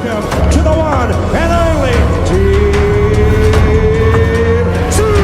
welcome to the one and only Team 2.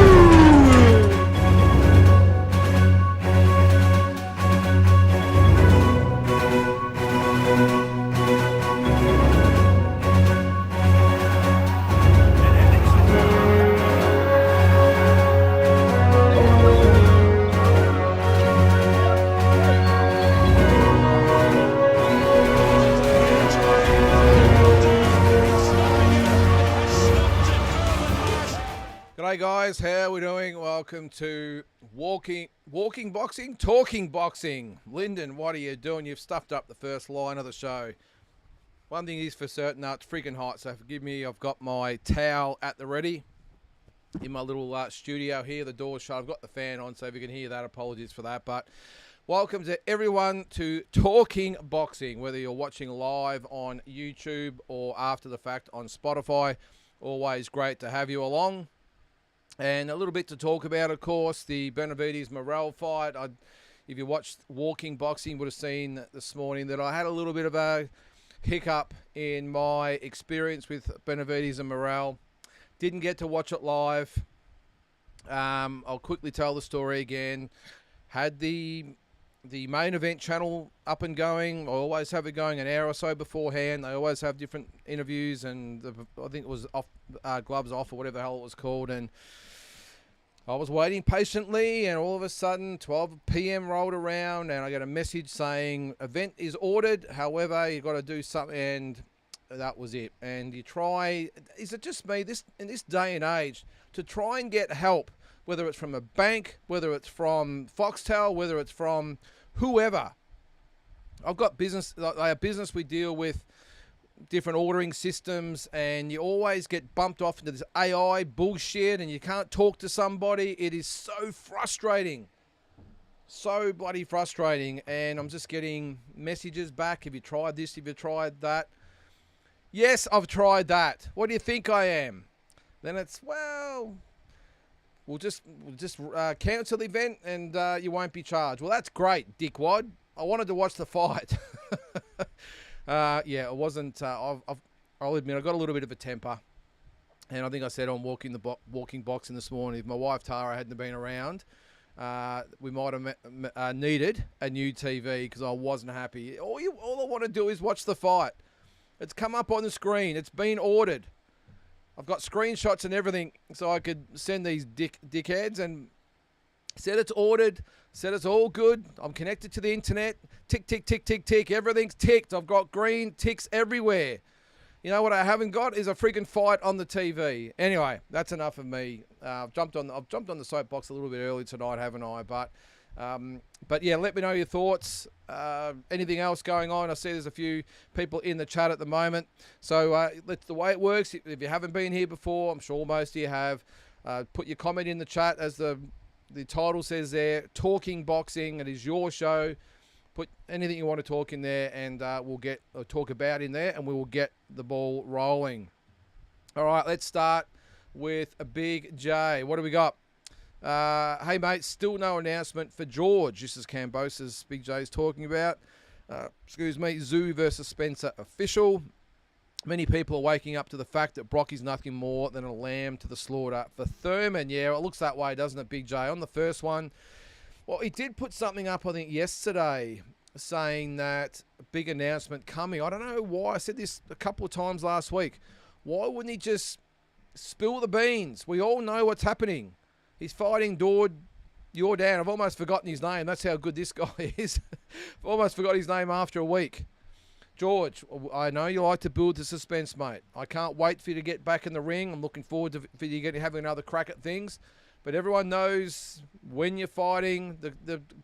G'day guys, how are we doing? Welcome to Talking Boxing. Lynden, what are you doing? You've stuffed up the first line of the show. One thing is for certain, it's freaking hot, so forgive me. I've got my towel at the ready in my little studio here. The door's shut. I've got the fan on, so if you can hear that, apologies for that. But welcome to everyone to Talking Boxing, whether you're watching live on YouTube or after the fact on Spotify. Always great to have you along. And a little bit to talk about, of course, the Benavides-Morrell fight. If you watched Walking Boxing, you would have seen this morning that I had a little bit of a hiccup in my experience with Benavides and Morrell. Didn't get to watch it live. I'll quickly tell the story again. Had the main event channel up and going. I always have it going an hour or so beforehand. They always have different interviews, and I think it was off, gloves off or whatever the hell it was called. And I was waiting patiently, and all of a sudden 12 p.m. rolled around, and I got a message saying event is ordered. However, you got to do something, and that was it. And you try. Is it just me? In this day and age, to try and get help, whether it's from a bank, whether it's from Foxtel, whether it's from whoever. I've got business. Our business, we deal with different ordering systems, and you always get bumped off into this AI bullshit, and you can't talk to somebody. It is so frustrating. So bloody frustrating. And I'm just getting messages back. Have you tried this? Have you tried that? Yes, I've tried that. What do you think I am? Then it's, well, we'll just cancel the event, and you won't be charged. Well, that's great, dickwad. I wanted to watch the fight. Yeah, it wasn't. I'll admit, I got a little bit of a temper, and I think I said on Walking Boxing this morning, if my wife Tara hadn't been around, we might have needed a new TV because I wasn't happy. All I want to do is watch the fight. It's come up on the screen. It's been ordered. I've got screenshots and everything, so I could send these dickheads and said it's ordered, said it's all good. I'm connected to the internet. Tick, tick, tick, tick, tick. Everything's ticked. I've got green ticks everywhere. You know what I haven't got is a freaking fight on the TV. Anyway, that's enough of me. I've jumped on the soapbox a little bit early tonight, haven't I? But yeah, let me know your thoughts. Anything else going on? I see there's a few people in the chat at the moment. So that's the way it works. If you haven't been here before, I'm sure most of you have. Put your comment in the chat, as the title says there. Talking Boxing. It is your show. Put anything you want to talk in there, and we'll talk about in there, and we will get the ball rolling. All right, let's start with a Big J. What do we got? Hey, mate, still no announcement for George. This is Kambosos. Big J's talking about. Zoo versus Spencer official. Many people are waking up to the fact that Brock is nothing more than a lamb to the slaughter for Thurman. Yeah, it looks that way, doesn't it, Big J? On the first one, well, he did put something up, I think, yesterday saying that a big announcement coming. I don't know why. I said this a couple of times last week. Why wouldn't he just spill the beans? We all know what's happening. He's fighting Jordan. I've almost forgotten his name. That's how good this guy is. I've almost forgot his name after a week. George, I know you like to build the suspense, mate. I can't wait for you to get back in the ring. I'm looking forward for you having another crack at things. But everyone knows when you're fighting.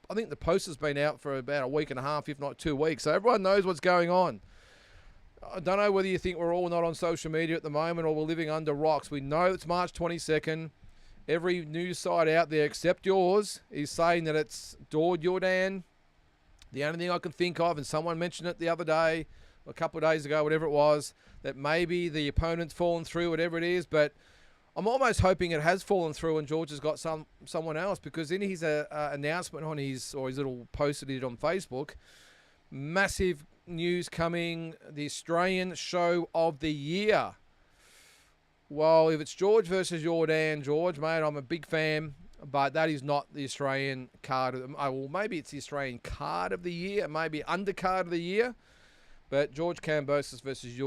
I think the poster's been out for about a week and a half, if not 2 weeks. So everyone knows what's going on. I don't know whether you think we're all not on social media at the moment or we're living under rocks. We know it's March 22nd. Every news site out there except yours is saying that it's Jordan. The only thing I can think of, and someone mentioned it the other day, a couple of days ago, whatever it was, that maybe the opponent's fallen through, whatever it is. But I'm almost hoping it has fallen through and George has got someone else, because in his announcement on his little post that he did on Facebook, massive news coming. The Australian show of the year. Well, if it's George versus Jordan, George, mate, I'm a big fan. But that is not the Australian card. Well, maybe it's the Australian card of the year. Maybe undercard of the year. But George Kambosos versus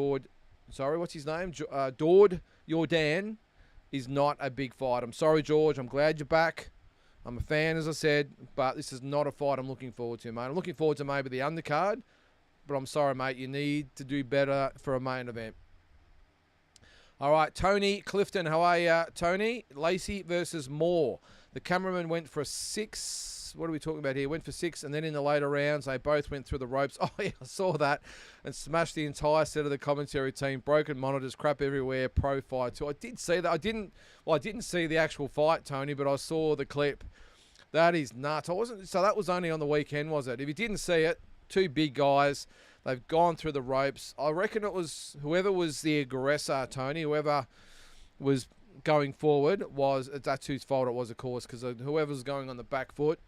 what's his name? Jordan is not a big fight. I'm sorry, George. I'm glad you're back. I'm a fan, as I said. But this is not a fight I'm looking forward to, mate. I'm looking forward to maybe the undercard. But I'm sorry, mate. You need to do better for a main event. All right, Tony Clifton. How are you, Tony? Lacey versus Moore. The cameraman went for a 6. What are we talking about here? Went for 6, and then in the later rounds, they both went through the ropes. Oh, yeah, I saw that. And smashed the entire set of the commentary team. Broken monitors, crap everywhere, pro fight too. I did see that. I didn't see the actual fight, Tony, but I saw the clip. That is nuts. So that was only on the weekend, was it? If you didn't see it, 2 big guys. They've gone through the ropes. I reckon it was whoever was the aggressor, Tony, whoever was going forward that's whose fault it was, of course, because whoever was going on the back foot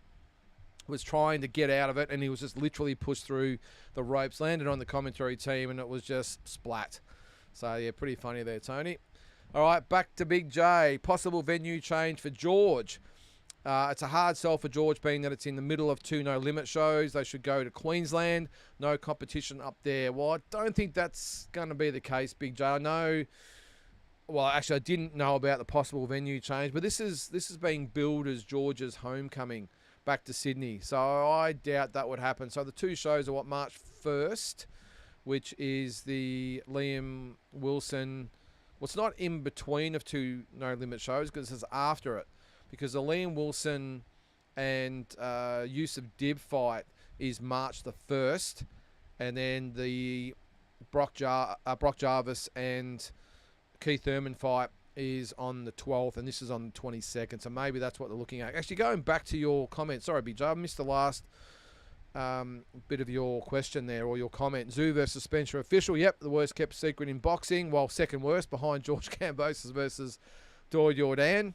was trying to get out of it, and he was just literally pushed through the ropes, landed on the commentary team, and it was just splat. So, yeah, pretty funny there, Tony. All right, back to Big J. Possible venue change for George. It's a hard sell for George, being that it's in the middle of 2 No Limit shows. They should go to Queensland. No competition up there. Well, I don't think that's going to be the case, Big J. I know... Well, actually, I didn't know about the possible venue change, but this is being billed as George's homecoming back to Sydney. So I doubt that would happen. So the 2 shows are March 1st, which is the Liam Wilson. Well, it's not in between of 2 No Limit shows because it's after it. Because the Liam Wilson and Yusuf Dib fight is March the 1st, and then the Brock Jarvis and Keith Thurman fight is on the 12th, and this is on the 22nd, so maybe that's what they're looking at. Actually, going back to your comment, sorry, BJ, I missed the last bit of your question there, or your comment. Zoo versus Spencer official, yep, the worst kept secret in boxing, well, second worst behind George Kambosos versus Jordan.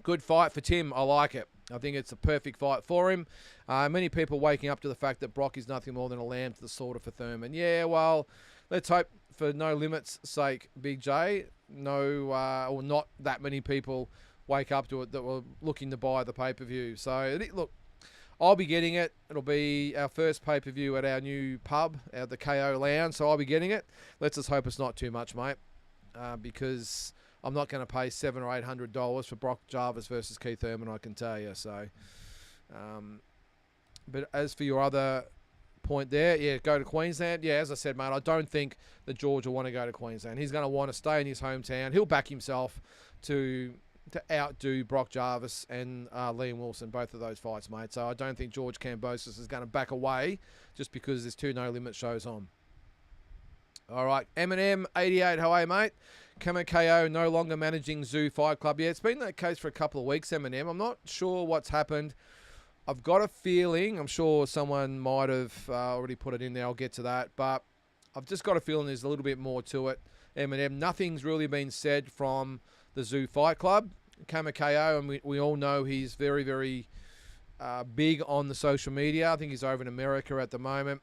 Good fight for Tim, I like it. I think it's a perfect fight for him. Many people waking up to the fact that Brock is nothing more than a lamb to the slaughter for Thurman. Yeah, well, let's hope for No Limit's sake, Big J, or not that many people wake up to it that were looking to buy the pay-per-view. So, look, I'll be getting it. It'll be our first pay-per-view at our new pub, the KO Lounge, so I'll be getting it. Let's just hope it's not too much, mate, because I'm not going to pay $700 or $800 for Brock Jarvis versus Keith Thurman, I can tell you. So, but as for your other point there, yeah, go to Queensland. Yeah, as I said, mate, I don't think that George will want to go to Queensland. He's going to want to stay in his hometown. He'll back himself to outdo Brock Jarvis and Liam Wilson, both of those fights, mate. So I don't think George Kambosos is going to back away just because there's 2 No Limit shows on. All right, Eminem 88, how are you, mate? Kamo KO no longer managing Zoo Fight Club. Yeah, it's been that case for a couple of weeks, Eminem. I'm not sure what's happened. I've got a feeling, I'm sure someone might have already put it in there, I'll get to that, but I've just got a feeling there's a little bit more to it. Eminem, nothing's really been said from the Zoo Fight Club. Kamo KO, and we all know he's very, very big on the social media. I think he's over in America at the moment.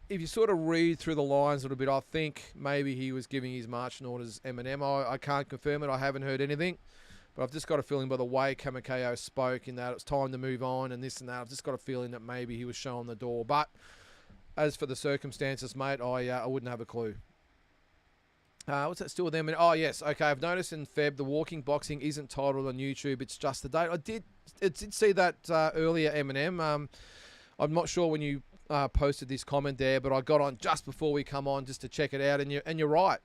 If you sort of read through the lines a little bit, I think maybe he was giving his marching orders, Eminem. I can't confirm it, I haven't heard anything. But I've just got a feeling by the way Kamo KO spoke in that it's time to move on and this and that. I've just got a feeling that maybe he was showing the door. But as for the circumstances, mate, I wouldn't have a clue. What's that still with them? Oh, yes. Okay, I've noticed in Feb the walking boxing isn't titled on YouTube. It's just the date. I did see that earlier, Eminem. I'm not sure when you posted this comment there, but I got on just before we come on just to check it out. And you're right.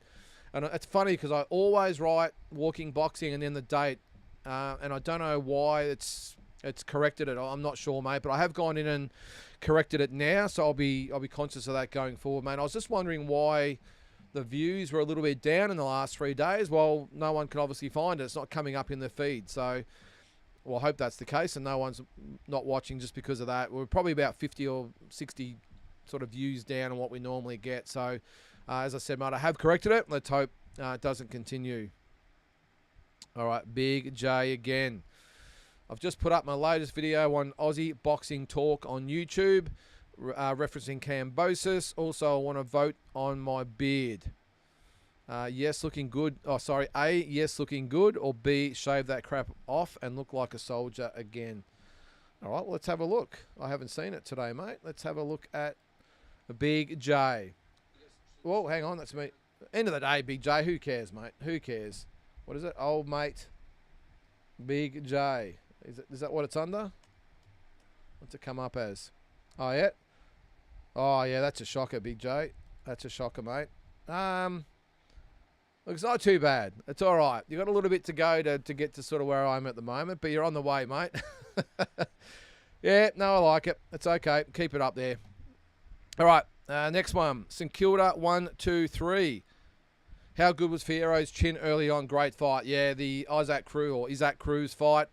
And it's funny because I always write walking boxing and then the date, and I don't know why it's corrected it. I'm not sure, mate, but I have gone in and corrected it now, so I'll be conscious of that going forward, mate. I was just wondering why the views were a little bit down in the last 3 days. Well, no one can obviously find it. It's not coming up in the feed, so well, I hope that's the case and no one's not watching just because of that. We're probably about 50 or 60 sort of views down on what we normally get, so as I said, mate, I have corrected it. Let's hope it doesn't continue. All right, Big J again. I've just put up my latest video on Aussie Boxing Talk on YouTube. referencing Kambosos. Also, I want to vote on my beard. Yes, looking good. Oh, sorry. A, yes, looking good. Or B, shave that crap off and look like a soldier again. All right, well, let's have a look. I haven't seen it today, mate. Let's have a look at the Big J. Whoa, hang on. That's me. End of the day, Big J. Who cares, mate? Who cares? What is it? Old mate. Big J. Is that what it's under? What's it come up as? Oh, yeah. Oh, yeah, that's a shocker, Big J. That's a shocker, mate. Look, it's not too bad. It's all right. You've got a little bit to go to get to sort of where I'm at the moment, but you're on the way, mate. Yeah, no, I like it. It's okay. Keep it up there. All right, next one. St Kilda, 1, 2, 3. How good was Fierro's chin early on? Great fight. Yeah, the Isaac Cruz fight.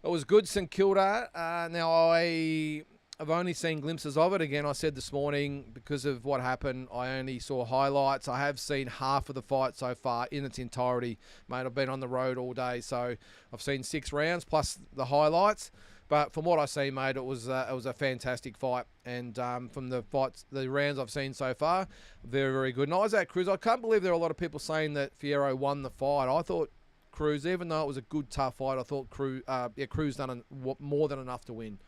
It was good, St Kilda. Now, I've only seen glimpses of it. Again, I said this morning, because of what happened, I only saw highlights. I have seen half of the fight so far in its entirety. Mate, I've been on the road all day, so I've seen 6 rounds plus the highlights. But from what I see, mate, it was a fantastic fight. And from the rounds I've seen so far, very, very good. And Isaac Cruz, I can't believe there are a lot of people saying that Fierro won the fight. I thought Cruz, even though it was a good, tough fight, I thought Cruz done more than enough to win.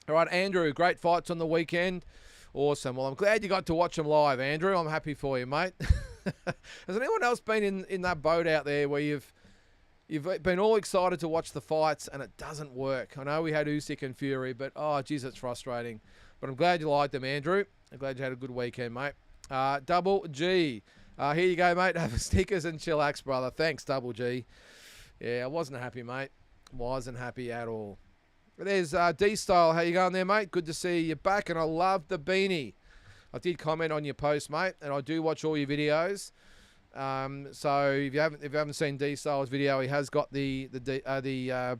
All right, Andrew, great fights on the weekend. Awesome. Well, I'm glad you got to watch them live, Andrew. I'm happy for you, mate. Has anyone else been in that boat out there where you've been all excited to watch the fights and it doesn't work? I know we had Usyk and Fury, but, oh, geez, it's frustrating. But I'm glad you liked them, Andrew. I'm glad you had a good weekend, mate. Double G. Here you go, mate. Have a Snickers and chillax, brother. Thanks, Double G. Yeah, I wasn't happy, mate. Wasn't happy at all. There's D-Style. How you going there, mate? Good to see you back, and I love the beanie. I did comment on your post, mate, and I do watch all your videos. So if you haven't seen D-Style's video, he has got the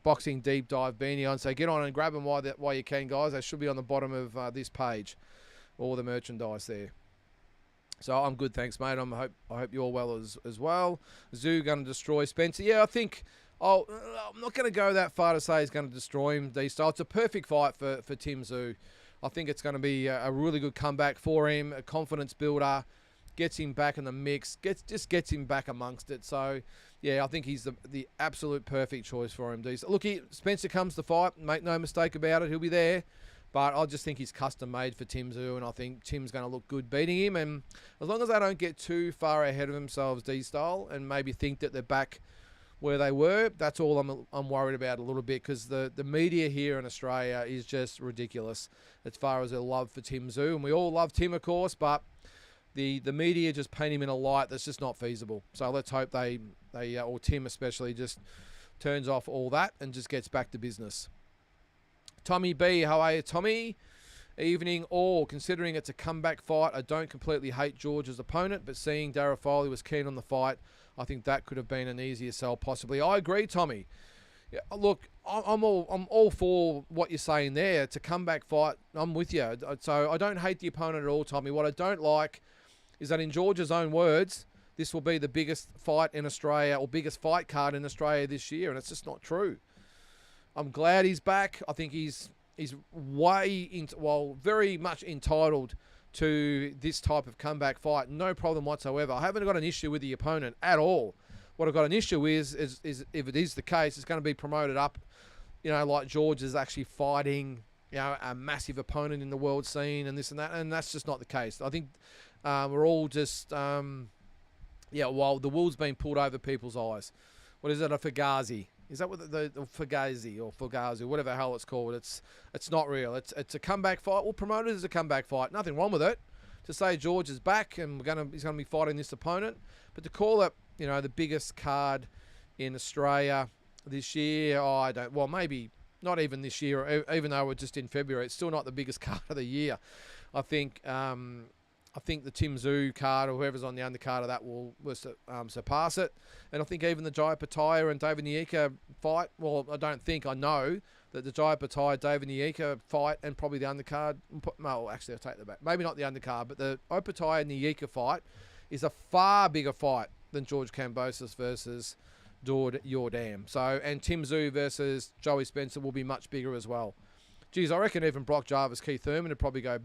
boxing deep dive beanie on. So get on and grab them while you can, guys. They should be on the bottom of this page, all the merchandise there. So I'm good, thanks, mate. I hope you're well as well. Zoo going to destroy Spencer. Yeah, I think. I'm not going to go that far to say he's going to destroy him, D-Style. It's a perfect fight for Tim Tszyu. I think it's going to be a really good comeback for him, a confidence builder, gets him back in the mix, gets him back amongst it. So, yeah, I think he's the absolute perfect choice for him, D-Style. Look, Spencer comes to fight, make no mistake about it, he'll be there. But I just think he's custom made for Tim Tszyu, and I think Tim's going to look good beating him. And as long as they don't get too far ahead of themselves, D-Style, and maybe think that they're back where they were, that's all I'm worried about a little bit, because the media here in Australia is just ridiculous as far as their love for Tim Tszyu, and we all love Tim, of course, but the media just paint him in a light that's just not feasible. So let's hope they or Tim especially, just turns off all that and just gets back to business. Tommy B, how are you, Tommy? Evening all. Considering it's a comeback fight, I don't completely hate George's opponent, but seeing Darragh Foley was keen on the fight, I think that could have been an easier sell, possibly. I agree, Tommy. Yeah, look, I'm all for what you're saying there. It's a comeback fight. I'm with you. So I don't hate the opponent at all, Tommy. What I don't like is that, in George's own words, this will be the biggest fight in Australia, or biggest fight card in Australia this year, and it's just not true. I'm glad he's back. I think he's very much entitled to this type of comeback fight. No problem whatsoever. I haven't got an issue with the opponent at all. What I've got an issue is if it is the case, it's going to be promoted up, like George is actually fighting, a massive opponent in the world scene and this and that, and that's just not the case. I think we're all just, while the wool's been pulled over people's eyes. What is it, a Fugazi? Is that what the Fugazi or Fugazi, whatever the hell it's called? It's not real. It's a comeback fight. We'll promote it as a comeback fight. Nothing wrong with it. To say George is back and he's going to be fighting this opponent, but to call it, the biggest card in Australia this year, maybe not even this year. Even though we're just in February, it's still not the biggest card of the year. I think the Tim Tszyu card, or whoever's on the undercard of that, will surpass it. And I think even the Jai Pataya and David Nyika fight, I know that the Jai Pataya, David Nyika fight, and probably the undercard, actually I'll take that back. Maybe not the undercard, but the Opataya Nyika fight is a far bigger fight than George Kambosos versus Dord Yordam. So, and Tim Tszyu versus Joey Spencer will be much bigger as well. geez, I reckon even Brock Jarvis, Keith Thurman would probably go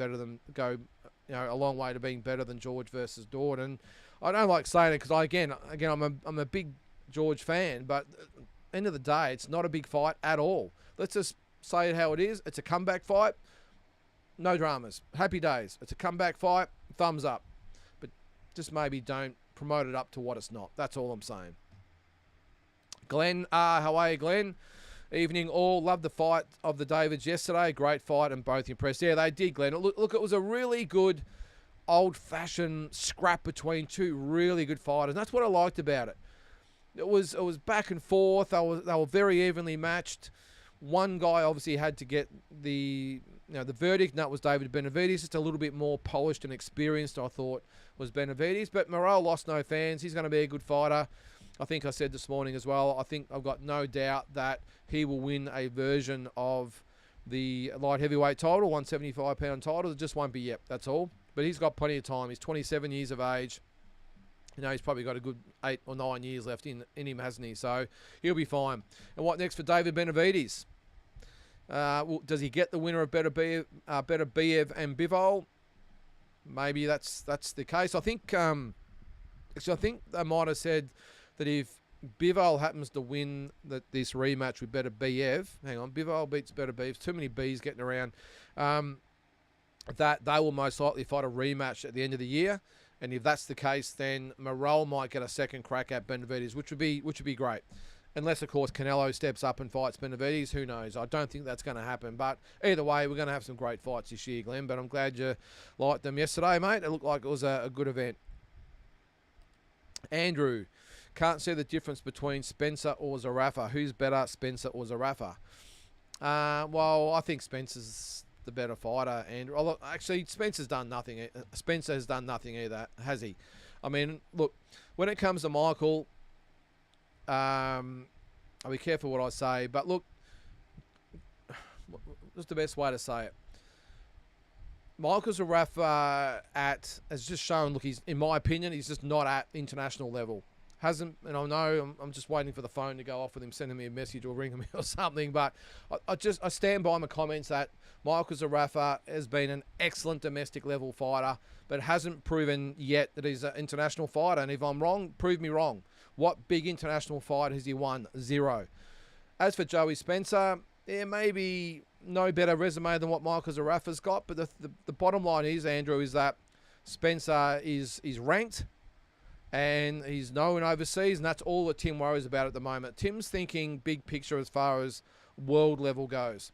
a long way to being better than George versus Dord. And I don't like saying it because I'm a big George fan, but end of the day, it's not a big fight at all. Let's just say it how it is. It's a comeback fight. No dramas. Happy days. It's a comeback fight. Thumbs up. But just maybe don't promote it up to what it's not. That's all I'm saying. Glenn, how are you, Glenn? Evening all. Loved the fight of the Davids yesterday. Great fight and both impressed. Yeah, they did, Glenn. Look, it was a really good old-fashioned scrap between two really good fighters. And that's what I liked about it. It was back and forth. They were very evenly matched. One guy obviously had to get the verdict, and that was David Benavides. Just a little bit more polished and experienced, I thought, was Benavides. But Morrell lost no fans. He's going to be a good fighter. I think I said this morning as well, I think I've got no doubt that he will win a version of the light heavyweight title, 175-pound title. It just won't be yet, that's all. But he's got plenty of time. He's 27 years of age. He's probably got a good 8 or 9 years left in him, hasn't he? So he'll be fine. And what next for David Benavides? Does he get the winner of Better Biev and Bivol? Maybe that's the case. I think I think they might have said that if Bivol happens to win this rematch with Better Biev, hang on, Bivol beats Better Biev, too many Bs getting around, that they will most likely fight a rematch at the end of the year. And if that's the case, then Morrell might get a second crack at Benavides, which would be great. Unless, of course, Canelo steps up and fights Benavides. Who knows? I don't think that's going to happen. But either way, we're going to have some great fights this year, Glenn. But I'm glad you liked them yesterday, mate. It looked like it was a good event. Andrew, can't see the difference between Spencer or Zarafa. Who's better, Spencer or Zarafa? Well, I think Spencer's the better fighter. Andrew, actually, Spencer has done nothing either, has he? I mean, look, when it comes to Michael, I'll be careful what I say, but look, what's the best way to say it? Michael Zarafa has just shown, look, in my opinion, he's just not at international level. Hasn't, and I know I'm just waiting for the phone to go off with him sending me a message or ringing me or something, but I stand by my comments that Michael Zarafa has been an excellent domestic level fighter, but hasn't proven yet that he's an international fighter. And if I'm wrong, prove me wrong. What big international fight has he won? 0. As for Joey Spencer, maybe no better resume than what Michael Zarafa's got, but the bottom line is, Andrew, is that Spencer is ranked and he's known overseas, and that's all that Tim worries about at the moment. Tim's thinking big picture as far as world level goes.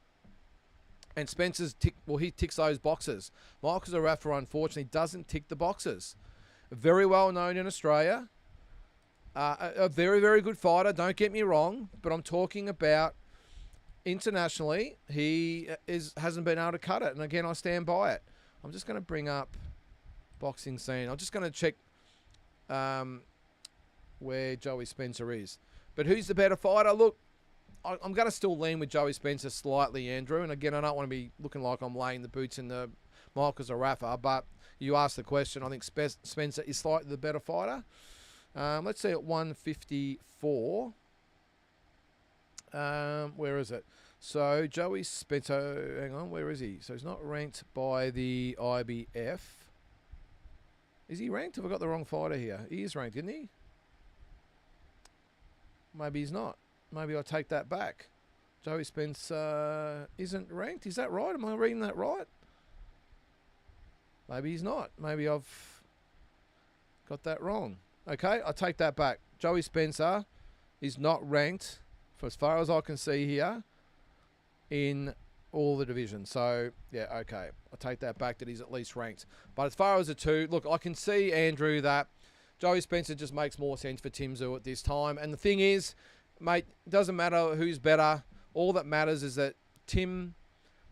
And Spencer's he ticks those boxes. Michael Zarafa, unfortunately, doesn't tick the boxes. Very well known in Australia. A very, very good fighter, don't get me wrong, but I'm talking about internationally, he hasn't been able to cut it. And again, I stand by it. I'm just going to bring up boxing scene. I'm just going to check where Joey Spencer is. But who's the better fighter? Look, I'm going to still lean with Joey Spencer slightly, Andrew. And again, I don't want to be looking like I'm laying the boots in the Michael Zarafa, but you asked the question. I think Spencer is slightly the better fighter. Let's see at 154. Where is it? So Joey Spencer, hang on, where is he? So he's not ranked by the IBF. Is he ranked? Have I got the wrong fighter here? He is ranked, isn't he? Maybe he's not. Maybe I'll take that back. Joey Spencer isn't ranked. Is that right? Am I reading that right? Maybe he's not. Maybe I've got that wrong. Okay, I'll take that back. Joey Spencer is not ranked, for as far as I can see here, in all the divisions. So, yeah, okay. I'll take that back that he's at least ranked. But as far as the two, look, I can see, Andrew, that Joey Spencer just makes more sense for Tim Tszyu at this time. And the thing is, mate, it doesn't matter who's better. All that matters is that Tim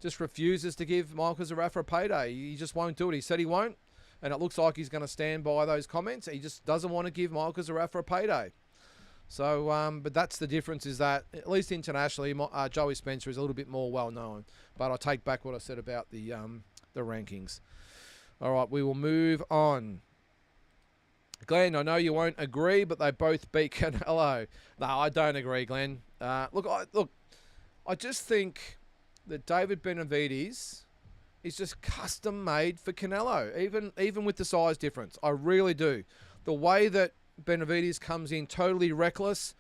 just refuses to give Michael Zarafa a payday. He just won't do it. He said he won't. And it looks like he's going to stand by those comments. He just doesn't want to give Michael Zarafa a payday. So, but that's the difference, is that at least internationally, Joey Spencer is a little bit more well-known. But I'll take back what I said about the rankings. All right, we will move on. Glenn, I know you won't agree, but they both beat Canelo. No, I don't agree, Glenn. Look, I just think that David Benavides is just custom made for Canelo, even with the size difference. I really do. The way that Benavides comes in totally reckless.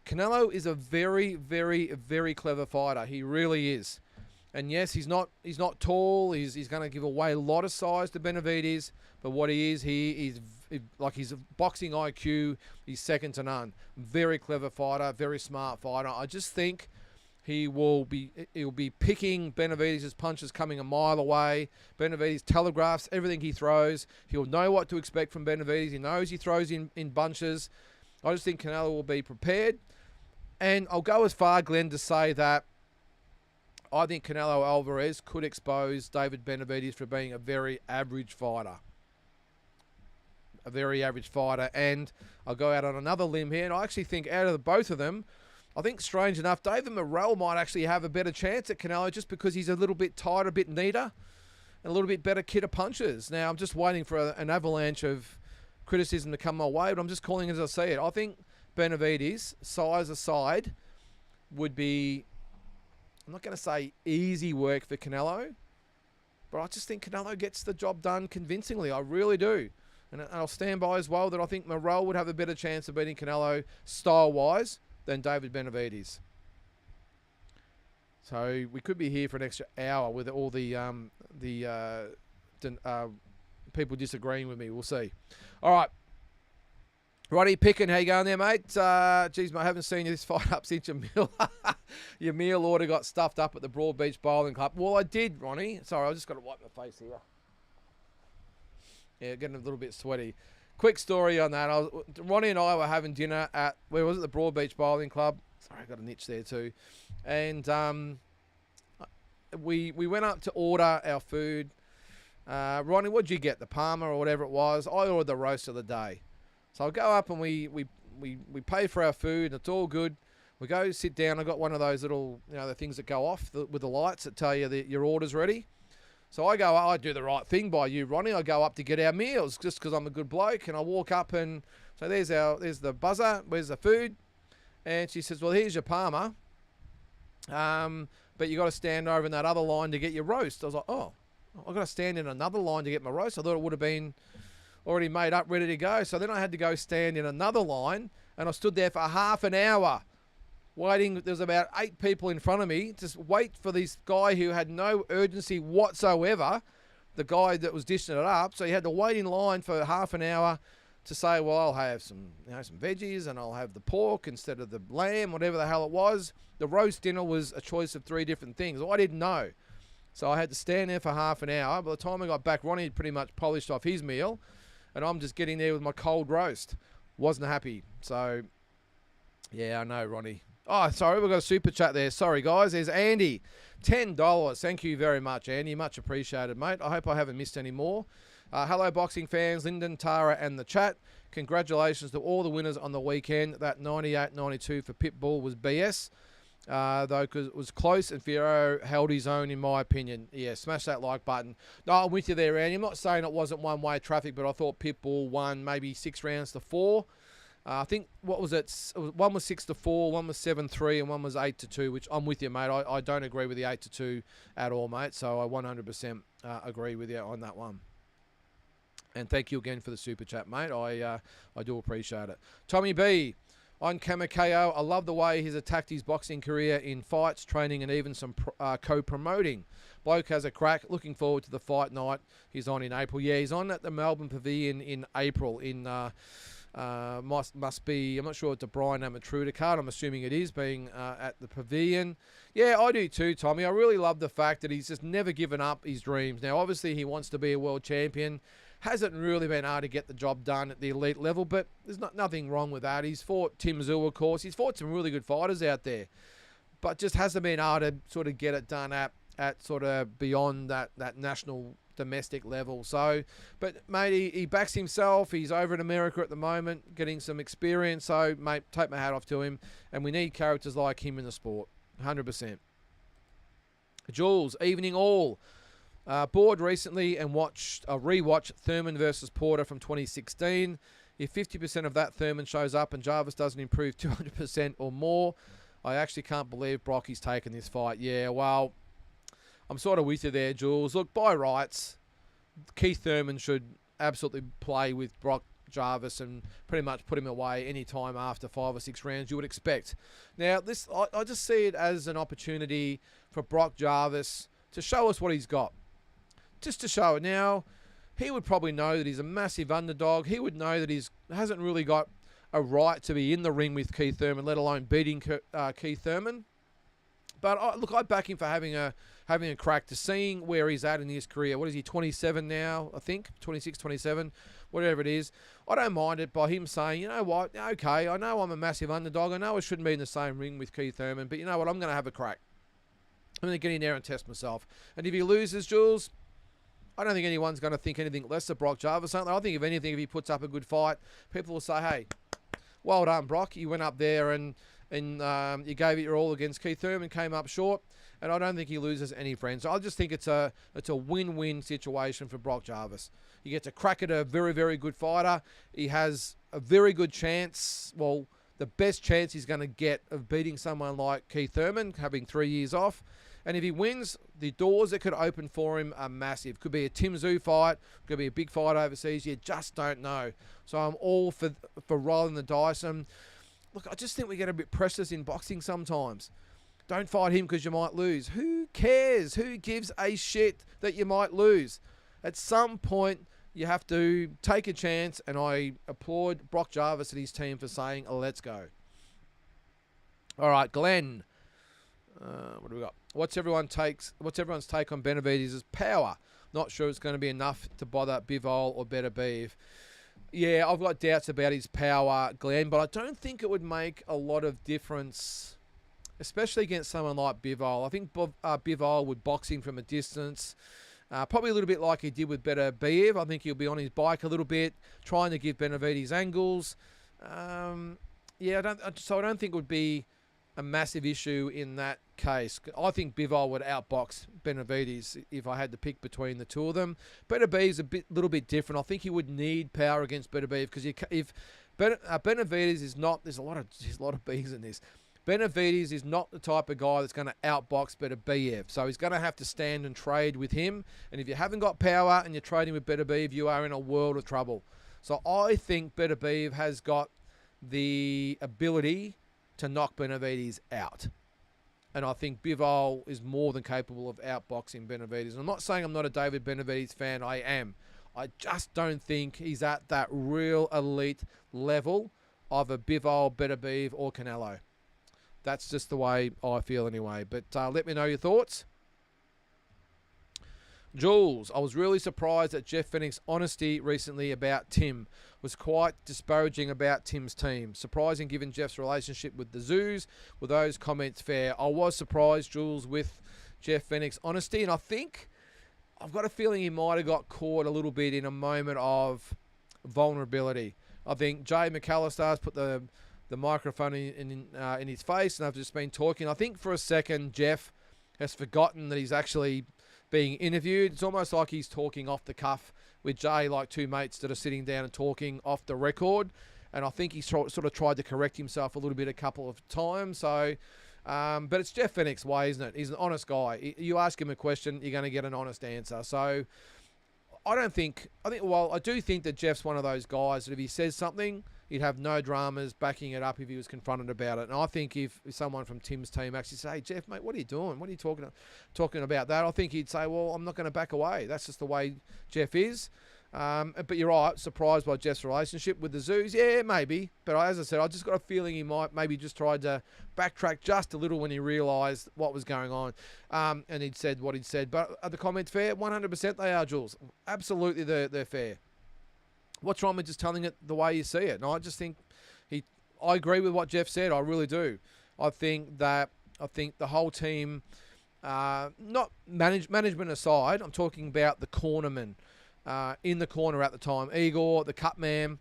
Canelo is a very, very, very clever fighter. He really is. And yes, he's not tall. He's going to give away a lot of size to Benavides. But what he is like his boxing IQ, he's second to none. Very clever fighter, very smart fighter. I just think he'll be picking Benavides' punches coming a mile away. Benavides telegraphs everything he throws. He'll know what to expect from Benavides. He knows he throws in bunches. I just think Canelo will be prepared. And I'll go as far, Glenn, to say that I think Canelo Alvarez could expose David Benavides for being a very average fighter. A very average fighter. And I'll go out on another limb here. And I actually think out of the both of them, I think, strange enough, David Morrell might actually have a better chance at Canelo just because he's a little bit tighter, a bit neater, and a little bit better kit of punches. Now, I'm just waiting for an avalanche of criticism to come my way, but I'm just calling it as I see it. I think Benavides, size aside, would be, I'm not going to say easy work for Canelo, but I just think Canelo gets the job done convincingly. I really do. And I'll stand by as well that I think Morrell would have a better chance of beating Canelo style-wise than David Benavides. So we could be here for an extra hour with all the people disagreeing with me. We'll see. All right. Roddy Picken, how you going there, mate? Geez, mate, I haven't seen you this fight up since your meal. Your meal order got stuffed up at the Broadbeach Bowling Club. Well, I did, Ronnie. Sorry, I just got to wipe my face here. Yeah, getting a little bit sweaty. Quick story on that. Ronnie and I were having dinner at, where was it? The Broadbeach Bowling Club. Sorry, I got an itch there too. And we went up to order our food. Ronnie, what'd you get? The Palmer or whatever it was. I ordered the roast of the day. So I go up and we pay for our food. And it's all good. We go sit down. I got one of those little, the things that go off with the lights that tell you that your order's ready. So I go, I do the right thing by you, Ronnie. I go up to get our meals just because I'm a good bloke. And I walk up and so there's the buzzer. Where's the food? And she says, well, here's your Palmer. But you got to stand over in that other line to get your roast. I was like, oh, I've got to stand in another line to get my roast. I thought it would have been already made up, ready to go. So then I had to go stand in another line. And I stood there for half an hour waiting. There was about 8 people in front of me. Just wait for this guy who had no urgency whatsoever. The guy that was dishing it up. So you had to wait in line for half an hour to say, well, I'll have some veggies and I'll have the pork instead of the lamb, whatever the hell it was. The roast dinner was a choice of 3 different things. I didn't know. So I had to stand there for half an hour. By the time I got back, Ronnie had pretty much polished off his meal. And I'm just getting there with my cold roast. Wasn't happy. So, yeah, I know, Ronnie. Oh, sorry, we've got a super chat there. Sorry, guys. There's Andy. $10. Thank you very much, Andy. Much appreciated, mate. I hope I haven't missed any more. Hello, boxing fans. Lynden, Tara, and the chat. Congratulations to all the winners on the weekend. That 98-92 for Pitbull was BS, though, because it was close and Fierro held his own, in my opinion. Yeah, smash that like button. No, I'm with you there, Andy. I'm not saying it wasn't one-way traffic, but I thought Pitbull won maybe 6 rounds to 4. I think, what was it? One was 6-4, one was 7-3, and one was 8-2, which I'm with you, mate. I don't agree with the 8-2 at all, mate. So I 100% agree with you on that one. And thank you again for the super chat, mate. I do appreciate it. Tommy B on Kamakeo. I love the way he's attacked his boxing career in fights, training, and even some co-promoting. Bloke has a crack. Looking forward to the fight night he's on in April. Yeah, he's on at the Melbourne Pavilion in April in... must be, I'm not sure it's a Brian Amatruda card. I'm assuming it is, being at the Pavilion. Yeah, I do too, Tommy. I really love the fact that he's just never given up his dreams. Now, obviously, he wants to be a world champion. Hasn't really been able to get the job done at the elite level, but there's nothing wrong with that. He's fought Tim Tszyu, of course. He's fought some really good fighters out there, but just hasn't been able to sort of get it done at sort of beyond that national domestic level. So, but mate, he backs himself. He's over in America at the moment, getting some experience. So, mate, take my hat off to him. And we need characters like him in the sport, 100%. Jules, evening all. Bored recently and rewatched Thurman versus Porter from 2016. If 50% of that Thurman shows up and Jarvis doesn't improve 200% or more, I actually can't believe Brocky's taken this fight. Yeah, well, I'm sort of with you there, Jules. Look, by rights, Keith Thurman should absolutely play with Brock Jarvis and pretty much put him away any time after 5 or 6 rounds you would expect. Now, this I just see it as an opportunity for Brock Jarvis to show us what he's got. Just to show it. Now, he would probably know that he's a massive underdog. He would know that he hasn't really got a right to be in the ring with Keith Thurman, let alone beating Keith Thurman. But I back him for having a crack to seeing where he's at in his career. What is he, 27 now, I think? 26, 27, whatever it is. I don't mind it by him saying, you know what, okay, I know I'm a massive underdog. I know I shouldn't be in the same ring with Keith Thurman, but you know what, I'm going to have a crack. I'm going to get in there and test myself. And if he loses, Jules, I don't think anyone's going to think anything less of Brock Jarvis. I think, if anything, if he puts up a good fight, people will say, hey, well done, Brock. You went up there and you gave it your all against Keith Thurman, came up short, and I don't think he loses any friends. So I just think it's a win-win situation for Brock Jarvis. He gets a crack at a very, very good fighter. He has a very good chance, well, the best chance he's going to get of beating someone like Keith Thurman, having 3 years off. And if he wins, the doors that could open for him are massive. Could be a Tim Tszyu fight, could be a big fight overseas. You just don't know. So I'm all for rolling the dice. And look, I just think we get a bit precious in boxing sometimes. Don't fight him because you might lose. Who cares? Who gives a shit that you might lose? At some point, you have to take a chance, and I applaud Brock Jarvis and his team for saying, let's go. All right, Glenn. What do we got? What's everyone's take on Benavidez' power? Not sure it's going to be enough to bother Bivol or Better Beef. Yeah, I've got doubts about his power, Glenn, but I don't think it would make a lot of difference, especially against someone like Bivol. I think Bivol would box him from a distance, probably a little bit like he did with Better Beef. I think he'll be on his bike a little bit, trying to give Benavidez angles. I don't think it would be a massive issue in that case. I think Bivol would outbox Benavidez if I had to pick between the two of them. Better Beef is a little bit different. I think he would need power against Better Beef because if Benavidez is not, there's a lot of B's in this. Benavidez is not the type of guy that's going to outbox Better Beef, so he's going to have to stand and trade with him. And if you haven't got power and you're trading with Better Beef, you are in a world of trouble. So I think Better Beef has got the ability to knock Benavidez out. And I think Bivol is more than capable of outboxing Benavidez. I'm not saying I'm not a David Benavidez fan. I am. I just don't think he's at that real elite level of a Bivol, Better Beef, or Canelo. That's just the way I feel anyway. But let me know your thoughts. Jules, I was really surprised at Jeff Fennick's honesty recently about Tim. Was quite disparaging about Tim's team. Surprising given Jeff's relationship with the Zoos. Were those comments fair? I was surprised, Jules, with Jeff Fennick's honesty. And I think, I've got a feeling he might have got caught a little bit in a moment of vulnerability. I think Jay McAllister's put the microphone in his face and I've just been talking. I think for a second, Jeff has forgotten that he's actually being interviewed. It's almost like he's talking off the cuff with Jay, like two mates that are sitting down and talking off the record. And I think he's sort of tried to correct himself a little bit a couple of times. So, but it's Jeff Fennick's way, isn't it? He's an honest guy. You ask him a question, you're going to get an honest answer. So I do think that Jeff's one of those guys that if he says something, he'd have no dramas backing it up if he was confronted about it. And I think if someone from Tim's team actually say, hey, Jeff, mate, what are you doing? What are you talking about that? I think he'd say, well, I'm not going to back away. That's just the way Jeff is. But you're right, surprised by Jeff's relationship with the Zoos. Yeah, maybe. But as I said, I just got a feeling he might maybe just tried to backtrack just a little when he realised what was going on. And he'd said what he'd said. But are the comments fair? 100% they are, Jules. Absolutely they're fair. What's wrong with just telling it the way you see it? And I just think I agree with what Jeff said. I really do. I think the whole team, not management aside, I'm talking about the cornermen in the corner at the time. Igor, the cut man.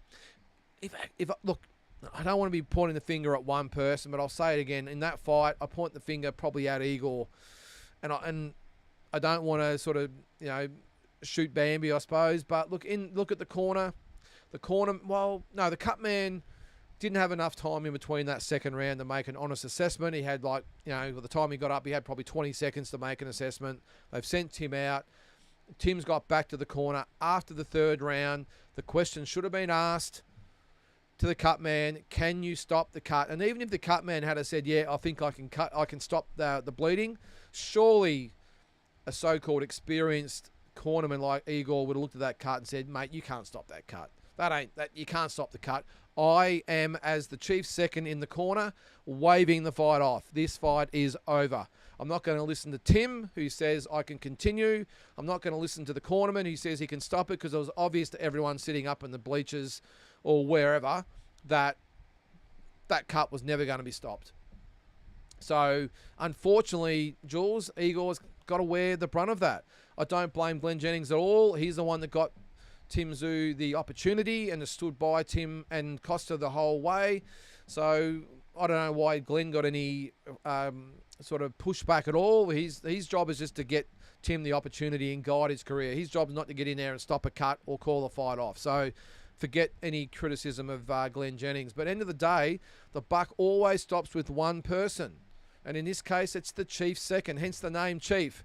Look, I don't want to be pointing the finger at one person, but I'll say it again. In that fight, I point the finger probably at Igor, and I don't want to sort of shoot Bambi, I suppose. But look at the corner. The cut man Didn't have enough time in between that second round to make an honest assessment. He had by the time he got up, he had probably 20 seconds to make an assessment. They've sent Tim out. Tim's got back to the corner after the third round. The question should have been asked to the cut man, can you stop the cut? And even if the cut man had said, yeah, I think I can stop the bleeding, surely a so-called experienced cornerman like Igor would have looked at that cut and said, mate, you can't stop that cut. You can't stop the cut. I am, as the chief second in the corner, waving the fight off. This fight is over. I'm not going to listen to Tim, who says I can continue. I'm not going to listen to the cornerman who says he can stop it, because it was obvious to everyone sitting up in the bleachers or wherever that cut was never going to be stopped. So, unfortunately, Jules, Igor's got to wear the brunt of that. I don't blame Glenn Jennings at all. He's the one that got Tim Tszyu the opportunity and has stood by Tim and Costa the whole way. So, I don't know why Glenn got any sort of pushback at all. His job is just to get Tim the opportunity and guide his career. His job is not to get in there and stop a cut or call a fight off. So, forget any criticism of Glenn Jennings. But end of the day, the buck always stops with one person. And in this case, it's the chief second, hence the name Chief.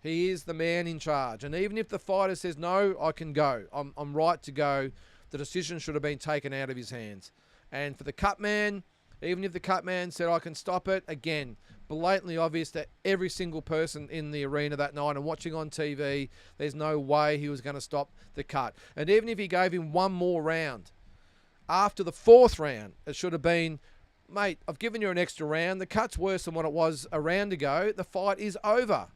He is the man in charge. And even if the fighter says, no, I can go, I'm right to go, the decision should have been taken out of his hands. And for the cut man, even if the cut man said, I can stop it, again, blatantly obvious to every single person in the arena that night and watching on TV, there's no way he was going to stop the cut. And even if he gave him one more round, after the fourth round, it should have been, mate, I've given you an extra round. The cut's worse than what it was a round ago. The fight is over.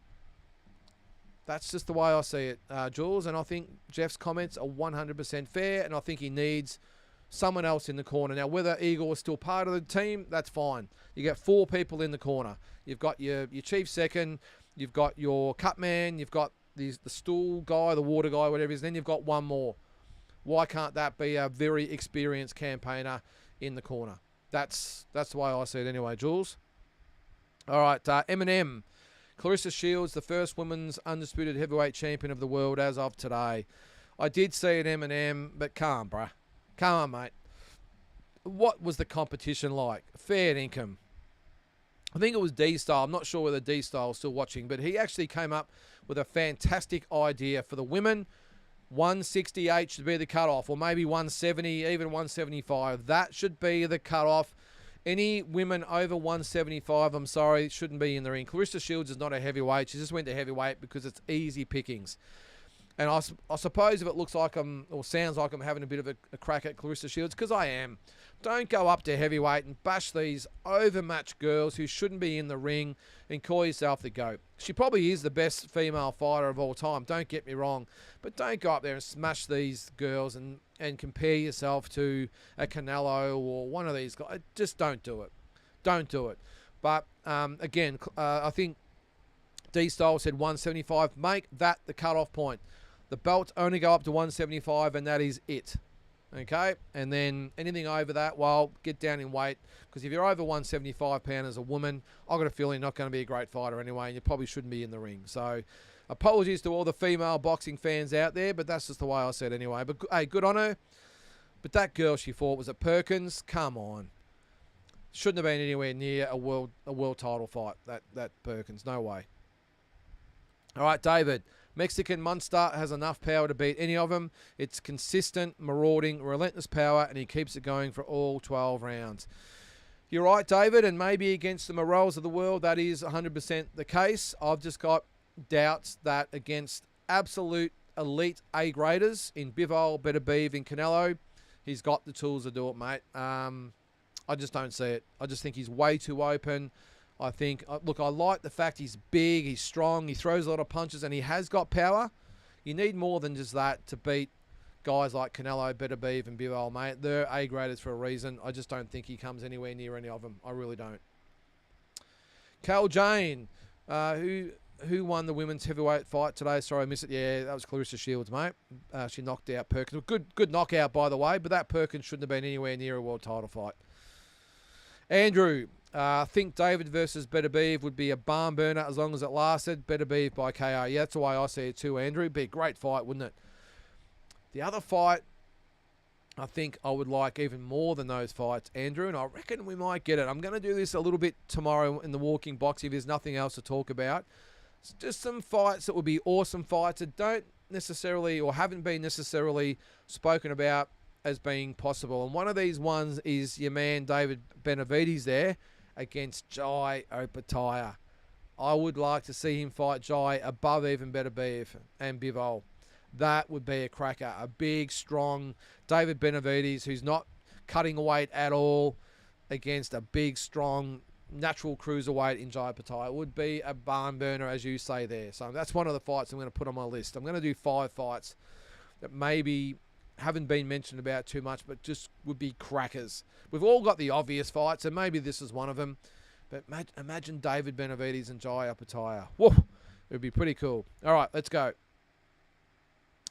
That's just the way I see it, Jules. And I think Jeff's comments are 100% fair, and I think he needs someone else in the corner. Now, whether Igor is still part of the team, that's fine. You get 4 people in the corner. You've got your chief second, you've got your cut man, you've got the stool guy, the water guy, whatever it is, then you've got one more. Why can't that be a very experienced campaigner in the corner? That's the way I see it anyway, Jules. All right, Eminem. Clarissa Shields, the first women's undisputed heavyweight champion of the world as of today. I did see it, Eminem, but come on, bruh. Come on, mate. What was the competition like? Fair income. I think it was D-Style. I'm not sure whether D-Style is still watching, but he actually came up with a fantastic idea for the women. 168 should be the cutoff, or maybe 170, even 175. That should be the cutoff. Any women over 175, I'm sorry, shouldn't be in the ring. Clarissa Shields is not a heavyweight. She just went to heavyweight because it's easy pickings. And I suppose if it looks like or sounds like I'm having a bit of a crack at Clarissa Shields, because I am. Don't go up to heavyweight and bash these overmatched girls who shouldn't be in the ring and call yourself the GOAT. She probably is the best female fighter of all time, don't get me wrong. But don't go up there and smash these girls and compare yourself to a Canelo or one of these guys. Just don't do it. Don't do it. But, again, I think D-Style said 175. Make that the cutoff point. The belts only go up to 175, and that is it. Okay? And then anything over that, well, get down in weight. Because if you're over 175 pound as a woman, I've got a feeling you're not going to be a great fighter anyway, and you probably shouldn't be in the ring. So, apologies to all the female boxing fans out there, but that's just the way I said anyway. But, hey, good on her. But that girl she fought, was it Perkins? Come on. Shouldn't have been anywhere near a world title fight, that Perkins. No way. All right, David. Mexican monster has enough power to beat any of them. It's consistent, marauding, relentless power, and he keeps it going for all 12 rounds. You're right, David, and maybe against the Morels of the world, that is 100% the case. I've just got doubts that against absolute elite A-graders in Bivol, Beterbiev, and Canelo, he's got the tools to do it, mate. I just don't see it. I just think he's way too open. I think, look, I like the fact he's big, he's strong, he throws a lot of punches, and he has got power. You need more than just that to beat guys like Canelo, Beterbiev, and Bivol, mate. They're A-graders for a reason. I just don't think he comes anywhere near any of them. I really don't. Cal Jane, who won the women's heavyweight fight today? Sorry, I missed it. Yeah, that was Clarissa Shields, mate. She knocked out Perkins. Good knockout, by the way, but that Perkins shouldn't have been anywhere near a world title fight. Andrew, I think David versus Beterbiev would be a barn burner as long as it lasted. Beterbiev by KO. Yeah, that's the way I see it too, Andrew. Be a great fight, wouldn't it? The other fight, I think I would like even more than those fights, Andrew, and I reckon we might get it. I'm going to do this a little bit tomorrow in the walking box if there's nothing else to talk about. It's just some fights that would be awesome fights that don't necessarily or haven't been necessarily spoken about as being possible. And one of these ones is your man David Benavides there against Jai Opetaia. I would like to see him fight Jai above even Beterbiev and Bivol. That would be a cracker. A big, strong David Benavides who's not cutting weight at all against a big, strong, natural cruiserweight in Jai Opetaia. It would be a barn burner, as you say there. So that's one of the fights I'm going to put on my list. I'm going to do 5 fights that maybe haven't been mentioned about too much, but just would be crackers. We've all got the obvious fights, and maybe this is one of them. But imagine David Benavides and Jai Opetaia. Whoa, it would be pretty cool. All right, let's go.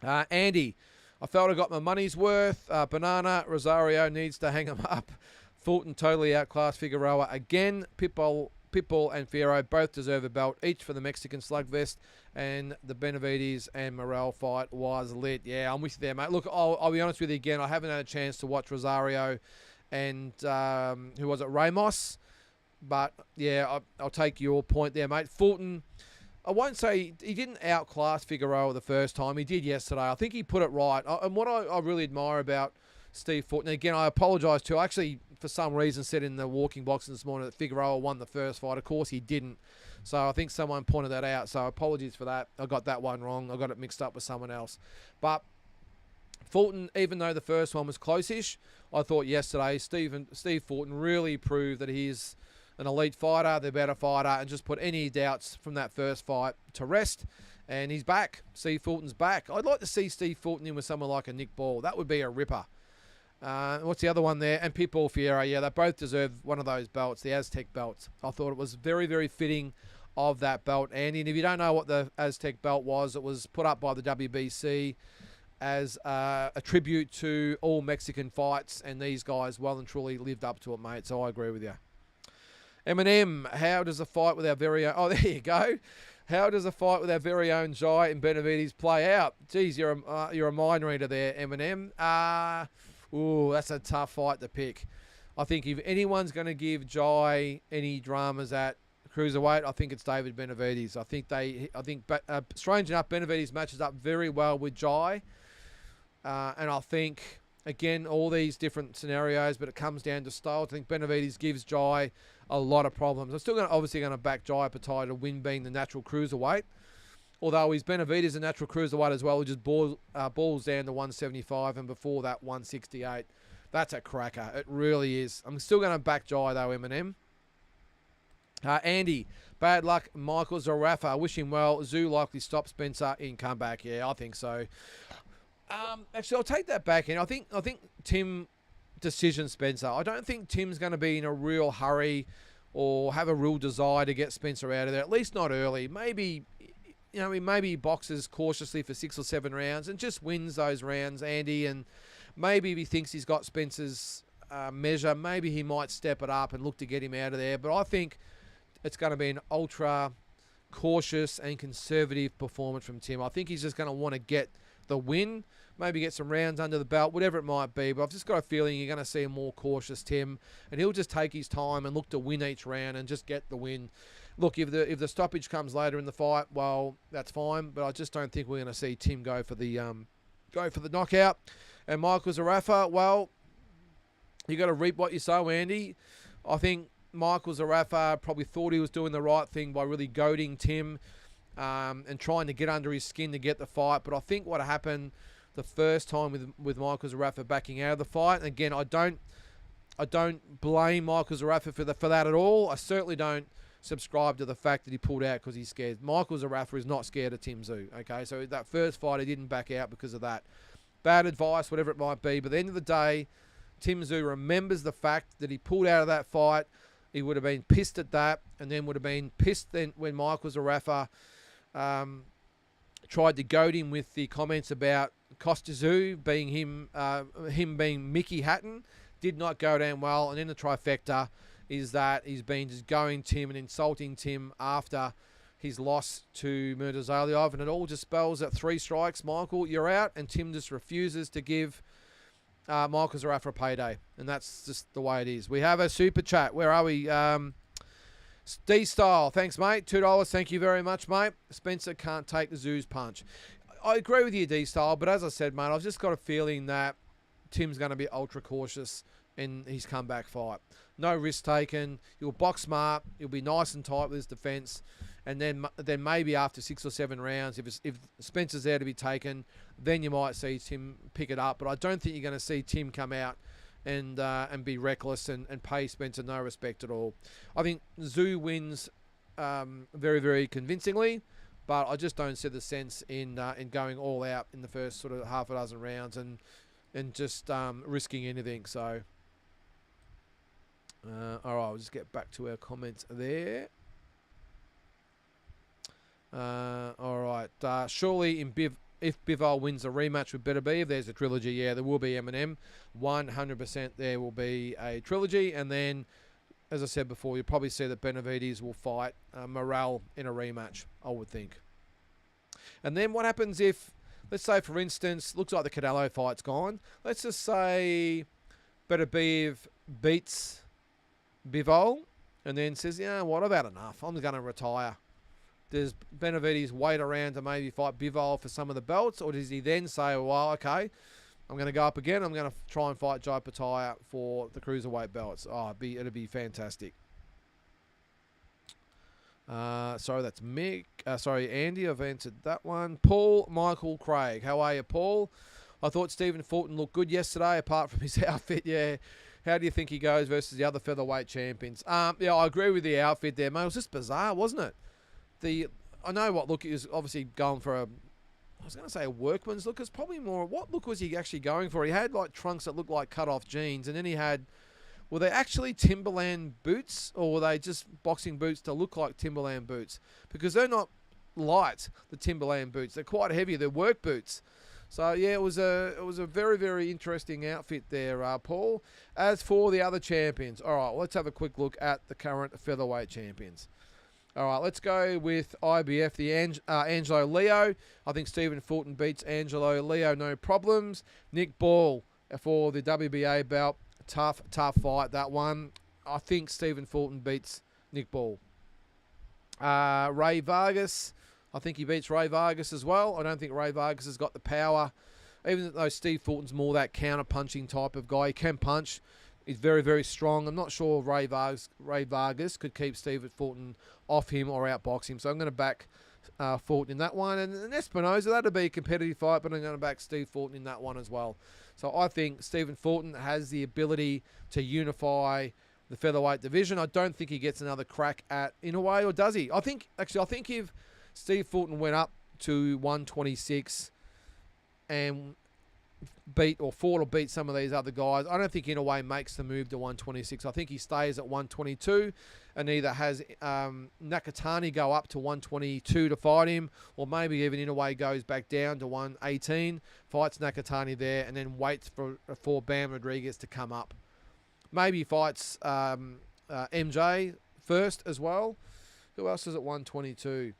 Andy, I felt I got my money's worth. Banana, Rosario needs to hang him up. Fulton totally outclassed Figueroa again. Pitbull and Fierro both deserve a belt, each for the Mexican slugfest. And the Benavides and Morel fight was lit. Yeah, I'm with you there, mate. Look, I'll be honest with you again. I haven't had a chance to watch Rosario and who was it, Ramos. But, yeah, I'll take your point there, mate. Fulton, I won't say he didn't outclass Figueroa the first time. He did yesterday. I think he put it right. And what I really admire about Steve Fulton, again, I apologise too. I actually, for some reason, said in the walking box this morning that Figueroa won the first fight. Of course, he didn't. So I think someone pointed that out. So apologies for that. I got that one wrong. I got it mixed up with someone else. But Fulton, even though the first one was close-ish, I thought yesterday Steve Fulton really proved that he's an elite fighter, the better fighter, and just put any doubts from that first fight to rest. And he's back. Steve Fulton's back. I'd like to see Steve Fulton in with someone like a Nick Ball. That would be a ripper. What's the other one there? And Pitbull Fierro. Yeah, they both deserve one of those belts, the Aztec belts. I thought it was very, very fitting of that belt, Andy. And if you don't know what the Aztec belt was, it was put up by the WBC as a tribute to all Mexican fights, and these guys well and truly lived up to it, mate. So I agree with you. Eminem, how does a fight with our very own... Oh, there you go. How does a fight with our very own Jai and Benavides play out? Geez, you're a mind reader there, Eminem. Ooh, that's a tough fight to pick. I think if anyone's going to give Jai any dramas at cruiserweight, I think it's David Benavides. I think strange enough, Benavides matches up very well with Jai. And I think, again, all these different scenarios, but it comes down to style. I think Benavides gives Jai a lot of problems. I'm still obviously going to back Jai Opetaia to win being the natural cruiserweight. Although he's Benavides a natural cruiserweight as well, he just balls down to 175 and before that 168. That's a cracker. It really is. I'm still going to back Jai though, Eminem. Andy, bad luck. Michael Zarafa, wish him well. Zoo likely stop Spencer in comeback. Yeah, I think so. Actually, I'll take that back. And I think Tim decision Spencer. I don't think Tim's going to be in a real hurry or have a real desire to get Spencer out of there. At least not early. Maybe he boxes cautiously for 6 or 7 rounds and just wins those rounds, Andy. And maybe if he thinks he's got Spencer's measure, maybe he might step it up and look to get him out of there. But I think it's going to be an ultra cautious and conservative performance from Tim. I think he's just going to want to get the win, maybe get some rounds under the belt, whatever it might be. But I've just got a feeling you're going to see a more cautious Tim, and he'll just take his time and look to win each round and just get the win. Look, if the stoppage comes later in the fight, well, that's fine. But I just don't think we're going to see Tim go for the knockout. And Michael Zarafa, well, you got to reap what you sow, Andy. I think Michael Zarafa probably thought he was doing the right thing by really goading Tim and trying to get under his skin to get the fight. But I think what happened the first time with Michael Zarafa backing out of the fight, and again, I don't blame Michael Zarafa for that at all. I certainly don't subscribe to the fact that he pulled out because he's scared. Michael Zarafa is not scared of Tim Tszyu, okay? So that first fight, he didn't back out because of that. Bad advice, whatever it might be. But at the end of the day, Tim Tszyu remembers the fact that he pulled out of that fight. He would have been pissed at that, and then would have been pissed then when Michael Zarafa tried to goad him with the comments about Costa Tszyu being him being Mickey Hatton. Did not go down well. And then the trifecta is that he's been just going Tim and insulting Tim after his loss to Murtazaliev, and it all just spells at 3 strikes. Michael, you're out, and Tim just refuses to give Michaels are after a payday, and that's just the way it is. We have a super chat. Where are we? D-Style, thanks, mate. $2. Thank you very much, mate. Spencer can't take the Zoo's punch. I agree with you, D-Style, but as I said, mate, I've just got a feeling that Tim's going to be ultra cautious in his comeback fight. No risk taken. He'll box smart. He'll be nice and tight with his defence. And then maybe after 6 or 7 rounds, if Spencer's there to be taken, then you might see Tim pick it up. But I don't think you're going to see Tim come out and be reckless and pay Spencer no respect at all. I think Zoo wins very, very convincingly, but I just don't see the sense in going all out in the first sort of half a dozen rounds and just risking anything. So, all right, I'll just get back to our comments there. All right, surely if Bivol wins a rematch with Better Be, if there's a trilogy, yeah, there will be Eminem. 100% there will be a trilogy. And then, as I said before, you'll probably see that Benavides will fight Morrell in a rematch, I would think. And then what happens if, let's say, for instance, looks like the Canelo fight's gone. Let's just say Better Be beats Bivol and then says, yeah, what, I've had enough. I'm going to retire. Does Benavides wait around to maybe fight Bivol for some of the belts? Or does he then say, well, okay, I'm going to go up again. I'm going to try and fight Jai Pataya for the cruiserweight belts. Oh, it'd be fantastic. Sorry, that's Mick. Sorry, Andy, I've answered that one. Paul Michael Craig. How are you, Paul? I thought Stephen Fulton looked good yesterday, apart from his outfit. Yeah. How do you think he goes versus the other featherweight champions? Yeah, I agree with the outfit there, mate. It was just bizarre, wasn't it? I know what look is obviously going for I was going to say a workman's look. It's probably more, what look was he actually going for? He had like trunks that looked like cut off jeans, and then he had, were they actually Timberland boots, or were they just boxing boots to look like Timberland boots? Because they're not light, the Timberland boots. They're quite heavy. They're work boots. So yeah, it was a very, very interesting outfit there, Paul. As for the other champions, all right, let's have a quick look at the current featherweight champions. All right, let's go with IBF, the Angelo Leo. I think Stephen Fulton beats Angelo Leo, no problems. Nick Ball for the WBA belt. Tough fight, that one. I think Stephen Fulton beats Nick Ball. Ray Vargas, I think he beats Ray Vargas as well. I don't think Ray Vargas has got the power. Even though Steve Fulton's more that counter-punching type of guy. He can punch. He's very, very strong. I'm not sure Ray Vargas could keep Stephen Fulton off him or outbox him. So I'm going to back Fulton in that one. And Espinosa, that'll be a competitive fight, but I'm going to back Steve Fulton in that one as well. So I think Stephen Fulton has the ability to unify the featherweight division. I don't think he gets another crack at Inoue, or does he? I think if Steve Fulton went up to 126 and beat some of these other guys, I don't think Inoue makes the move to 126. I think he stays at 122 and either has Nakatani go up to 122 to fight him, or maybe even Inoue goes back down to 118, fights Nakatani there, and then waits for Bam Rodriguez to come up. Maybe fights MJ first as well. Who else is at 122?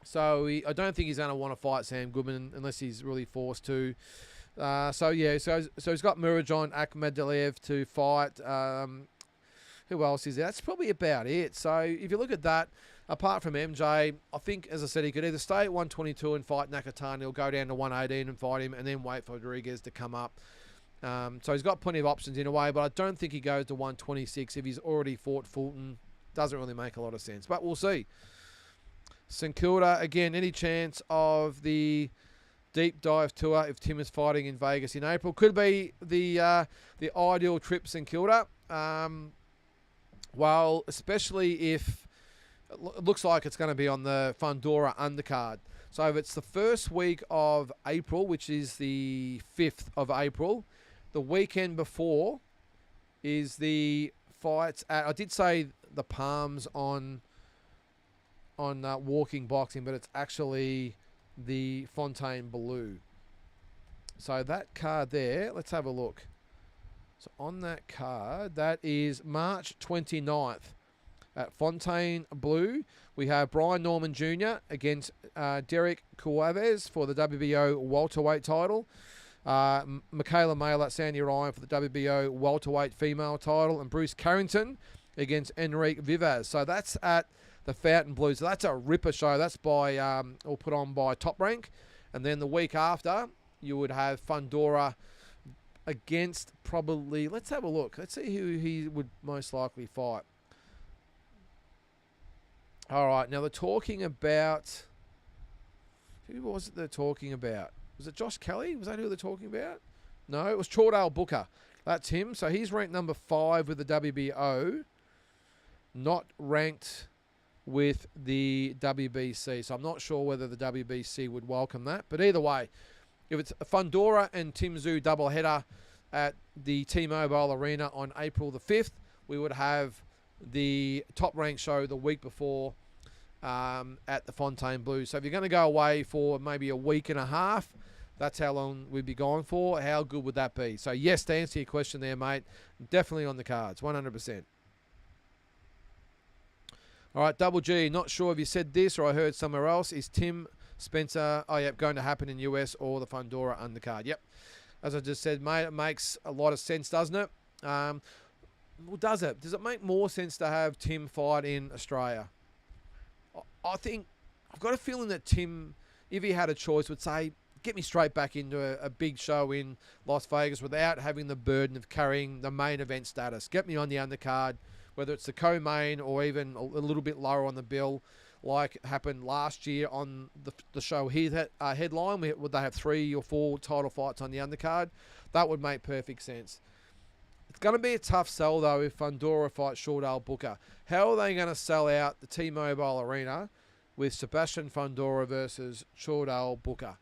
So I don't think he's going to want to fight Sam Goodman unless he's really forced to. So he's got Murajan Akhmadaliev to fight. Who else is there? That's probably about it. So if you look at that, apart from MJ, I think, as I said, he could either stay at 122 and fight Nakatani, or go down to 118 and fight him, and then wait for Rodriguez to come up. So he's got plenty of options in a way, but I don't think he goes to 126 if he's already fought Fulton. Doesn't really make a lot of sense, but we'll see. St Kilda, again, any chance of the deep dive tour if Tim is fighting in Vegas in April? Could be the ideal trip, St Kilda. Well, especially if it looks like it's going to be on the Fundora undercard. So if it's the first week of April, which is the 5th of April, the weekend before is the fights at, I did say the Palms on Walking Boxing, but it's actually the Fontaine Blue. So that card there, let's have a look. So on that card, that is March 29th at Fontaine Blue. We have Brian Norman Jr. against Derek Cuevas for the WBO welterweight title. Michaela Mailer, Sandy Ryan for the WBO welterweight female title, and Bruce Carrington against Enrique Vivas. So that's at the Fontainebleau. So that's a ripper show. That's by or put on by Top Rank. And then the week after, you would have Fundora against probably, let's have a look. Let's see who he would most likely fight. All right, now they're talking about, who was it they're talking about? Was it Josh Kelly? Was that who they're talking about? No, it was Chordale Booker. That's him. So he's ranked number 5 with the WBO, not ranked with the WBC. So I'm not sure whether the WBC would welcome that. But either way, if it's a Fundora and Tim Tszyu doubleheader at the T-Mobile Arena on April the 5th, we would have the Top Rank show the week before at the Fontainebleau. So if you're going to go away for maybe a week and a half, that's how long we'd be going for. How good would that be? So yes, to answer your question there, mate, definitely on the cards, 100%. All right, Double G, not sure if you said this or I heard somewhere else. Is Tim Spencer, going to happen in US or the Fundora undercard? Yep. As I just said, mate, it makes a lot of sense, doesn't it? Well, does it? Does it make more sense to have Tim fight in Australia? I think, I've got a feeling that Tim, if he had a choice, would say, get me straight back into a big show in Las Vegas without having the burden of carrying the main event status. Get me on the undercard, whether it's the co-main or even a little bit lower on the bill, like happened last year on the show he had headline. Would they have 3 or 4 title fights on the undercard? That would make perfect sense. It's going to be a tough sell, though, if Fundora fights Chordale Booker. How are they going to sell out the T-Mobile Arena with Sebastian Fundora versus Chordale Booker?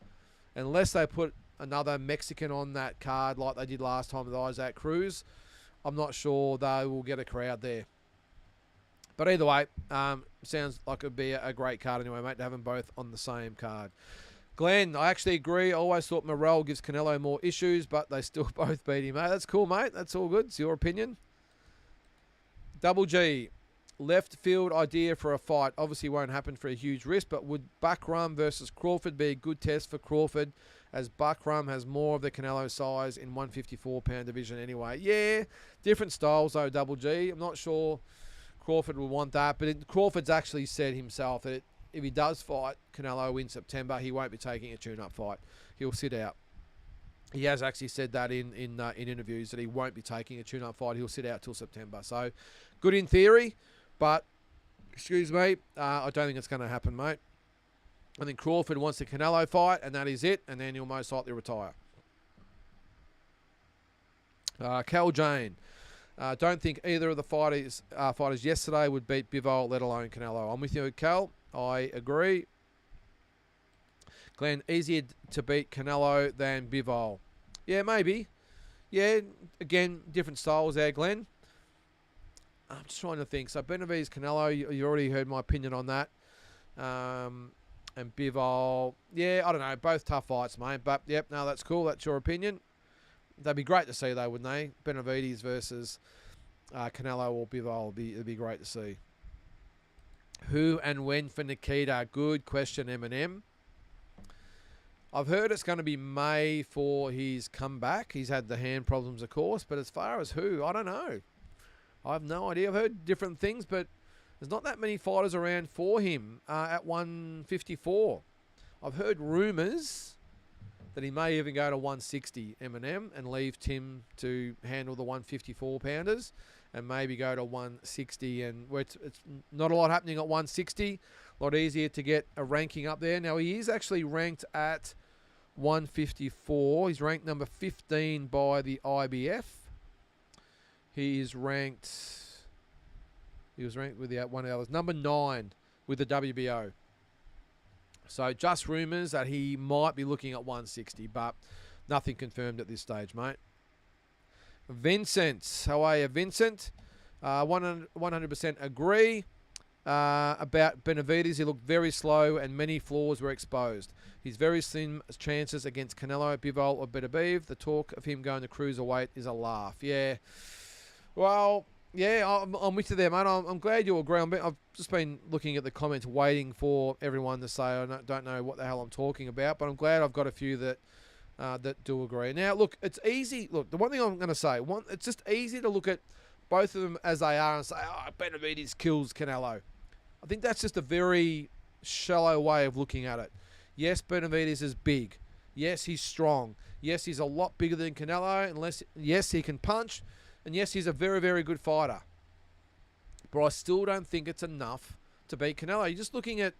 Unless they put another Mexican on that card like they did last time with Isaac Cruz, I'm not sure they will get a crowd there. But either way, sounds like it would be a great card anyway, mate, to have them both on the same card. Glenn, I actually agree. I always thought Morrell gives Canelo more issues, but they still both beat him, mate. That's cool, mate. That's all good. It's your opinion. Double G, left field idea for a fight. Obviously won't happen for a huge risk, but would Buckrum versus Crawford be a good test for Crawford, as Buckrum has more of the Canelo size in 154-pound division anyway? Yeah, different styles, though, Double G. I'm not sure Crawford will want that, but Crawford's actually said himself that if he does fight Canelo in September, he won't be taking a tune-up fight. He'll sit out. He has actually said that in interviews that he won't be taking a tune-up fight. He'll sit out till September. So, good in theory, but, excuse me, I don't think it's going to happen, mate. I think Crawford wants the Canelo fight, and that is it, and then he'll most likely retire. Cal Jane. Don't think either of the fighters yesterday would beat Bivol, let alone Canelo. I'm with you, Cal. I agree. Glenn, easier to beat Canelo than Bivol. Yeah, maybe. Yeah, again, different styles there, Glenn. I'm just trying to think. So Benavidez, Canelo, you already heard my opinion on that. And Bivol, yeah, I don't know. Both tough fights, mate. But, yep, no, that's cool. That's your opinion. They'd be great to see, though, wouldn't they? Benavidez versus Canelo or Bivol. It'd be great to see. Who and when for Nikita? Good question, Eminem. I've heard it's going to be May for his comeback. He's had the hand problems, of course, but as far as who, I don't know. I have no idea. I've heard different things, but there's not that many fighters around for him at 154. I've heard rumours that he may even go to 160, Eminem, and leave Tim to handle the 154-pounders. And maybe go to 160, and where it's not a lot happening at 160. A lot easier to get a ranking up there. Now, he is actually ranked at 154. He's ranked number 15 by the IBF. He was ranked with one of the others, number 9 with the WBO. So just rumours that he might be looking at 160, but nothing confirmed at this stage, mate. Vincent, how are you, Vincent? 100% agree about Benavidez. He looked very slow and many flaws were exposed. He's very slim chances against Canelo, Bivol or Beterbiev. The talk of him going to cruiserweight is a laugh. Yeah. Well, yeah, I'm with you there, mate. I'm glad you agree. I've just been looking at the comments waiting for everyone to say I don't know what the hell I'm talking about, but I'm glad I've got a few that that do agree. Now, look, it's easy. Look, the one thing I'm going to say, it's just easy to look at both of them as they are and say, oh, Benavidez kills Canelo. I think that's just a very shallow way of looking at it. Yes, Benavidez is big. Yes, he's strong. Yes, he's a lot bigger than Canelo. Yes, he can punch. And yes, he's a very, very good fighter. But I still don't think it's enough to beat Canelo. You're just looking at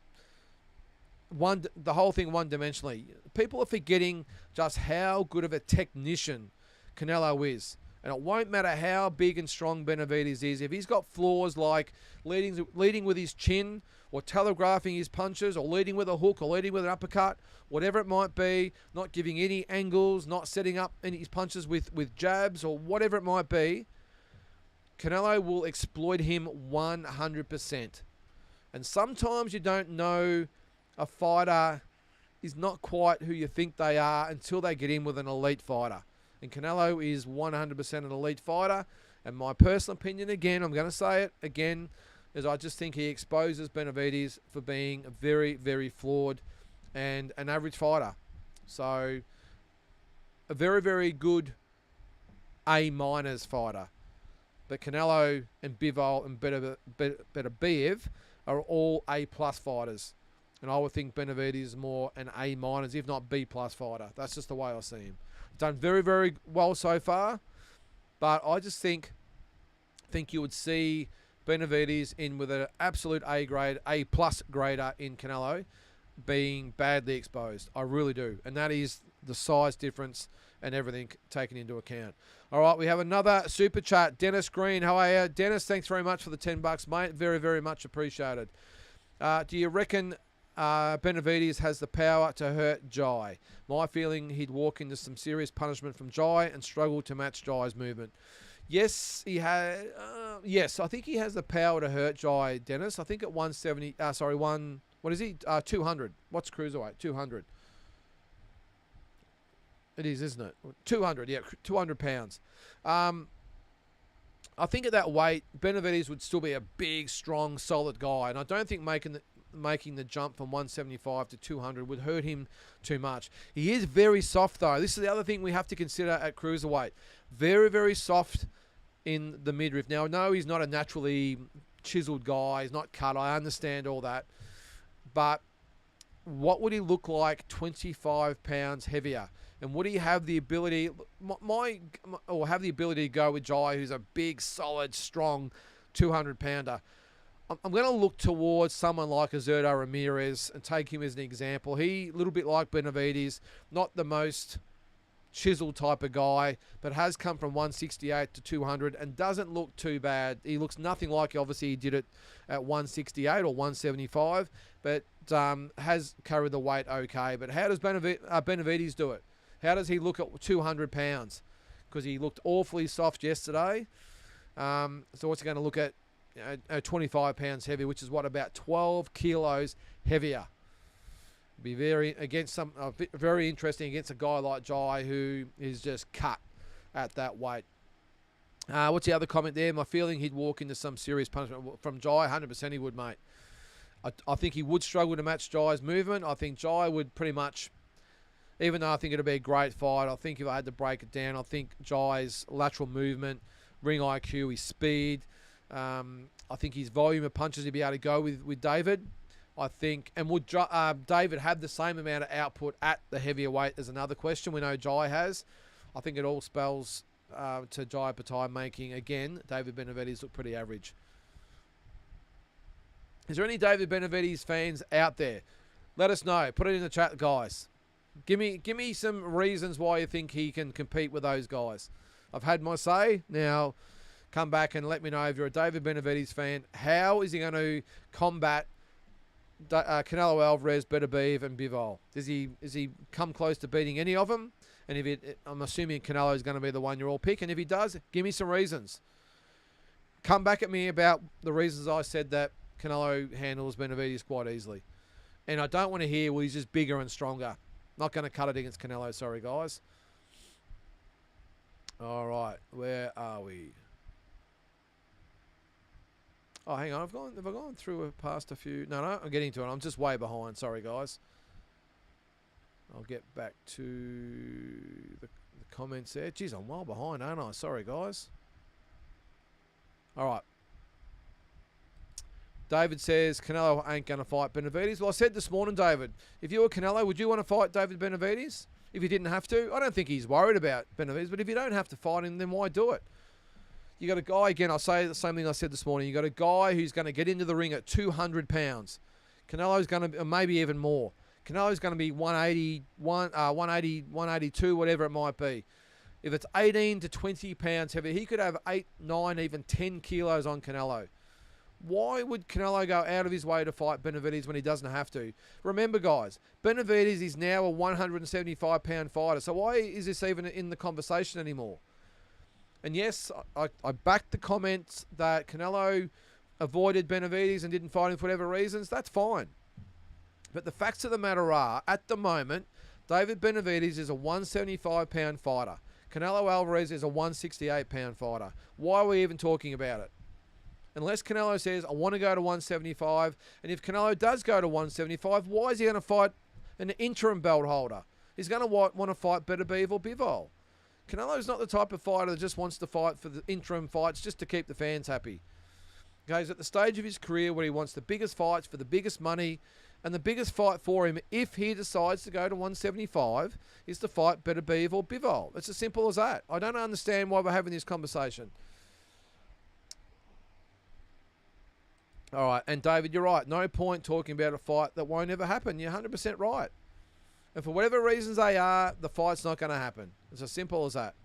the whole thing one-dimensionally. People are forgetting just how good of a technician Canelo is. And it won't matter how big and strong Benavidez is. If he's got flaws like leading with his chin, or telegraphing his punches, or leading with a hook, or leading with an uppercut, whatever it might be, not giving any angles, not setting up any his punches with jabs, or whatever it might be, Canelo will exploit him 100%. And sometimes you don't know a fighter is not quite who you think they are until they get in with an elite fighter. And Canelo is 100% an elite fighter. And my personal opinion, again, I'm going to say it again, is I just think he exposes Benavidez for being a very, very flawed and an average fighter. So, a very, very good A- fighter. But Canelo and Bivol and Beterbiev are all A+ fighters. And I would think Benavidez is more an A-, if not B+ fighter. That's just the way I see him. Done very, very well so far. But I just think you would see Benavidez in with an absolute A grade, A+ grader in Canelo being badly exposed. I really do. And that is the size difference and everything taken into account. All right, we have another super chat. Dennis Green, how are you? Dennis, thanks very much for the $10, mate. Very, very much appreciated. Do you reckon Benavidez has the power to hurt Jai? My feeling, he'd walk into some serious punishment from Jai and struggle to match Jai's movement. Yes, he has. Yes, I think he has the power to hurt Jai, Dennis. I think at 170. What is he? 200. What's cruiserweight? 200. It is, isn't it? 200. Yeah, 200 pounds. I think at that weight, Benavidez would still be a big, strong, solid guy, and I don't think making the jump from 175 to 200 would hurt him too much. He is very soft, though. This is the other thing we have to consider at cruiserweight. Very, very soft in the midriff. Now, no, he's not a naturally chiseled guy. He's not cut. I understand all that. But what would he look like 25 pounds heavier? And would he have the ability, have the ability to go with Jai, who's a big, solid, strong 200-pounder? I'm going to look towards someone like Azerto Ramirez and take him as an example. He, a little bit like Benavidez, not the most chiseled type of guy, but has come from 168 to 200 and doesn't look too bad. He looks nothing like, obviously, he did it at 168 or 175, but has carried the weight okay. But how does Benavidez do it? How does he look at 200 pounds? Because he looked awfully soft yesterday. So what's he going to look at? 25 pounds heavy, which is about 12 kilos heavier. Be very interesting against a guy like Jai, who is just cut at that weight. What's the other comment there? My feeling, he'd walk into some serious punishment from Jai. 100% he would, mate. I think he would struggle to match Jai's movement. I think Jai would pretty much, even though I think it'd be a great fight, I think if I had to break it down, I think Jai's lateral movement, ring IQ, his speed, I think his volume of punches he'd be able to go with David. I think, and would David have the same amount of output at the heavier weight is another question. We know Jai has. I think it all spells to Jai Patai making, again, David Benavidez look pretty average. Is there any David Benavidez fans out there? Let us know. Put it in the chat, guys. Give me some reasons why you think he can compete with those guys. I've had my say. Now, come back and let me know if you're a David Benavidez fan. How is he going to combat Canelo Alvarez, Beterbiev, and Bivol? Does he come close to beating any of them? And I'm assuming Canelo is going to be the one you all pick. And if he does, give me some reasons. Come back at me about the reasons I said that Canelo handles Benavidez quite easily. And I don't want to hear, well, he's just bigger and stronger. Not going to cut it against Canelo. Sorry, guys. All right. Where are we? Oh, hang on. Have I gone through past a few? No, I'm getting to it. I'm just way behind. Sorry, guys. I'll get back to the comments there. Geez, I'm well behind, aren't I? Sorry, guys. All right. David says Canelo ain't going to fight Benavidez. Well, I said this morning, David, if you were Canelo, would you want to fight David Benavidez if you didn't have to? I don't think he's worried about Benavidez, but if you don't have to fight him, then why do it? You got a guy, again, I'll say the same thing I said this morning. You got a guy who's going to get into the ring at 200 pounds. Canelo's going to, maybe even more. Canelo's going to be 180, 182, whatever it might be. If it's 18 to 20 pounds heavy, he could have 8, 9, even 10 kilos on Canelo. Why would Canelo go out of his way to fight Benavidez when he doesn't have to? Remember, guys, Benavidez is now a 175-pound fighter. So why is this even in the conversation anymore? And yes, I backed the comments that Canelo avoided Benavidez and didn't fight him for whatever reasons. That's fine. But the facts of the matter are, at the moment, David Benavidez is a 175-pound fighter. Canelo Alvarez is a 168-pound fighter. Why are we even talking about it? Unless Canelo says, I want to go to 175, and if Canelo does go to 175, why is he going to fight an interim belt holder? He's going to want to fight Beterbiev or Bivol. Canelo's not the type of fighter that just wants to fight for the interim fights just to keep the fans happy. Okay, he's at the stage of his career where he wants the biggest fights for the biggest money, and the biggest fight for him, if he decides to go to 175, is to fight Beterbiev or Bivol. It's as simple as that. I don't understand why we're having this conversation. All right, and David, you're right. No point talking about a fight that won't ever happen. You're 100% right. And for whatever reasons they are, the fight's not going to happen. It's as simple as that.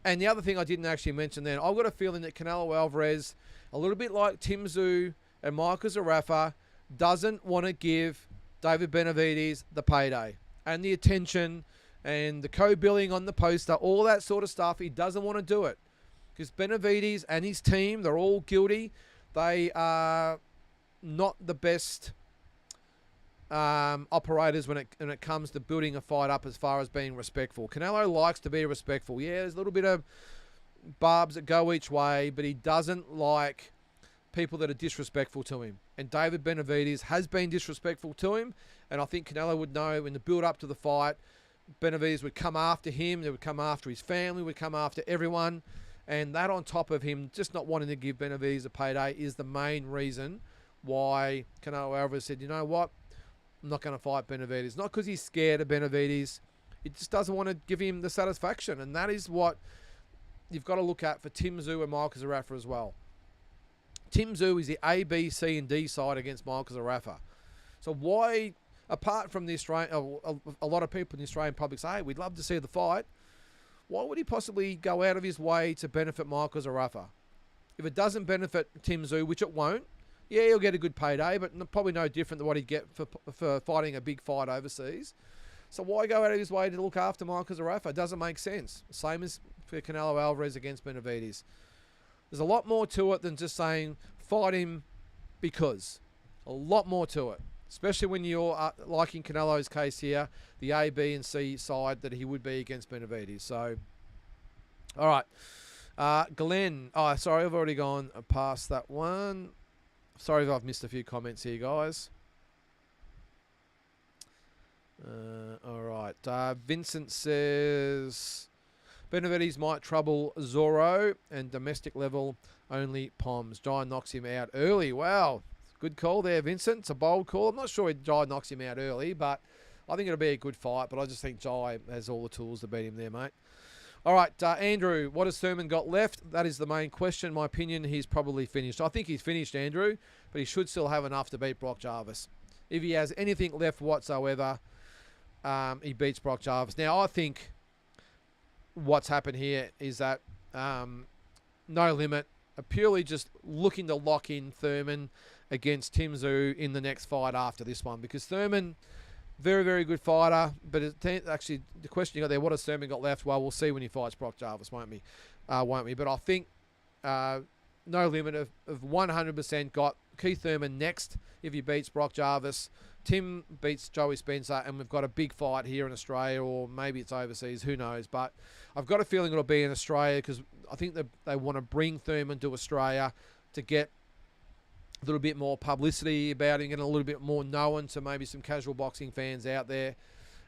And the other thing I didn't actually mention then, I've got a feeling that Canelo Alvarez, a little bit like Tim Tszyu and Michael Zarafa, doesn't want to give David Benavidez the payday and the attention and the co-billing on the poster, all that sort of stuff. He doesn't want to do it because Benavidez and his team, they're all guilty. They are not the best operators when it comes to building a fight up as far as being respectful. Canelo likes to be respectful. Yeah, there's a little bit of barbs that go each way, but he doesn't like people that are disrespectful to him. And David Benavidez has been disrespectful to him, and I think Canelo would know in the build-up to the fight, Benavidez would come after him, they would come after his family, would come after everyone. And that on top of him just not wanting to give Benavidez a payday is the main reason why Canelo Alvarez said, you know what, I'm not going to fight Benavidez. Not because he's scared of Benavidez. He just doesn't want to give him the satisfaction. And that is what you've got to look at for Tim Tszyu and Michael Zarafa as well. Tim Tszyu is the A, B, C, and D side against Michael Zarafa. So why, apart from the Australian, a lot of people in the Australian public say, hey, we'd love to see the fight. Why would he possibly go out of his way to benefit Michael Zarafa? If it doesn't benefit Tim Tszyu, which it won't, yeah, he'll get a good payday, but probably no different than what he'd get for fighting a big fight overseas. So why go out of his way to look after Michael Zarafa? It doesn't make sense. Same as for Canelo Alvarez against Benavidez. There's a lot more to it than just saying fight him because. A lot more to it. Especially when you're, like in Canelo's case here, the A, B, and C side that he would be against Benavidez. So, all right. Glenn. Oh, sorry, I've already gone past that one. Sorry if I've missed a few comments here, guys. All right. Vincent says Benavidez might trouble Zorro and domestic level only Poms. Jai knocks him out early. Wow. Good call there, Vincent. It's a bold call. I'm not sure if Jai knocks him out early, but I think it'll be a good fight. But I just think Jai has all the tools to beat him there, mate. All right, Andrew, what has Thurman got left? That is the main question. In my opinion, he's probably finished. I think he's finished, Andrew, but he should still have enough to beat Brock Jarvis. If he has anything left whatsoever, he beats Brock Jarvis. Now, I think what's happened here is that No Limit are purely just looking to lock in Thurman against Tim Tszyu in the next fight after this one, because Thurman, very, very good fighter, but actually the question you got there, what has Thurman got left? Well, we'll see when he fights Brock Jarvis, won't we? But I think No Limit have 100% got Keith Thurman next if he beats Brock Jarvis. Tim beats Joey Spencer, and we've got a big fight here in Australia, or maybe it's overseas, who knows. But I've got a feeling it'll be in Australia, because I think that they want to bring Thurman to Australia to get a little bit more publicity about him and a little bit more known to maybe some casual boxing fans out there.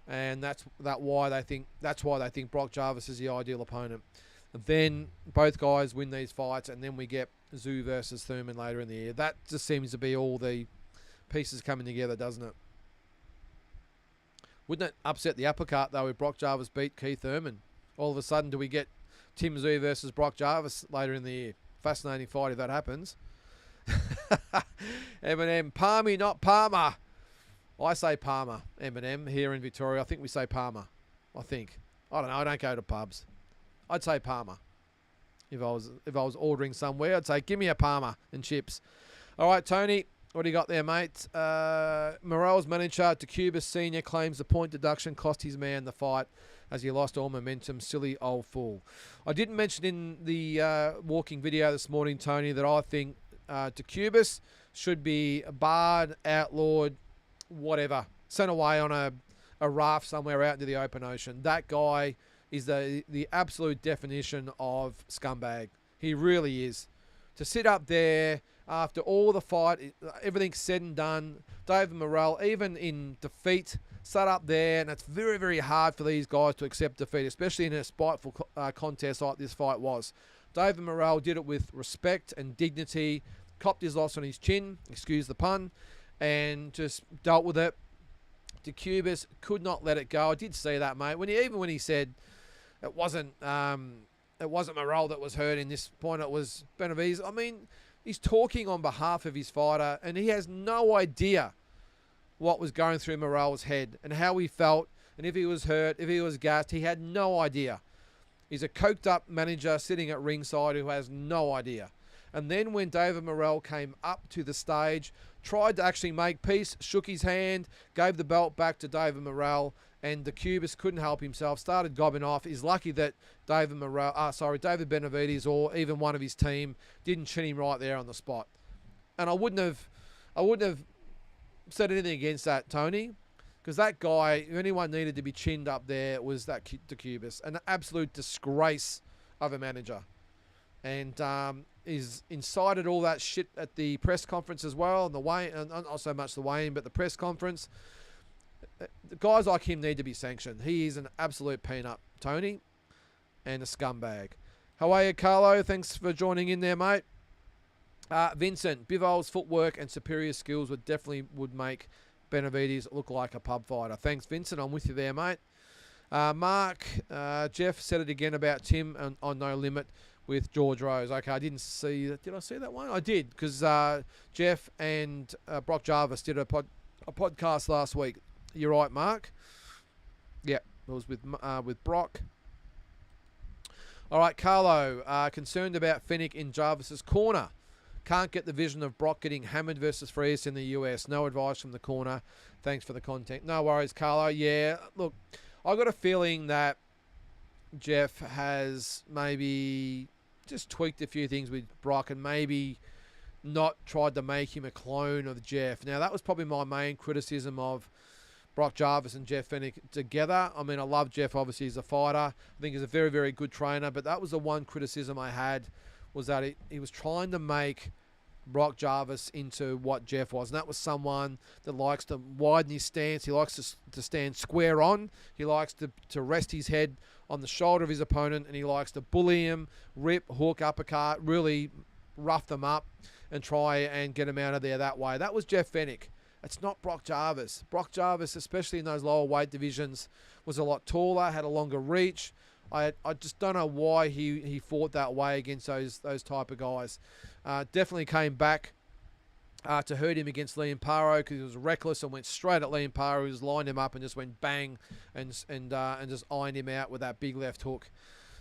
and that's why they think Brock Jarvis is the ideal opponent. And then both guys win these fights, and then we get Zoo versus Thurman later in the year. That just seems to be all the pieces coming together, doesn't it? Wouldn't it upset the apple cart, though, if Brock Jarvis beat Keith Thurman? All of a sudden, do we get Tim Zoo versus Brock Jarvis later in the year? Fascinating fight if that happens. Eminem, Palmy, not Palmer. I say Palmer, Eminem, here in Victoria. I think we say Palmer. I don't know. I don't go to pubs. I'd say Palmer. If I was ordering somewhere, I'd say, give me a Palmer and chips. All right, Tony, what do you got there, mate? Morel's manager, Dacubus Senior, claims the point deduction cost his man the fight as he lost all momentum. Silly old fool. I didn't mention in the walking video this morning, Tony, that I think Dacubus should be barred, outlawed, whatever, sent away on a raft somewhere out into the open ocean. That guy is the absolute definition of scumbag. He really is. To sit up there after all the fight, everything's said and done, David Morrell, even in defeat, sat up there, and it's very, very hard for these guys to accept defeat, especially in a spiteful contest like this fight was. David Morrell did it with respect and dignity, copped his loss on his chin, excuse the pun, and just dealt with it. Dacubus could not let it go. I did see that, mate. When he said it wasn't Morrell that was hurt in this point, it was Benavidez. I mean, he's talking on behalf of his fighter, and he has no idea what was going through Morrell's head and how he felt, and if he was hurt, if he was gassed. He had no idea. He's a coked-up manager sitting at ringside who has no idea. And then when David Morrell came up to the stage, tried to actually make peace, shook his hand, gave the belt back to David Morrell, and Dacubus couldn't help himself, started gobbing off. He's lucky that David Benavidez or even one of his team didn't chin him right there on the spot. And I wouldn't have said anything against that, Tony, because that guy, if anyone needed to be chinned up there, was that Dacubus. An absolute disgrace of a manager. And is incited all that shit at the press conference as well, and not so much the weigh-in, but the press conference. The guys like him need to be sanctioned. He is an absolute peanut, Tony, and a scumbag. How are you, Carlo? Thanks for joining in there, mate. Vincent, Bivol's footwork and superior skills would make Benavidez look like a pub fighter. Thanks, Vincent. I'm with you there, mate. Mark, Jeff said it again about Tim on No Limit with George Rose. Okay, I didn't see that. Did I see that one? I did, because Jeff and Brock Jarvis did a podcast last week. You're right, Mark. Yep, it was with Brock. All right, Carlo, concerned about Fennick in Jarvis's corner. Can't get the vision of Brock getting hammered versus Frias in the US. No advice from the corner. Thanks for the content. No worries, Carlo. Yeah, look, I got a feeling that Jeff has maybe just tweaked a few things with Brock and maybe not tried to make him a clone of Jeff. Now, that was probably my main criticism of Brock Jarvis and Jeff Fennick together. I mean, I love Jeff, obviously, as a fighter. I think he's a very, very good trainer, but that was the one criticism I had, was that he was trying to make Brock Jarvis into what Jeff was, and that was someone that likes to widen his stance. He likes to stand square on. He likes to rest his head on the shoulder of his opponent, and he likes to bully him, rip, hook, uppercut, really rough them up and try and get them out of there that way. That was Jeff Fennick. It's not Brock Jarvis. Brock Jarvis, especially in those lower weight divisions, was a lot taller, had a longer reach. I just don't know why he fought that way against those type of guys. Definitely came back to hurt him against Liam Paro because he was reckless and went straight at Liam Paro, who just lined him up and just went bang and just ironed him out with that big left hook.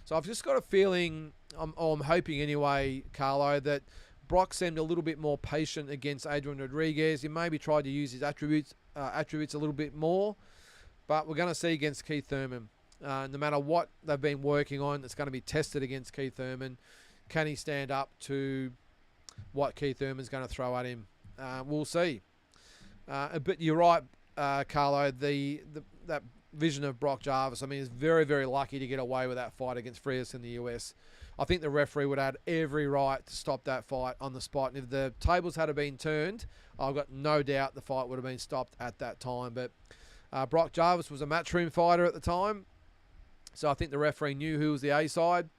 So I've just got a feeling, I'm hoping anyway, Carlo, that Brock seemed a little bit more patient against Adrian Rodriguez. He maybe tried to use his attributes a little bit more, but we're going to see against Keith Thurman. No matter what they've been working on, it's going to be tested against Keith Thurman. Can he stand up to what Keith Thurman's going to throw at him? We'll see. But you're right, Carlo. That vision of Brock Jarvis, I mean, he's very, very lucky to get away with that fight against Frias in the US. I think the referee would have had every right to stop that fight on the spot. And if the tables had been turned, I've got no doubt the fight would have been stopped at that time. But Brock Jarvis was a matchroom fighter at the time, so I think the referee knew who was the A side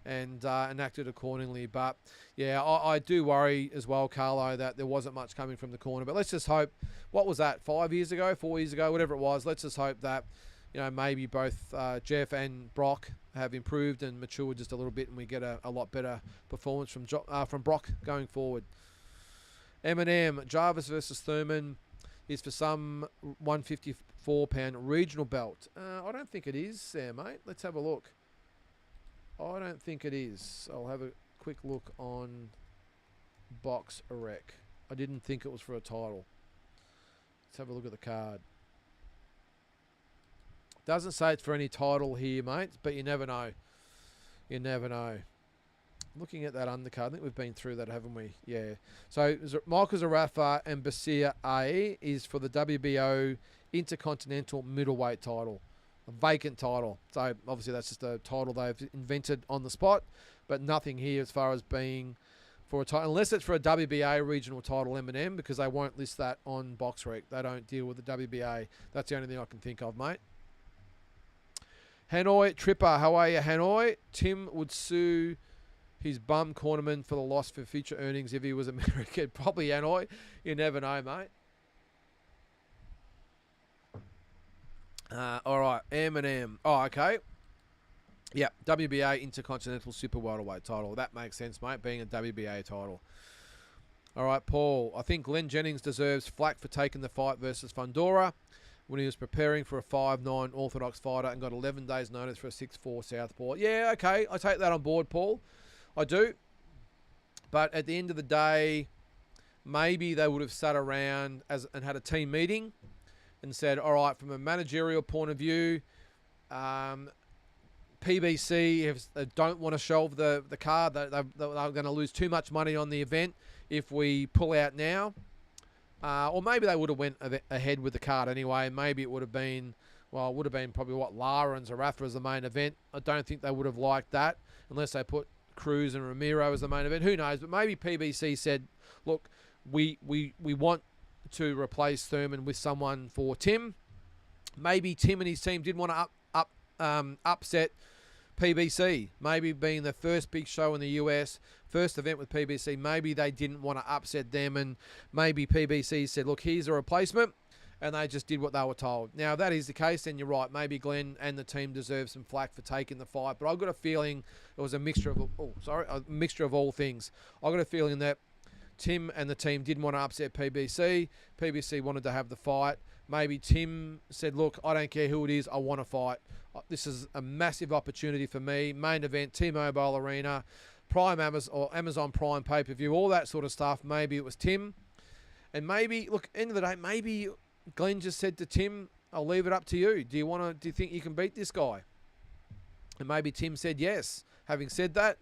and acted accordingly. But yeah, I do worry as well, Carlo, that there wasn't much coming from the corner. But let's just hope. What was that? 5 years ago, 4 years ago, whatever it was. Let's just hope that maybe both Jeff and Brock have improved and matured just a little bit, and we get a lot better performance from Brock going forward. Eminem, Jarvis versus Thurman is for some 154-pound regional belt. I don't think it is, Sam, mate. Let's have a look. I don't think it is. I'll have a quick look on Box Rec. I didn't think it was for a title. Let's have a look at the card. Doesn't say it's for any title here, mate, but you never know. You never know. Looking at that undercard, I think we've been through that, haven't we? Yeah. So Michael Zarafa and Basir A is for the WBO Intercontinental Middleweight title. A vacant title. So obviously that's just a title they've invented on the spot, but nothing here as far as being for a title, unless it's for a WBA regional title, Eminem, because they won't list that on BoxRec. They don't deal with the WBA. That's the only thing I can think of, mate. Hanoi Tripper, how are you, Hanoi? Tim would sue his bum cornerman for the loss for future earnings if he was American. Probably Hanoi. You never know, mate. All right, Eminem. Oh, okay. Yeah, WBA Intercontinental Super Welterweight title. That makes sense, mate, being a WBA title. All right, Paul. I think Glenn Jennings deserves flack for taking the fight versus Fundora when he was preparing for a 5'9" orthodox fighter and got 11 days notice for a 6'4" southpaw. Yeah, okay. I take that on board, Paul. I do. But at the end of the day, maybe they would have sat around and had a team meeting and said, all right, from a managerial point of view, PBC don't want to shelve the card. They're going to lose too much money on the event if we pull out now. Or maybe they would have went ahead with the card anyway. Maybe it would have been, well, it would have been probably Lara and Zarafa as the main event. I don't think they would have liked that unless they put Cruz and Ramiro as the main event. Who knows? But maybe PBC said, look, we want to replace Thurman with someone for Tim. Maybe Tim and his team didn't want to upset PBC. Maybe being the first big show in the US, first event with PBC, maybe they didn't want to upset them, and maybe PBC said, look, here's a replacement, and they just did what they were told. Now, if that is the case, then you're right. Maybe Glenn and the team deserve some flack for taking the fight, but I've got a feeling it was a mixture of all things. I've got a feeling that Tim and the team didn't want to upset PBC. PBC wanted to have the fight. Maybe Tim said, look, I don't care who it is, I want to fight. This is a massive opportunity for me. Main event, T-Mobile Arena, Prime Amazon Prime pay-per-view, all that sort of stuff. Maybe it was Tim. And maybe, look, end of the day, maybe Glenn just said to Tim, I'll leave it up to you. Do you think you can beat this guy? And maybe Tim said yes. Having said that,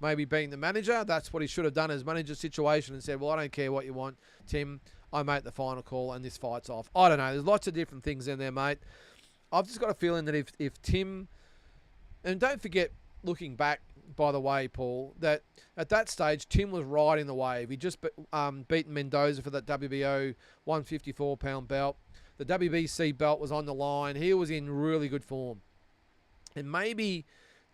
maybe being the manager, that's what he should have done as manager situation and said, well, I don't care what you want, Tim. I make the final call and this fight's off. I don't know. There's lots of different things in there, mate. I've just got a feeling that if Tim... And don't forget, looking back, by the way, Paul, that at that stage, Tim was riding the wave. He just beaten Mendoza for that WBO 154-pound belt. The WBC belt was on the line. He was in really good form. And maybe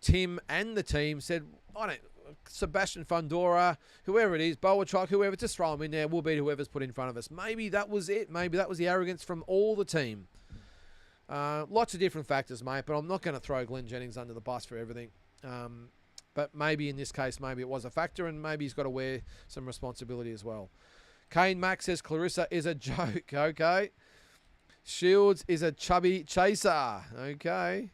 Tim and the team said, I don't... Sebastian Fundora, whoever it is, Boachuk, whoever, just throw him in there. We'll beat whoever's put in front of us. Maybe that was it. Maybe that was the arrogance from all the team. Lots of different factors, mate, but I'm not going to throw Glenn Jennings under the bus for everything. But maybe in this case, maybe it was a factor, and maybe he's got to wear some responsibility as well. Kane Mack says Clarissa is a joke. Okay. Shields is a chubby chaser. Okay.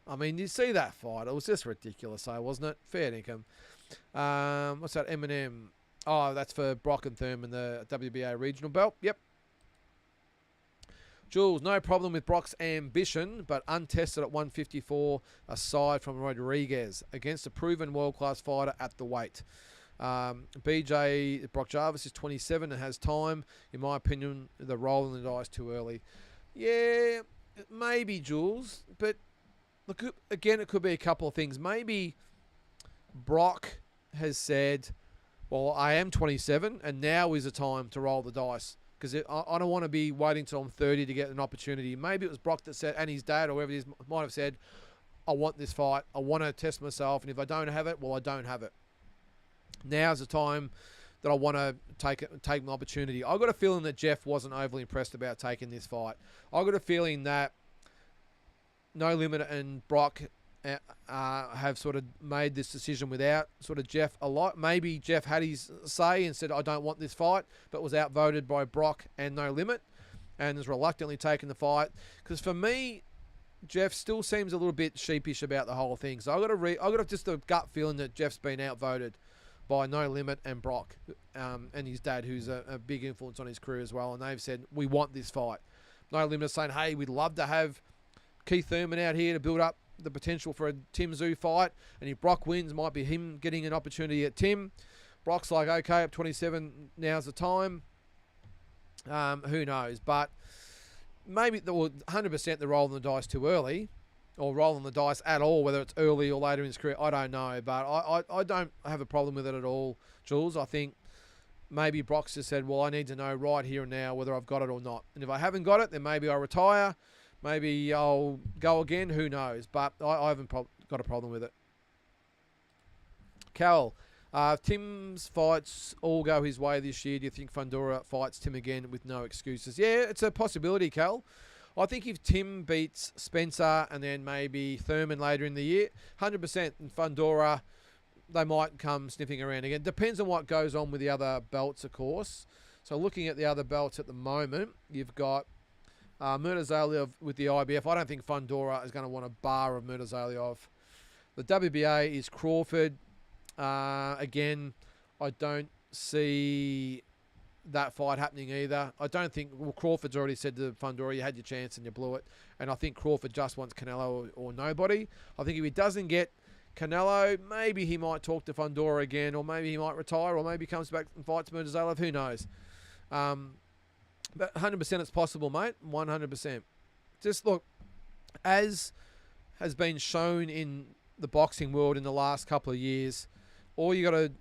I mean, you see that fight. It was just ridiculous, wasn't it? Fair dinkum. What's that? Eminem. Oh, that's for Brock and Thurman, the WBA regional belt. Yep. Jules, no problem with Brock's ambition, but untested at 154 aside from Rodriguez against a proven world-class fighter at the weight. BJ, Brock Jarvis is 27 and has time. In my opinion, the roll in the dice too early. Yeah, maybe, Jules, but look, again, it could be a couple of things. Maybe Brock has said, well, I am 27 and now is the time to roll the dice. because I don't want to be waiting till I'm 30 to get an opportunity. Maybe it was Brock that said, and his dad or whoever it is might have said, I want this fight. I want to test myself, and if I don't have it, well, I don't have it. Now's the time that I want to take my opportunity. I got a feeling that Jeff wasn't overly impressed about taking this fight. I got a feeling that No Limit and Brock have sort of made this decision without sort of Jeff a lot. Maybe Jeff had his say and said, I don't want this fight, but was outvoted by Brock and No Limit and has reluctantly taken the fight. Because for me, Jeff still seems a little bit sheepish about the whole thing. So I got just a gut feeling that Jeff's been outvoted by No Limit and Brock and his dad, who's a big influence on his career as well. And they've said, we want this fight. No Limit is saying, hey, we'd love to have Keith Thurman out here to build up the potential for a Tim Tszyu fight, and if Brock wins, might be him getting an opportunity at Tim. Brock's like, okay, up 27, now's the time. Who knows? But maybe 100% they're rolling the dice too early, or rolling the dice at all, whether it's early or later in his career. I don't know, but I don't have a problem with it at all, Jules. I think maybe Brock's just said, well, I need to know right here and now whether I've got it or not. And if I haven't got it, then maybe I retire. Maybe I'll go again. Who knows? But I haven't got a problem with it. Cal, Tim's fights all go his way this year. Do you think Fundora fights Tim again with no excuses? Yeah, it's a possibility, Cal. I think if Tim beats Spencer and then maybe Thurman later in the year, 100% in Fundora, they might come sniffing around again. Depends on what goes on with the other belts, of course. So looking at the other belts at the moment, you've got Murtazaliev with the IBF. I don't think Fundora is going to want a bar of Murtazaliev. The WBA is Crawford. Again, I don't see that fight happening either. I don't think... Well, Crawford's already said to Fundora, you had your chance and you blew it. And I think Crawford just wants Canelo or nobody. I think if he doesn't get Canelo, maybe he might talk to Fundora again, or maybe he might retire, or maybe he comes back and fights Murtazaliev. Who knows? But 100% it's possible, mate. 100%. Just look, as has been shown in the boxing world in the last couple of years, all you got to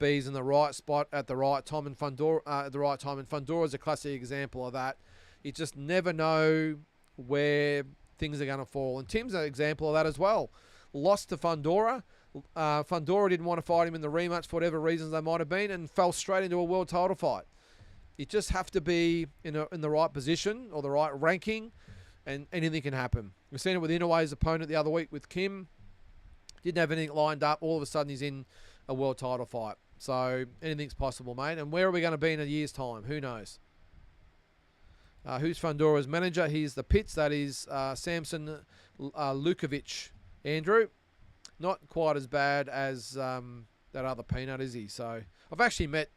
be is in the right spot at the right time, and Fundora at the right time. And Fundora is a classic example of that. You just never know where things are going to fall. And Tim's an example of that as well. Lost to Fundora. Fundora didn't want to fight him in the rematch for whatever reasons they might have been, and fell straight into a world title fight. You just have to be in the right position or the right ranking, and anything can happen. We've seen it with Inoue's opponent the other week with Kim. Didn't have anything lined up. All of a sudden, he's in a world title fight. So anything's possible, mate. And where are we going to be in a year's time? Who knows? Who's Fundora's manager? He's the Pits. That is Samson Lukovic. Andrew, not quite as bad as that other peanut, is he? So I've actually met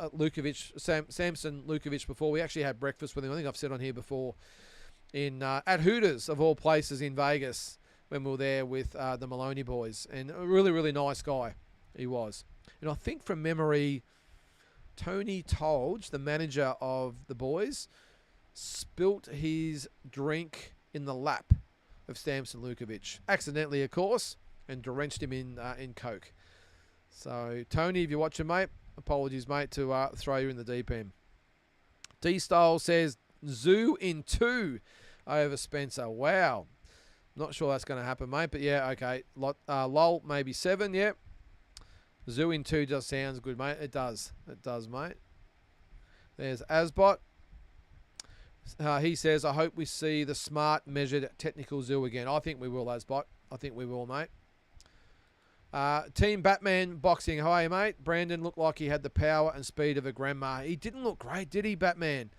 Samson Lukovic before. We actually had breakfast with him. I think I've said on here before, at Hooters of all places in Vegas when we were there with the Maloney boys, and a really, really nice guy he was. And I think from memory, Tony Tolge, the manager of the boys, spilt his drink in the lap of Samson Lukovic, accidentally, of course, and drenched him in Coke. So Tony, if you're watching, mate, apologies, mate, to throw you in the deep end. D-Style says Tszyu in 2 over Spencer. Wow. Not sure that's going to happen, mate, but yeah, okay. Lol, maybe 7, yeah. Tszyu in 2 just sounds good, mate. It does. It does, mate. There's Asbot. He says, I hope we see the smart, measured, technical Tszyu again. I think we will, Asbot. I think we will, mate. Team Batman Boxing. Hi, mate. Brandon looked like he had the power and speed of a grandma. He didn't look great, did he, Batman?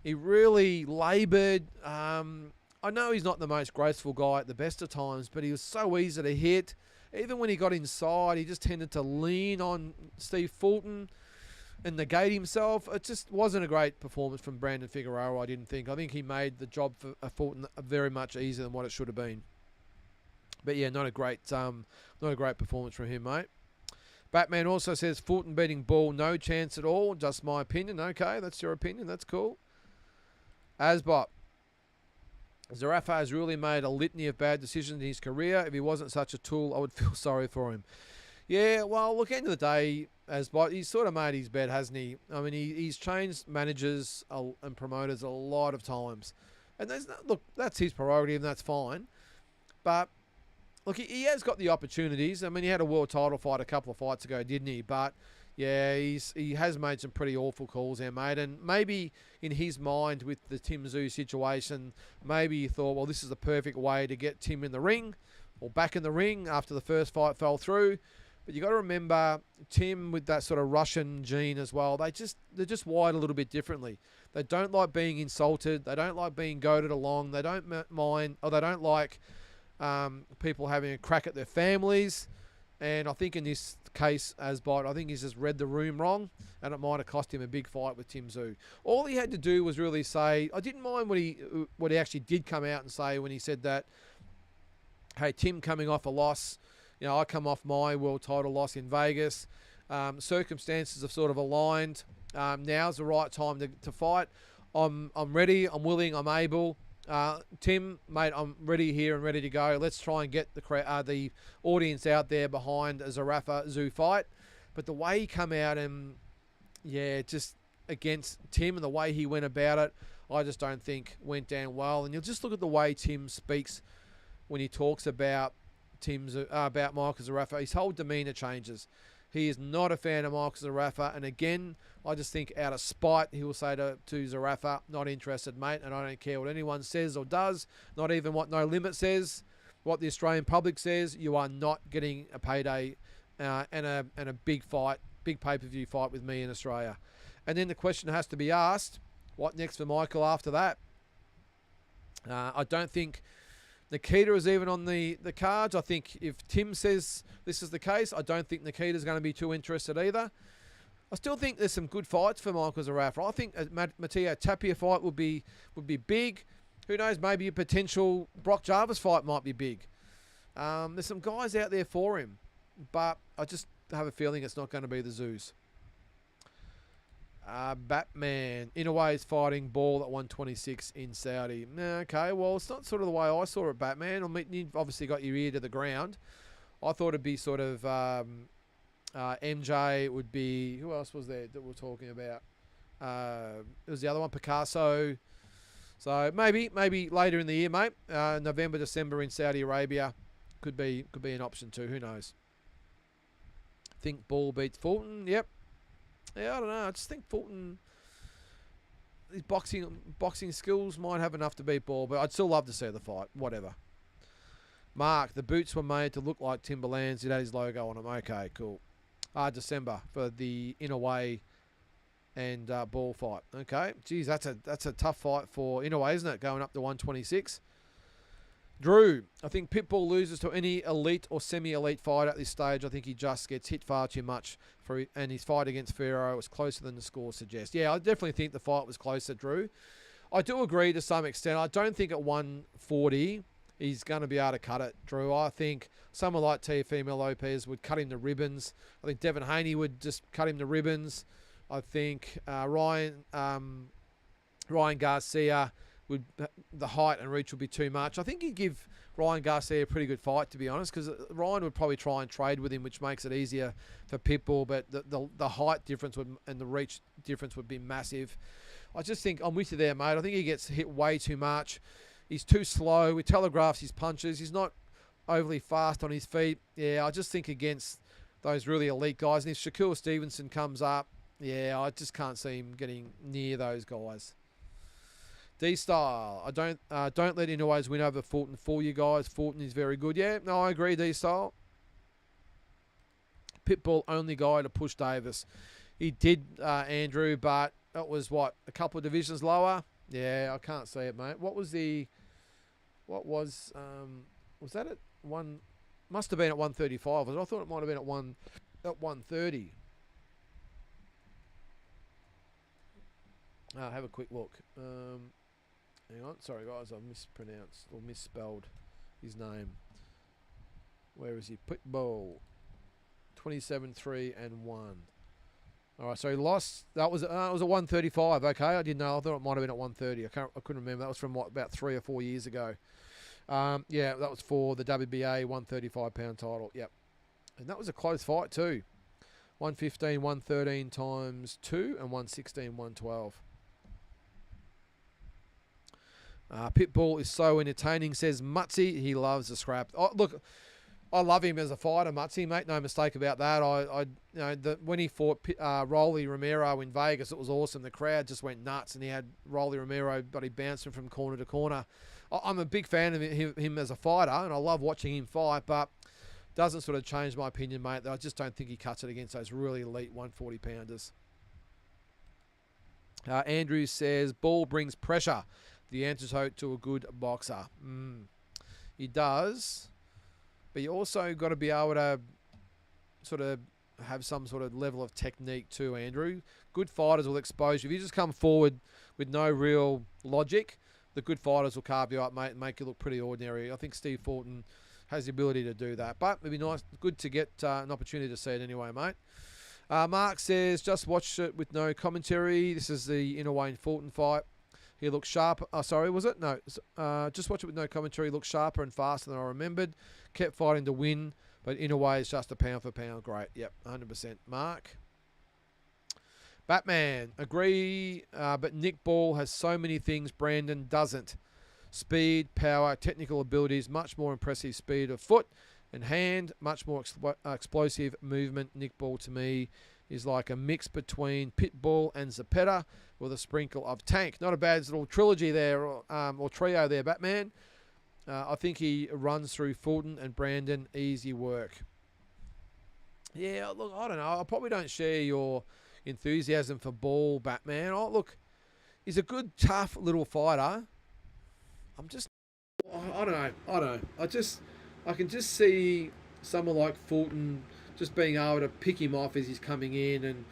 He really laboured. I know he's not the most graceful guy at the best of times, but he was so easy to hit. Even when he got inside, he just tended to lean on Steve Fulton and negate himself. It just wasn't a great performance from Brandon Figueroa, I didn't think. I think he made the job for Fulton very much easier than what it should have been. But yeah, not a great performance from him, mate. Batman also says Fulton beating Bull, no chance at all. Just my opinion. Okay, that's your opinion. That's cool. Asbot. Zarafa has really made a litany of bad decisions in his career. If he wasn't such a tool, I would feel sorry for him. Yeah, well, look, end of the day, he's sort of made his bed, hasn't he? I mean, he's changed managers and promoters a lot of times. And look, that's his priority and that's fine. But, look, he has got the opportunities. I mean, he had a world title fight a couple of fights ago, didn't he? But, yeah, he has made some pretty awful calls there, mate. And maybe in his mind with the Tim Tszyu situation, maybe he thought, well, this is the perfect way to get Tim in the ring or back in the ring after the first fight fell through. But you got to remember, Tim with that sort of Russian gene as well, they're just wired a little bit differently. They don't like being insulted. They don't like being goaded along. They don't mind, or they don't like people having a crack at their families. And I think in this case, I think he's just read the room wrong, and it might have cost him a big fight with Tim Tszyu. All he had to do was really say, I didn't mind what he actually did come out and say when he said that, hey, Tim coming off a loss, I come off my world title loss in Vegas. Circumstances have sort of aligned. Now's the right time to fight. I'm ready. I'm willing. I'm able. Tim, mate, I'm ready here and ready to go. Let's try and get the audience out there behind a Zerafa Tszyu fight. But the way he come out and, just against Tim and the way he went about it, I just don't think went down well. And you'll just look at the way Tim speaks when he talks about about Michael Zerafa. His whole demeanour changes. He is not a fan of Michael Zerafa, and again, I just think out of spite, he will say to Zerafa, not interested, mate, and I don't care what anyone says or does, not even what No Limit says, what the Australian public says, you are not getting a payday and a big fight, big pay-per-view fight with me in Australia. And then the question has to be asked, what next for Michael after that? I don't think Nikita is even on the cards. I think if Tim says this is the case, I don't think Nikita's going to be too interested either. I still think there's some good fights for Michael Zerafa. I think a Matteo Tapia fight would be big. Who knows? Maybe a potential Brock Jarvis fight might be big. There's some guys out there for him, but I just have a feeling it's not going to be the Tszyu. Batman. Inoue is fighting Ball at 126 in Saudi. Okay, well, it's not sort of the way I saw it, Batman. I mean, you've obviously got your ear to the ground. I thought it'd be sort of MJ. It would be... Who else was there that we were talking about? It was the other one, Picasso. So maybe later in the year, mate. November, December in Saudi Arabia. Could be an option too. Who knows? Think Ball beats Fulton. Yep. Yeah, I don't know. I just think Fulton, his boxing skills might have enough to beat Ball, but I'd still love to see the fight. Whatever. Mark, the boots were made to look like Timberlands. It had his logo on them. Okay, cool. December for the Inoue and Ball fight. Okay. Geez, that's a tough fight for Inoue, isn't it? Going up to 126. Drew, I think Pitbull loses to any elite or semi-elite fight at this stage. I think he just gets hit far too much and his fight against Ferro was closer than the score suggests. Yeah, I definitely think the fight was closer, Drew. I do agree to some extent. I don't think at 140 he's going to be able to cut it, Drew. I think someone like Teofimo Lopez would cut him to ribbons. I think Devin Haney would just cut him to ribbons. I think Ryan Garcia the height and reach would be too much. I think he'd give Ryan Garcia a pretty good fight, to be honest, because Ryan would probably try and trade with him, which makes it easier for Pitbull, but the height difference and the reach difference would be massive. I just think, I'm with you there, mate. I think he gets hit way too much. He's too slow. He telegraphs his punches. He's not overly fast on his feet. Yeah, I just think against those really elite guys, and if Shakur Stevenson comes up, yeah, I just can't see him getting near those guys. D-Style, I don't let Inoue's win over Fulton fool you guys. Fulton is very good. Yeah, no, I agree, D-Style. Pitbull, only guy to push Davis. He did, Andrew, but that was, a couple of divisions lower? Yeah, I can't see it, mate. Was that at one? Must have been at 135. I thought it might have been at 130. Have a quick look. Hang on, sorry guys, I mispronounced or misspelled his name. Where is he? Pitbull. 27-3-1. All right, so he lost. That was it was at 135. Okay, I didn't know. I thought it might have been at 130. I couldn't remember. That was from about 3 or 4 years ago. Yeah, that was for the WBA 135-pound title. Yep. And that was a close fight too. 115, 113 times 2 and 116, 112. Pitbull is so entertaining, says Mutsy. He loves the scrap. Oh, look, I love him as a fighter, Mutsy. Make no mistake about that. When he fought Rolly Romero in Vegas, it was awesome. The crowd just went nuts, and he had Rolly Romero, but he bounced him from corner to corner. I'm a big fan of him as a fighter, and I love watching him fight, but doesn't sort of change my opinion, mate. I just don't think he cuts it against those really elite 140-pounders. Andrew says, Ball brings pressure. The antidote to a good boxer. He does, but you also got to be able to sort of have some sort of level of technique too, Andrew. Good fighters will expose you. If you just come forward with no real logic, the good fighters will carve you up, mate, and make you look pretty ordinary. I think Steve Fulton has the ability to do that. But it'd be nice, good to get an opportunity to see it anyway, mate. Mark says, just watch it with no commentary. This is the Inoue and Fulton fight. He looked sharp. Sorry, was it? No. Just watch it with no commentary. He looked sharper and faster than I remembered. Kept fighting to win, but Inoue is just a pound for pound. Great. Yep, 100%. Mark. Batman. Agree, but Nick Ball has so many things Brandon doesn't. Speed, power, technical abilities, much more impressive speed of foot and hand, much more explosive movement. Nick Ball, to me, is like a mix between Pitbull and Zapata with a sprinkle of Tank. Not a bad little trilogy there, or trio there, Batman. I think he runs through Fulton and Brandon. Easy work. Yeah, look, I don't know. I probably don't share your enthusiasm for Ball, Batman. Oh, look, he's a good, tough little fighter. I don't know. I can just see someone like Fulton just being able to pick him off as he's coming in, and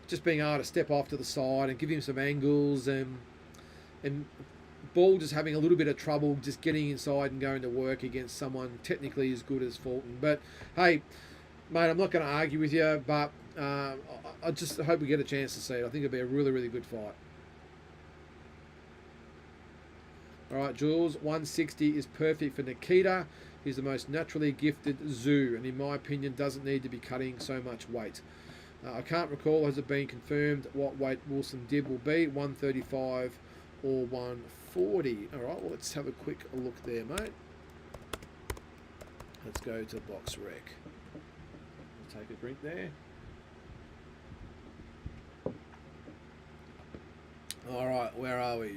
just being able to step off to the side and give him some angles, and Ball just having a little bit of trouble just getting inside and going to work against someone technically as good as Fulton. But hey, mate, I'm not going to argue with you, but I just hope we get a chance to see it. I think it'll be a really, really good fight. All right, Jules, 160 is perfect for Nikita. He's the most naturally gifted Zoo, and in my opinion, doesn't need to be cutting so much weight. I can't recall, has it been confirmed what weight Wilson Dib will be, 135 or 140. All right, well, let's have a quick look there, mate. Let's go to Box Rec. Take a drink there. All right, where are we?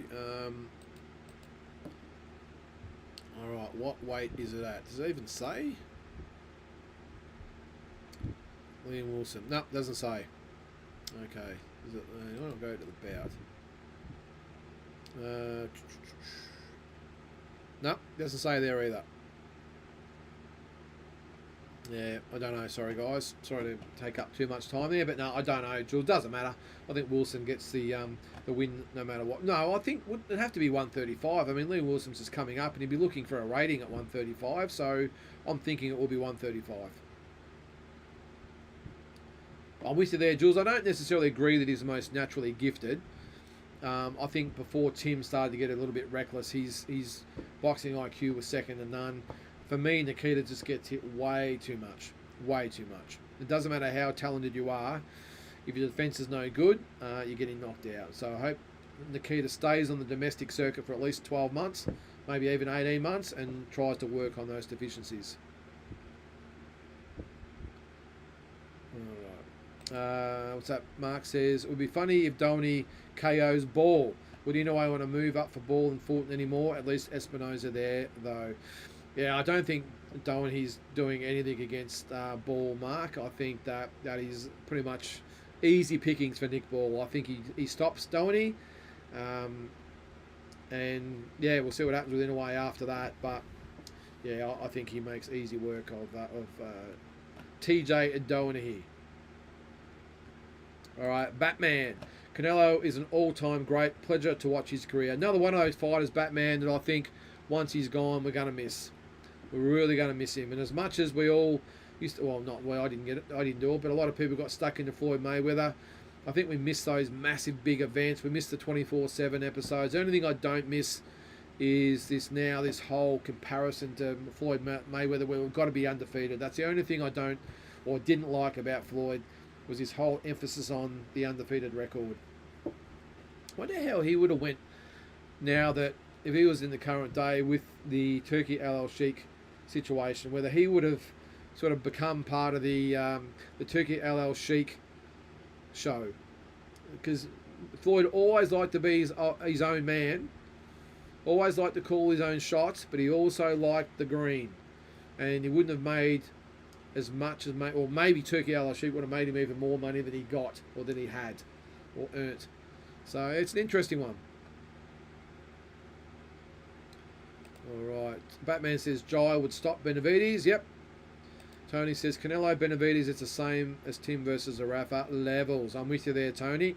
All right, what weight is it at? Does it even say? Liam Wilson. No, doesn't say. Okay. Is it? I'll go to the bout. No, doesn't say there either. Yeah, I don't know. Sorry, guys. Sorry to take up too much time there, but no, I don't know. Jules, doesn't matter. I think Wilson gets the win no matter what. No, I think it'd have to be 135. I mean, Liam Wilson's just coming up, and he'd be looking for a rating at 135. So I'm thinking it will be 135. I'm with you there, Jules. I don't necessarily agree that he's the most naturally gifted. I think before Tim started to get a little bit reckless, his boxing IQ was second to none. For me, Nikita just gets hit way too much. Way too much. It doesn't matter how talented you are. If your defense is no good, you're getting knocked out. So I hope Nikita stays on the domestic circuit for at least 12 months, maybe even 18 months, and tries to work on those deficiencies. All right. What's that? Mark says, it would be funny if Downey KO's Ball. Would Inoue want to move up for Ball and Fulton anymore? At least Espinoza there, though. Yeah, I don't think Downey's doing anything against Ball, Mark. I think that is pretty much easy pickings for Nick Ball. I think he stops Downey. And, yeah, we'll see what happens with Inoue after that. But, yeah, I think he makes easy work of TJ Downey. All right, Batman. Canelo is an all-time great. Pleasure to watch his career. Another one of those fighters, Batman, that I think once he's gone, we're going to miss. We're really going to miss him. And as much as we all used to, I didn't get it, I didn't do it, but a lot of people got stuck into Floyd Mayweather. I think we missed those massive big events. We missed the 24/7 episodes. The only thing I don't miss is this whole comparison to Floyd Mayweather, where we've got to be undefeated. That's the only thing I don't or didn't like about Floyd was his whole emphasis on the undefeated record. I wonder how he would have went now that if he was in the current day with the Turkey Al Sheikh situation, whether he would have sort of become part of the Turkey Al Sheikh show, because Floyd always liked to be his own man, always liked to call his own shots, but he also liked the green, and he wouldn't have made as much as, or maybe Turkey Al Sheikh would have made him even more money than he got or than he had or earned. So it's an interesting one. All right, Batman says Jai would stop Benavides. Yep. Tony says Canelo Benavides, it's the same as Tim versus Rafa levels. I'm with you there, Tony.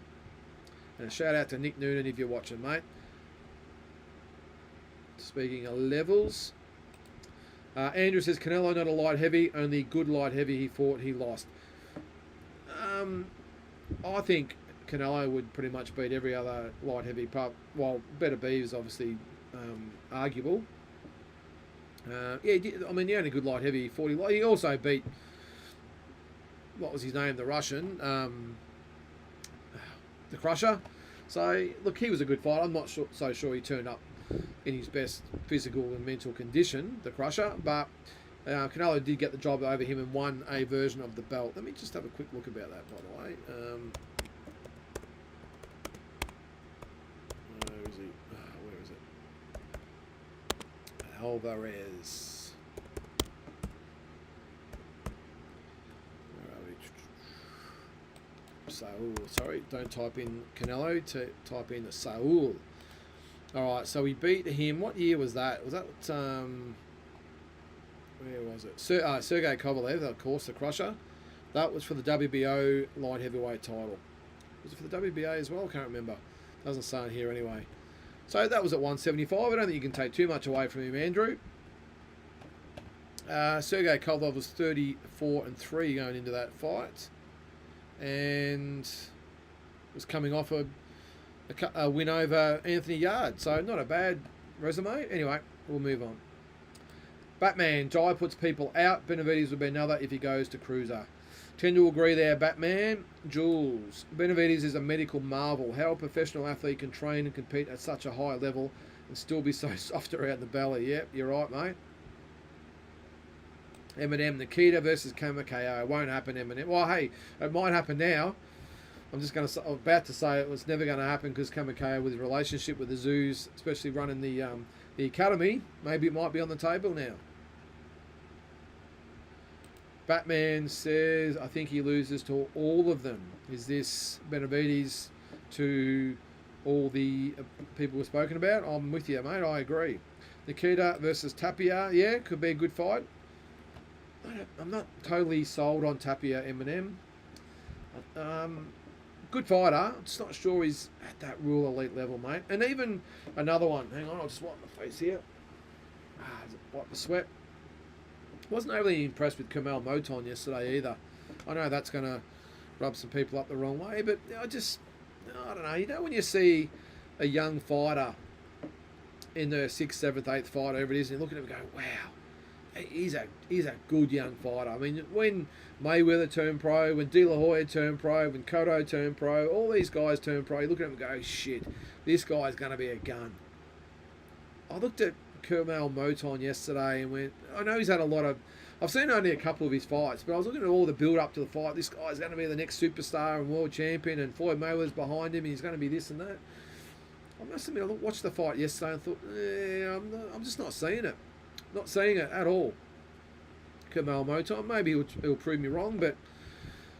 And a shout out to Nick Noonan if you're watching, mate. Speaking of levels, Andrew says Canelo not a light heavy, only good light heavy he fought, he lost. I think Canelo would pretty much beat every other light heavy part. Well, Better B is obviously arguable. Yeah, I mean, the only good light heavy 40. He also beat, what was his name, the Russian, the Crusher. So look, he was a good fighter. I'm not so sure he turned up in his best physical and mental condition, the Crusher, but Canelo did get the job over him and won a version of the belt. Let me just have a quick look about that, by the way. Where is he? Where is it? Alvarez. Where are we? Saul. Sorry, don't type in Canelo. Type in Saul. All right, so we beat him. What year was that? Was that where was it? Sergey Kovalev, of course, the Crusher. That was for the WBO light heavyweight title. Was it for the WBA as well? I can't remember. Doesn't say it here anyway. So that was at 175. I don't think you can take too much away from him, Andrew. Sergey Kovalev was 34-3 going into that fight, and was coming off a win over Anthony Yard. So not a bad resume. Anyway, we'll move on. Batman, Jai puts people out. Benavides will be another if he goes to cruiser. Tend to agree there, Batman. Jules, Benavides is a medical marvel. How a professional athlete can train and compete at such a high level and still be so soft around the belly. Yep, you're right, mate. Eminem, Nikita versus Kamakayo. It won't happen, Eminem. Well, hey, it might happen now. I'm about to say it was never going to happen because Kamakayo, with his relationship with the Zoos, especially running the academy, maybe it might be on the table now. Batman says, I think he loses to all of them. Is this Benavides to all the people we've spoken about? I'm with you, mate. I agree. Nikita versus Tapia. Yeah, could be a good fight. I'm not totally sold on Tapia, Eminem. Good fighter. I'm just not sure he's at that Rule Elite level, mate. And even another one. Hang on, I'll just wipe my face here. Wipe the sweat. Wasn't overly impressed with Kamel Moton yesterday either. I know that's going to rub some people up the wrong way, but I don't know. You know when you see a young fighter in their 6th, 7th, 8th fight, whatever it is, and you look at him and go, wow, he's a good young fighter. I mean, when Mayweather turned pro, when De La Hoya turned pro, when Cotto turned pro, all these guys turned pro, you look at him and go, shit, this guy's going to be a gun. I looked at Kamel Moton yesterday and went, I know he's had a lot of, I've seen only a couple of his fights, but I was looking at all the build up to the fight. This guy's going to be the next superstar and world champion, and Floyd Mayweather's behind him, and he's going to be this and that. I must admit, I watched the fight yesterday and thought, I'm just not seeing it. Not seeing it at all. Kamel Moton, maybe he'll prove me wrong, but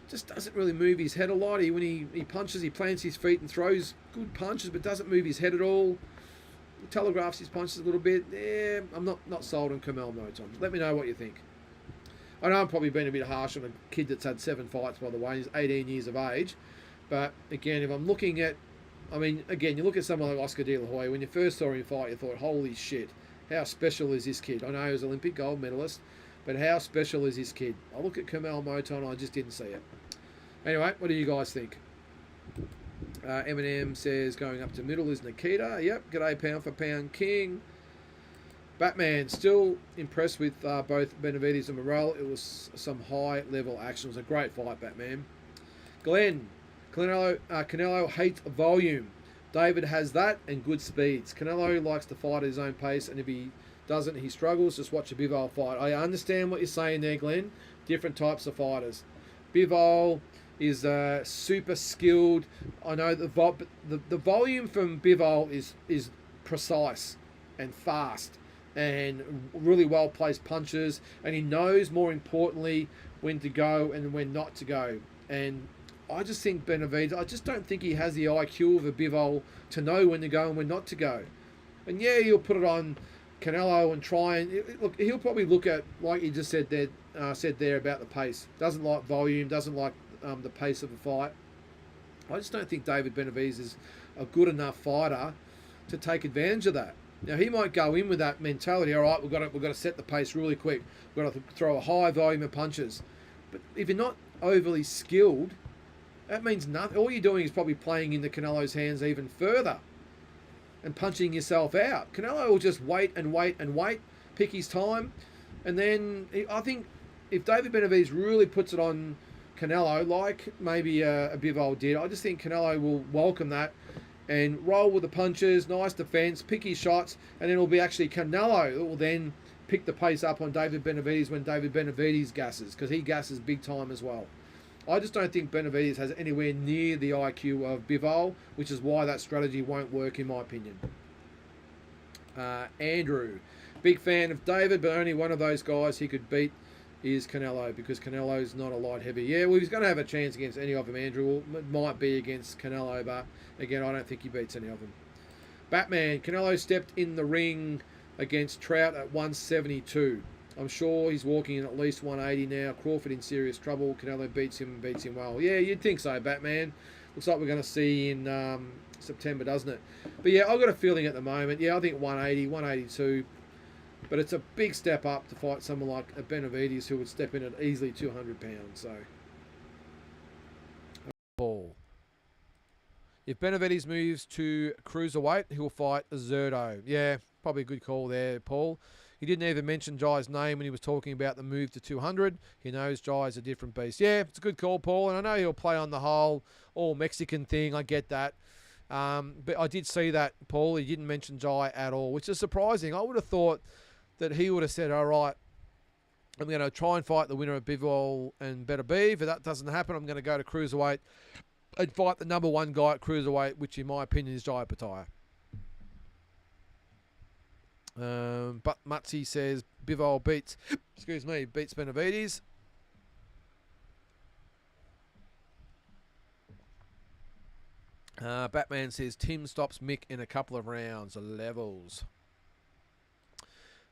just doesn't really move his head a lot. When he punches, he plants his feet and throws good punches, but doesn't move his head at all. Telegraphs his punches a little bit. Yeah, I'm not sold on Kamel Moton. Let me know what you think. I know I'm probably being a bit harsh on a kid that's had 7 fights, by the way. He's 18 years of age. But, again, if I'm looking at... I mean, again, you look at someone like Oscar De La Hoya. When you first saw him fight, you thought, holy shit, how special is this kid? I know he was Olympic gold medalist, but how special is this kid? I look at Kamel Moton, I just didn't see it. Anyway, what do you guys think? Eminem says going up to middle is Nikita. Yep, g'day pound for pound king. Batman, still impressed with both Benavides and Morel. It was some high-level action. It was a great fight, Batman. Glenn, Canelo hates volume. David has that and good speeds. Canelo likes to fight at his own pace, and if he doesn't, he struggles. Just watch a Bivol fight. I understand what you're saying there, Glenn. Different types of fighters. Bivol is super skilled. I know the volume from Bivol is precise and fast and really well placed punches, and he knows, more importantly, when to go and when not to go. And I just think Benavides, I just don't think he has the IQ of a Bivol to know when to go and when not to go. And yeah, he'll put it on Canelo and try and look. He'll probably look at, like you just said there about the pace. Doesn't like volume. Doesn't like the pace of a fight. I just don't think David Benavides is a good enough fighter to take advantage of that. Now he might go in with that mentality. All right, we've got to set the pace really quick. We've got to throw a high volume of punches. But if you're not overly skilled, that means nothing. All you're doing is probably playing into Canelo's hands even further and punching yourself out. Canelo will just wait and wait and wait, pick his time, and then I think if David Benavides really puts it on Canelo, like maybe a Bivol did, I just think Canelo will welcome that and roll with the punches, nice defense, pick his shots, and then it'll be actually Canelo that will then pick the pace up on David Benavides when David Benavides gasses, because he gasses big time as well. I just don't think Benavides has anywhere near the IQ of Bivol, which is why that strategy won't work in my opinion. Andrew, big fan of David, but only one of those guys he could beat is Canelo, because Canelo's not a light heavy. Yeah, well, he's going to have a chance against any of them, Andrew. Well, it might be against Canelo, but again, I don't think he beats any of them. Batman, Canelo stepped in the ring against Trout at 172. I'm sure he's walking in at least 180 now. Crawford in serious trouble. Canelo beats him and beats him well. Yeah, you'd think so, Batman. Looks like we're going to see in September, doesn't it? But yeah, I've got a feeling at the moment. Yeah, I think 180, 182. But it's a big step up to fight someone like a Benavides who would step in at easily 200 pounds. So, Paul. If Benavides moves to cruiserweight, he'll fight Zerto. Yeah, probably a good call there, Paul. He didn't even mention Jai's name when he was talking about the move to 200. He knows Jai's a different beast. Yeah, it's a good call, Paul. And I know he'll play on the whole all-Mexican thing. I get that. But I did see that, Paul. He didn't mention Jai at all, which is surprising. I would have thought that he would have said, all right, I'm going to try and fight the winner of Bivol and Benavides. If that doesn't happen, I'm going to go to cruiserweight and fight the number one guy at cruiserweight, which in my opinion is Jai Pataya. But Mutzi says Bivol beats Benavides. Batman says Tim stops Mick in a couple of rounds. Levels.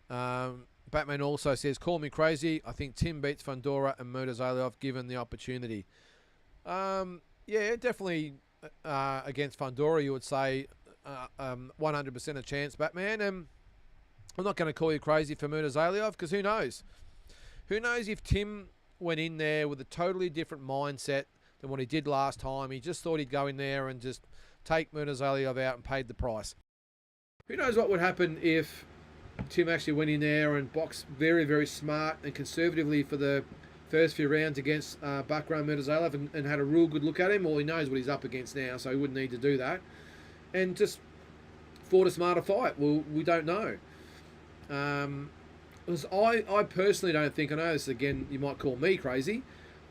Batman also says, call me crazy. I think Tim beats Fundora and Murtazaliev given the opportunity. Yeah, definitely against Fundora, you would say 100% a chance, Batman. And I'm not going to call you crazy for Murtazaliev, because who knows? Who knows if Tim went in there with a totally different mindset than what he did last time. He just thought he'd go in there and just take Murtazaliev out and paid the price. Who knows what would happen if Tim actually went in there and boxed very, very smart and conservatively for the first few rounds against Bakram Murtazaliev and had a real good look at him. Well, he knows what he's up against now, so he wouldn't need to do that. And just fought a smarter fight. Well, we don't know. I personally don't think, I know this again, you might call me crazy,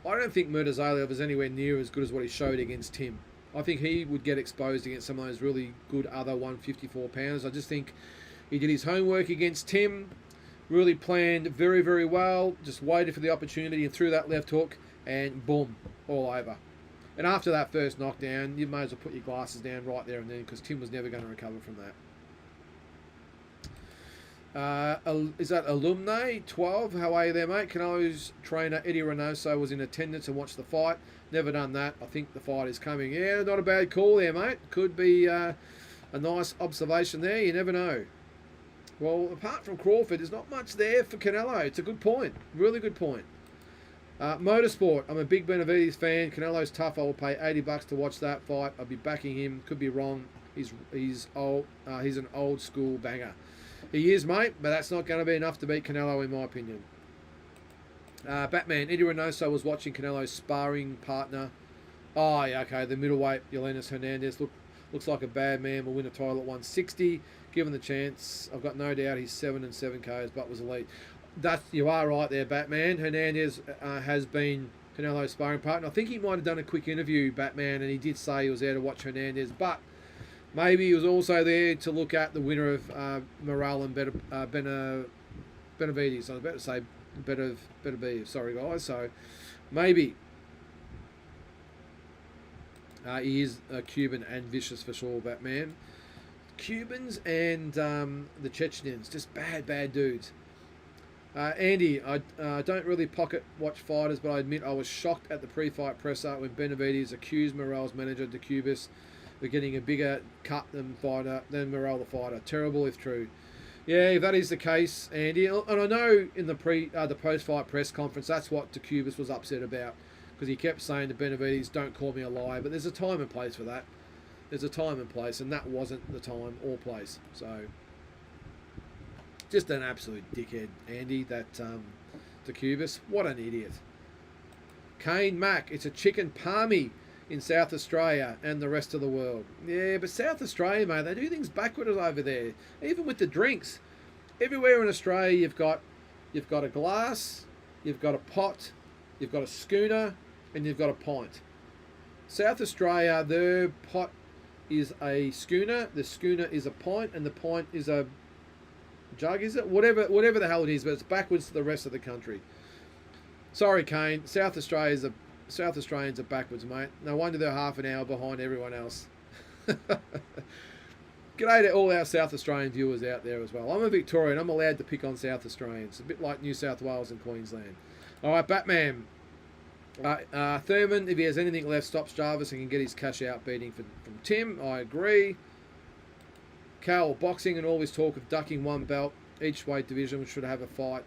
I don't think Murtazaliev is anywhere near as good as what he showed against Tim. I think he would get exposed against some of those really good other 154 pounders. I just think he did his homework against Tim, really planned very, very well, just waited for the opportunity and threw that left hook and boom, all over. And after that first knockdown, you may as well put your glasses down right there and then, because Tim was never going to recover from that. Is that Alumni 12? How are you there, mate? Canelo's trainer Eddie Reynoso was in attendance and watched the fight. Never done that. I think the fight is coming. Yeah, not a bad call there, mate. Could be a nice observation there. You never know. Well, apart from Crawford, there's not much there for Canelo. It's a good point. Really good point. Motorsport. I'm a big Benavides fan. Canelo's tough. I will pay $80 to watch that fight. I'll be backing him. Could be wrong. He's old. He's an old school banger. He is, mate, but that's not going to be enough to beat Canelo, in my opinion. Batman, Eddie Reynoso was watching Canelo's sparring partner. Oh, yeah, okay, the middleweight, Yolenis Hernandez, looks like a bad man, will win a title at 160. Given the chance, I've got no doubt he's 7 and 7 KOs, but was elite. You are right there, Batman. Hernandez has been Canelo's sparring partner. I think he might have done a quick interview, Batman, and he did say he was there to watch Hernandez, but maybe he was also there to look at the winner of Morale and Benavides. I was about to say Benavides. Sorry, guys. So maybe he is Cuban and vicious for sure, Batman. Cubans and the Chechens, just bad dudes. Andy, I don't really pocket watch fighters, but I admit I was shocked at the pre-fight presser when Benavides accused Morale's manager, DeCubis, of getting a bigger cut than Morale the fighter. Terrible if true. Yeah, if that is the case, Andy, and I know in the post-fight press conference, that's what DeCubis was upset about, because he kept saying to Benavides, "Don't call me a liar," but there's a time and place for that. There's a time and place, and that wasn't the time or place. So, just an absolute dickhead, Andy, that DeCubis. What an idiot. Kane Mack, it's a chicken palmy in South Australia and the rest of the world. Yeah, but South Australia, mate, they do things backwards over there. Even with the drinks. Everywhere in Australia, you've got a glass, you've got a pot, you've got a schooner, and you've got a pint. South Australia, their pot is a schooner, the schooner is a pint, and the pint is a jug, is it? Whatever the hell it is, but it's backwards to the rest of the country. Sorry, Kane. South Australians are backwards, mate. No wonder they're half an hour behind everyone else. G'day to all our South Australian viewers out there as well. I'm a Victorian. I'm allowed to pick on South Australians. A bit like New South Wales and Queensland. All right, Batman. Thurman, if he has anything left, stops Jarvis and can get his cash out beating from Tim. I agree. Cal, boxing and all this talk of ducking one belt, each weight division should have a fight.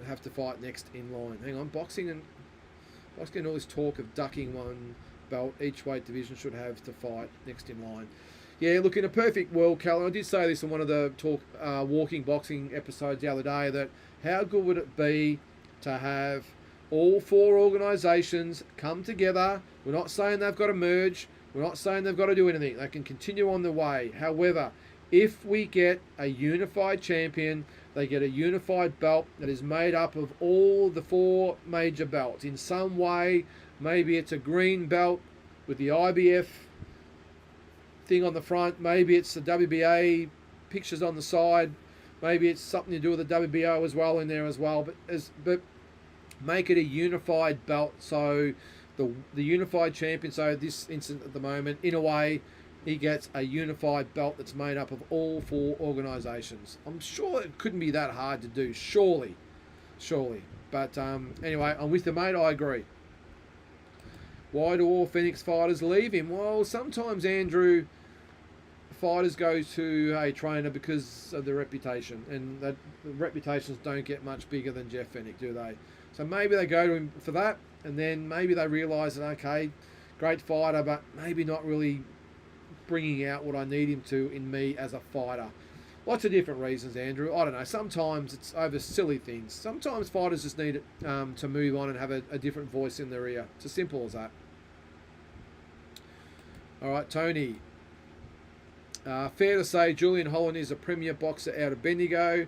Have to fight next in line. Hang on, boxing and all this talk of ducking one belt, each weight division should have to fight next in line. Yeah, look, in a perfect world, Cal, and I did say this in one of the walking boxing episodes the other day, that how good would it be to have all four organisations come together? We're not saying they've got to merge. We're not saying they've got to do anything. They can continue on the way. However, if we get a unified champion, they get a unified belt that is made up of all the four major belts. In some way, maybe it's a green belt with the IBF thing on the front. Maybe it's the WBA pictures on the side. Maybe it's something to do with the WBO as well in there as well. But make it a unified belt, so the unified champion, so this instance at the moment, in a way, he gets a unified belt that's made up of all four organisations. I'm sure it couldn't be that hard to do, surely. But anyway, I'm with you, mate, I agree. Why do all Phoenix fighters leave him? Well, sometimes, Andrew, fighters go to a trainer because of their reputation, and the reputations don't get much bigger than Jeff Fennick, do they? So maybe they go to him for that, and then maybe they realise that, okay, great fighter, but maybe not really bringing out what I need him to in me as a fighter. Lots of different reasons, Andrew. I don't know. Sometimes it's over silly things. Sometimes fighters just need to move on and have a different voice in their ear. It's as simple as that. All right, Tony. Fair to say Julian Holland is a premier boxer out of Bendigo,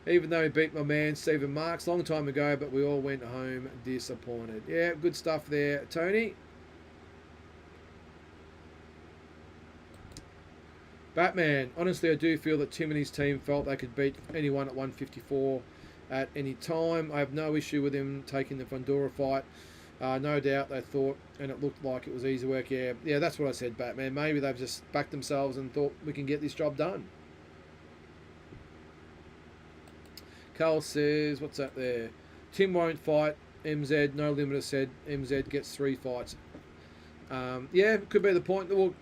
even though he beat my man Stephen Marks a long time ago, but we all went home disappointed. Yeah, good stuff there, Tony. Batman, honestly, I do feel that Tim and his team felt they could beat anyone at 154 at any time. I have no issue with him taking the Fundora fight. No doubt they thought, and it looked like it was easy work. Yeah, that's what I said, Batman. Maybe they've just backed themselves and thought we can get this job done. Carl says, what's that there? Tim won't fight MZ. No Limiter said MZ gets 3 fights. Yeah, could be the point. Well,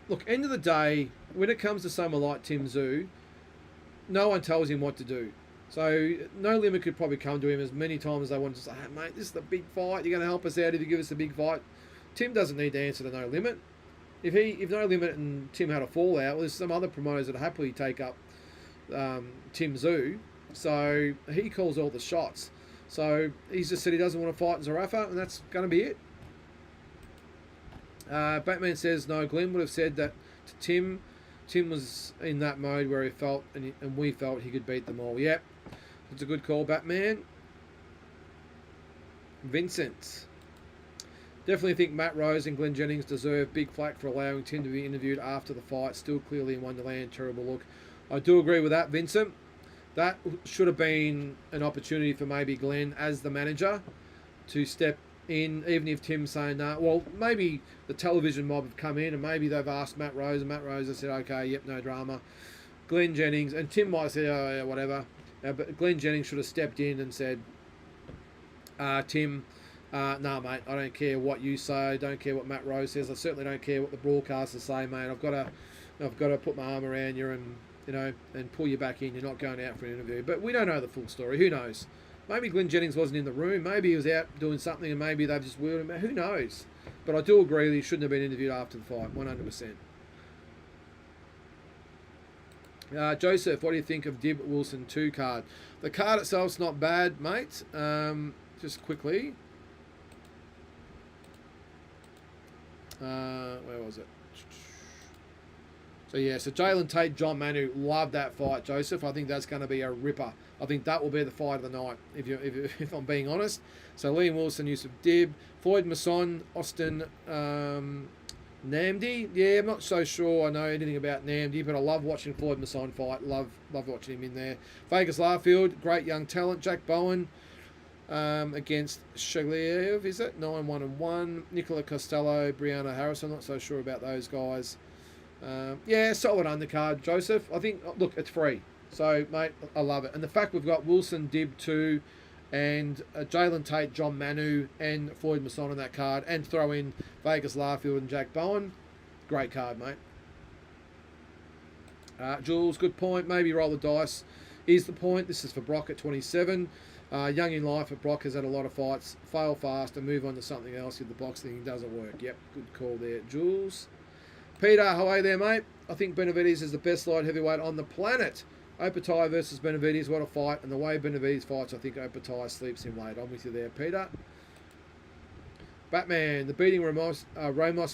look, end of the day, when it comes to someone like Tim Tszyu, no one tells him what to do. So No Limit could probably come to him as many times as they want to say, hey, mate, this is the big fight. You're going to help us out if you give us a big fight. Tim doesn't need to answer to No Limit. If No Limit and Tim had a fallout, well, there's some other promoters that happily take up Tim Zoo. So he calls all the shots. So he's just said he doesn't want to fight in Zarafa, and that's going to be it. Batman says, no, Glenn would have said that to Tim. Tim was in that mode where he felt, and we felt he could beat them all. Yep, it's a good call, Batman. Vincent. Definitely think Matt Rose and Glenn Jennings deserve big flack for allowing Tim to be interviewed after the fight. Still clearly in Wonderland. Terrible look. I do agree with that, Vincent. That should have been an opportunity for maybe Glenn as the manager to step in, even if Tim's saying no. Well, maybe the television mob have come in and maybe they've asked Matt Rose, and Matt Rose has said, okay, yep, no drama. Glenn Jennings, and Tim might say, oh, yeah, whatever. But Glenn Jennings should have stepped in and said, Tim, no, mate, I don't care what you say. I don't care what Matt Rose says. I certainly don't care what the broadcasters say, mate. I've got to put my arm around you and, and pull you back in. You're not going out for an interview. But we don't know the full story. Who knows? Maybe Glenn Jennings wasn't in the room. Maybe he was out doing something and maybe they've just wheeled him out. Who knows? But I do agree that he shouldn't have been interviewed after the fight, 100%. Joseph, what do you think of Dib Wilson 2 card? The card itself's not bad, mate. Just quickly. Where was it? So yeah, so Jalen Tate, John Manu, love that fight, Joseph. I think that's going to be a ripper. I think that will be the fight of the night, if I'm being honest. So Liam Wilson, Yusuf Dib, Floyd Masson, Austin Namdi. Yeah, I'm not so sure I know anything about Namdi, but I love watching Floyd Masson fight. Love watching him in there. Vegas Larfield, great young talent. Jack Bowen against Shagliev, is it? 9-1-1. Nicola Costello, Brianna Harris. I'm not so sure about those guys. Yeah, solid undercard, Joseph. I think, look, it's free. So, mate, I love it. And the fact we've got Wilson, Dib 2, and Jalen Tate, John Manu, and Floyd Masson on that card, and throw in Vegas Larfield and Jack Bowen. Great card, mate. Jules, good point. Maybe roll the dice is the point. This is for Brock at 27. Young in life, but Brock has had a lot of fights. Fail fast and move on to something else if the boxing doesn't work. Yep, good call there, Jules. Peter, how are you there, mate? I think Benavides is the best light heavyweight on the planet. Opatai versus Benavides, what a fight. And the way Benavides fights, I think Opatai sleeps him late. I'm with you there, Peter. Batman, the beating Ramos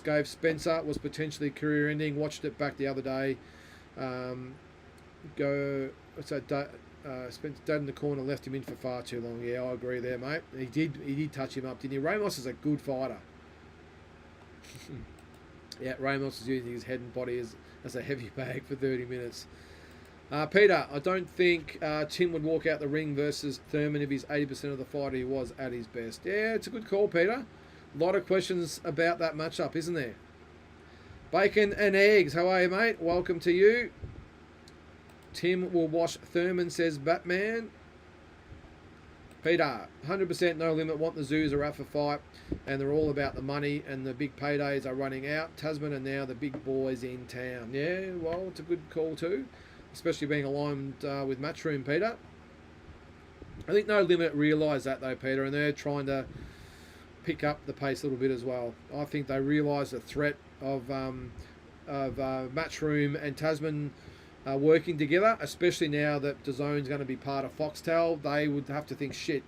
gave Spencer was potentially career-ending. Watched it back the other day. Spencer dead in the corner, left him in for far too long. Yeah, I agree there, mate. He did touch him up, didn't he? Ramos is a good fighter. Yeah, Ramos is using his head and body as a heavy bag for 30 minutes. Peter, I don't think Tim would walk out the ring versus Thurman if he's 80% of the fighter he was at his best. Yeah, it's a good call, Peter. A lot of questions about that matchup, isn't there? Bacon and eggs, how are you, mate? Welcome to you. Tim will wash Thurman, says Batman. Peter, 100% no limit. Want the Zoos a Rafa fight, and they're all about the money, and the big paydays are running out. Tasman are now the big boys in town. Yeah, well, it's a good call too, especially being aligned with Matchroom, Peter. I think No Limit realise that though, Peter, and they're trying to pick up the pace a little bit as well. I think they realise the threat of Matchroom and Tasman working together, especially now that DAZN's going to be part of Foxtel. They would have to think, shit,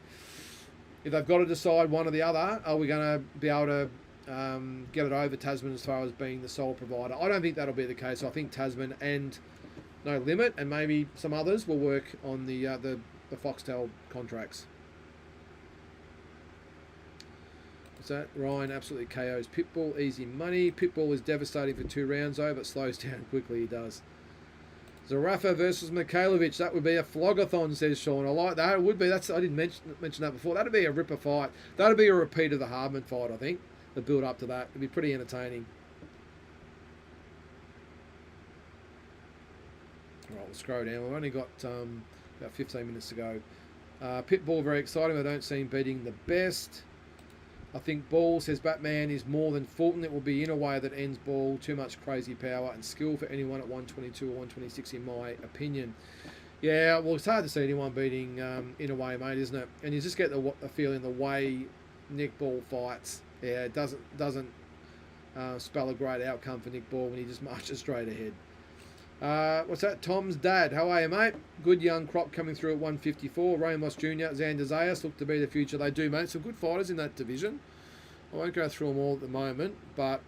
if they've got to decide one or the other, are we going to be able to get it over Tasman as far as being the sole provider? I don't think that'll be the case. I think Tasman and No Limit and maybe some others will work on the Foxtel contracts. What's that? Ryan absolutely KOs Pitbull. Easy money. Pitbull is devastating for 2 rounds though, but slows down quickly, he does. Zarafa versus Mikhailovic. That would be a flogathon, says Sean. I like that. It would be. I didn't mention that before. That'd be a ripper fight. That'd be a repeat of the Hardman fight, I think. The build up to that. It'd be pretty entertaining. Right, we'll scroll down. We've only got about 15 minutes to go. Pitbull, very exciting. I don't see him beating the best. I think Ball, says Batman, is more than Fulton. It will be in a way that ends Ball. Too much crazy power and skill for anyone at 122 or 126, in my opinion. Yeah, well, it's hard to see anyone beating in a way, mate, isn't it? And you just get the feeling the way Nick Ball fights. Yeah, it doesn't spell a great outcome for Nick Ball when he just marches straight ahead. What's that? Tom's dad. How are you, mate? Good young crop coming through at 154. Ramos Jr., Xander Zayas look to be the future. They do, mate. Some good fighters in that division. I won't go through them all at the moment, but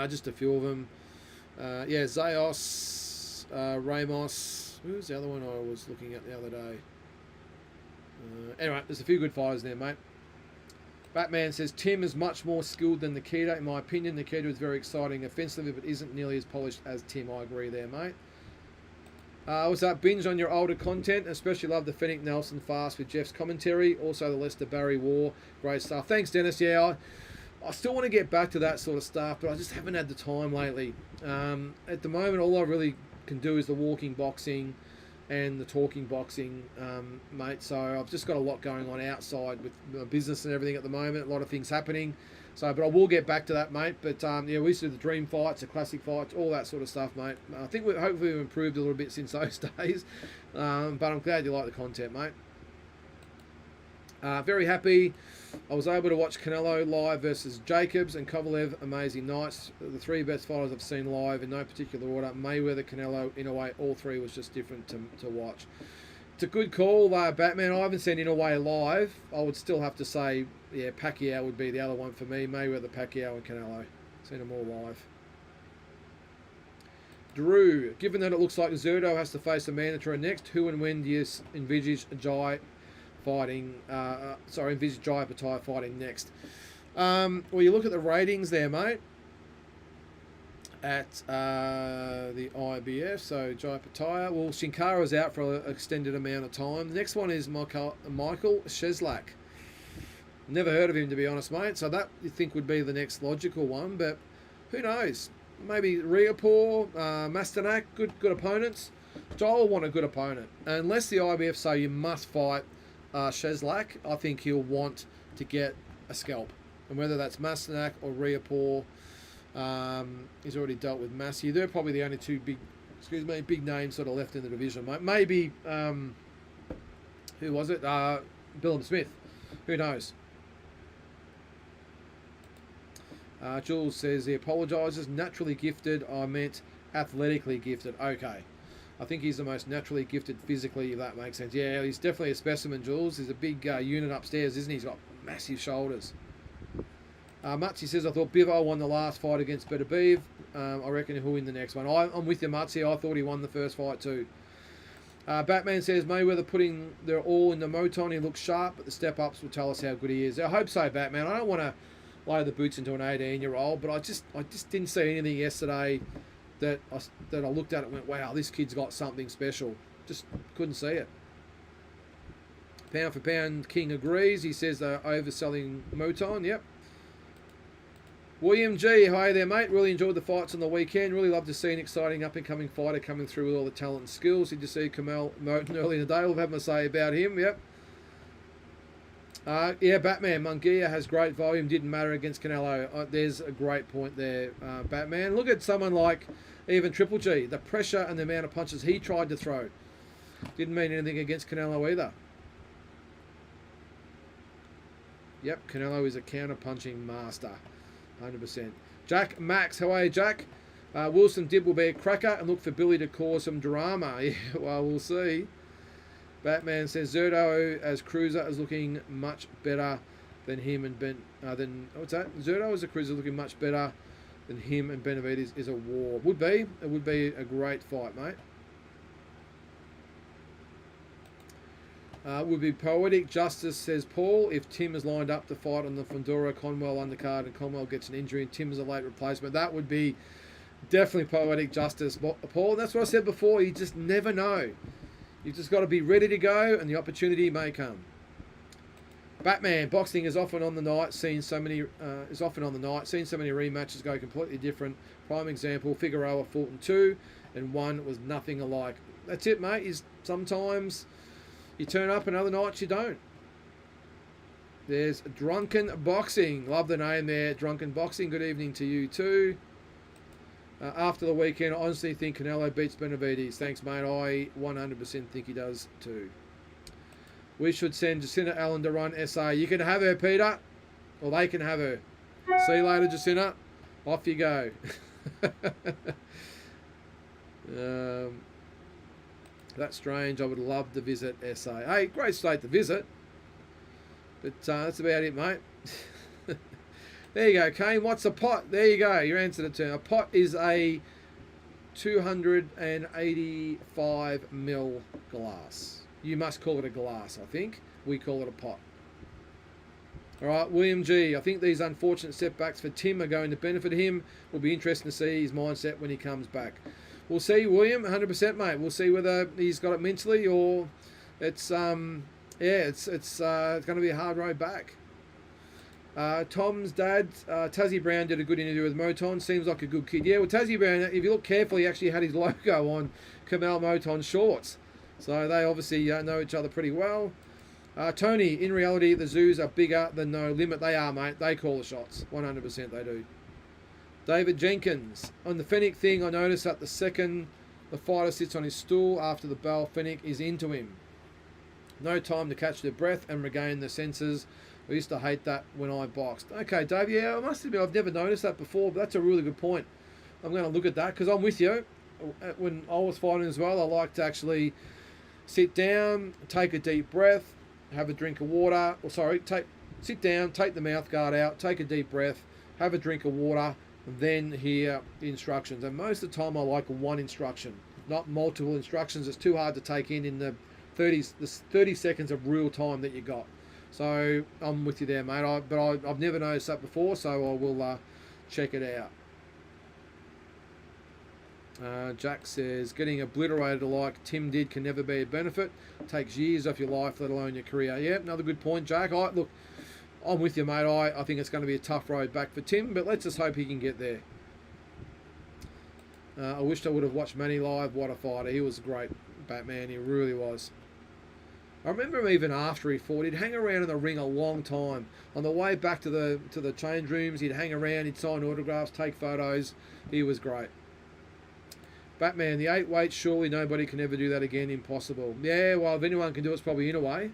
just a few of them. Yeah, Zayos, Ramos. Who was the other one I was looking at the other day? Anyway, there's a few good fighters there, mate. Batman says, Tim is much more skilled than Nikita. In my opinion, Nikita is very exciting offensively, but isn't nearly as polished as Tim. I agree there, mate. What's up? Binge on your older content. Especially love the Fennec Nelson fast with Jeff's commentary. Also the Lester Barry War. Great stuff. Thanks, Dennis. Yeah, I still want to get back to that sort of stuff, but I just haven't had the time lately. At the moment, all I really can do is the walking boxing and the talking boxing, mate. So I've just got a lot going on outside with my business and everything at the moment. A lot of things happening. So, but I will get back to that, mate. But yeah, we used to do the dream fights, the classic fights, all that sort of stuff, mate. I think hopefully we've improved a little bit since those days. But I'm glad you like the content, mate. Very happy. I was able to watch Canelo live versus Jacobs and Kovalev. Amazing nights. The three best fighters I've seen live in no particular order. Mayweather, Canelo, in a way, all three was just different to watch. It's a good call, Batman. I haven't seen in a way live. I would still have to say, yeah, Pacquiao would be the other one for me. Mayweather, Pacquiao, and Canelo. Seen them all live. Drew, given that it looks like Zerto has to face a mandatory next, who and when do you envisage Jai fighting? Envisage Jai Pattaya fighting next? Well, you look at the ratings there, mate. At the IBF, so Jai Pattaya. Well, Shinkara's out for an extended amount of time. The next one is Michael Sheslak. Never heard of him, to be honest, mate. So that you think would be the next logical one, but who knows? Maybe Riapor, Mastanak, good opponents. Jai will want a good opponent. Unless the IBF say you must fight Sheslak, I think he'll want to get a scalp. And whether that's Mastanak or Riapor, he's already dealt with Massey. They're probably the only two big names sort of left in the division, mate. Maybe, who was it? Billum Smith. Who knows? Jules says he apologises. Naturally gifted. I meant athletically gifted. Okay. I think he's the most naturally gifted physically, if that makes sense. Yeah, he's definitely a specimen, Jules. He's a big unit upstairs, isn't he? He's got massive shoulders. Mutzi says, I thought Bivo won the last fight against Beterbiev. I reckon he'll win the next one. I'm with you, Mutzi. I thought he won the first fight too. Batman says, Mayweather putting their all in the Moton. He looks sharp, but the step-ups will tell us how good he is. I hope so, Batman. I don't want to lay the boots into an 18-year-old, but I just didn't see anything yesterday that I looked at and went, wow, this kid's got something special. Just couldn't see it. Pound for pound, King agrees. He says they're overselling Moton. Yep. William G, hi there, mate. Really enjoyed the fights on the weekend. Really love to see an exciting up-and-coming fighter coming through with all the talent and skills. Did you see Kamal Moton early in the day? We'll have my say about him. Yep. Yeah, Batman. Munguia has great volume. Didn't matter against Canelo. There's a great point there, Batman. Look at someone like even Triple G. The pressure and the amount of punches he tried to throw didn't mean anything against Canelo either. Yep, Canelo is a counter-punching master. 100%. Jack Max, how are you, Jack? Wilson Dib will be a cracker and look for Billy to cause some drama. Yeah, well, we'll see. Batman says Zerto as cruiser is looking much better than him and what's that? Zerto as a cruiser looking much better than him and Benavidez is a war. Would be. It would be a great fight, mate. Would be poetic justice, says Paul, if Tim is lined up to fight on the Fundora Conwell undercard and Conwell gets an injury and Tim is a late replacement. That would be definitely poetic justice, Paul. And that's what I said before. You just never know. You've just got to be ready to go and the opportunity may come. Batman, boxing is often on the night, seen so many rematches go completely different. Prime example, Figueroa Fulton 2 and 1 was nothing alike. That's it, mate. Is sometimes you turn up and other nights you don't. There's Drunken Boxing. Love the name there, Drunken Boxing. Good evening to you too. After the weekend, I honestly think Canelo beats Benavidez. Thanks, mate. I 100% think he does too. We should send Jacinta Allen to run SA. You can have her, Peter. Or they can have her. See you later, Jacinta. Off you go. That's strange. I would love to visit SA. Hey, great state to visit. But that's about it, mate. There you go, Kane. What's a pot? There you go. Your answer to the term. A pot is a 285 mil glass. You must call it a glass, I think. We call it a pot. All right, William G. I think these unfortunate setbacks for Tim are going to benefit him. Will be interesting to see his mindset when he comes back. We'll see, William. 100%, mate. We'll see whether he's got it mentally or it's going to be a hard road back. Tom's dad, Tassie Brown, did a good interview with Moton. Seems like a good kid. Yeah, well, Tassie Brown, if you look carefully, he actually had his logo on Kamal Moton shorts. So they obviously know each other pretty well. Tony, in reality, the zoos are bigger than No Limit. They are, mate. They call the shots. 100% they do. David Jenkins. On the Fennec thing, I noticed that the second the fighter sits on his stool after the bell, Fennec is into him. No time to catch their breath and regain their senses. I used to hate that when I boxed. Okay, Dave, yeah, I must admit I've never noticed that before, but that's a really good point. I'm going to look at that because I'm with you. When I was fighting as well, I like to actually sit down, take a deep breath, have a drink of water. Sit down, take the mouth guard out, take a deep breath, have a drink of water, and then hear the instructions. And most of the time I like one instruction, not multiple instructions. It's too hard to take in the 30 seconds of real time that you got. So I'm with you there, mate. I've never noticed that before, so I will check it out. Jack says, getting obliterated like Tim did can never be a benefit. Takes years off your life, let alone your career. Yeah, another good point, Jack. Look, I'm with you, mate. I think it's going to be a tough road back for Tim, but let's just hope he can get there. I wished I would have watched Manny live. What a fighter. He was great, Batman. He really was. I remember him even after he fought. He'd hang around in the ring a long time. On the way back to the change rooms, he'd hang around, he'd sign autographs, take photos. He was great. Batman, the 8 weight, surely nobody can ever do that again. Impossible. Yeah, well, if anyone can do it, it's probably in a way.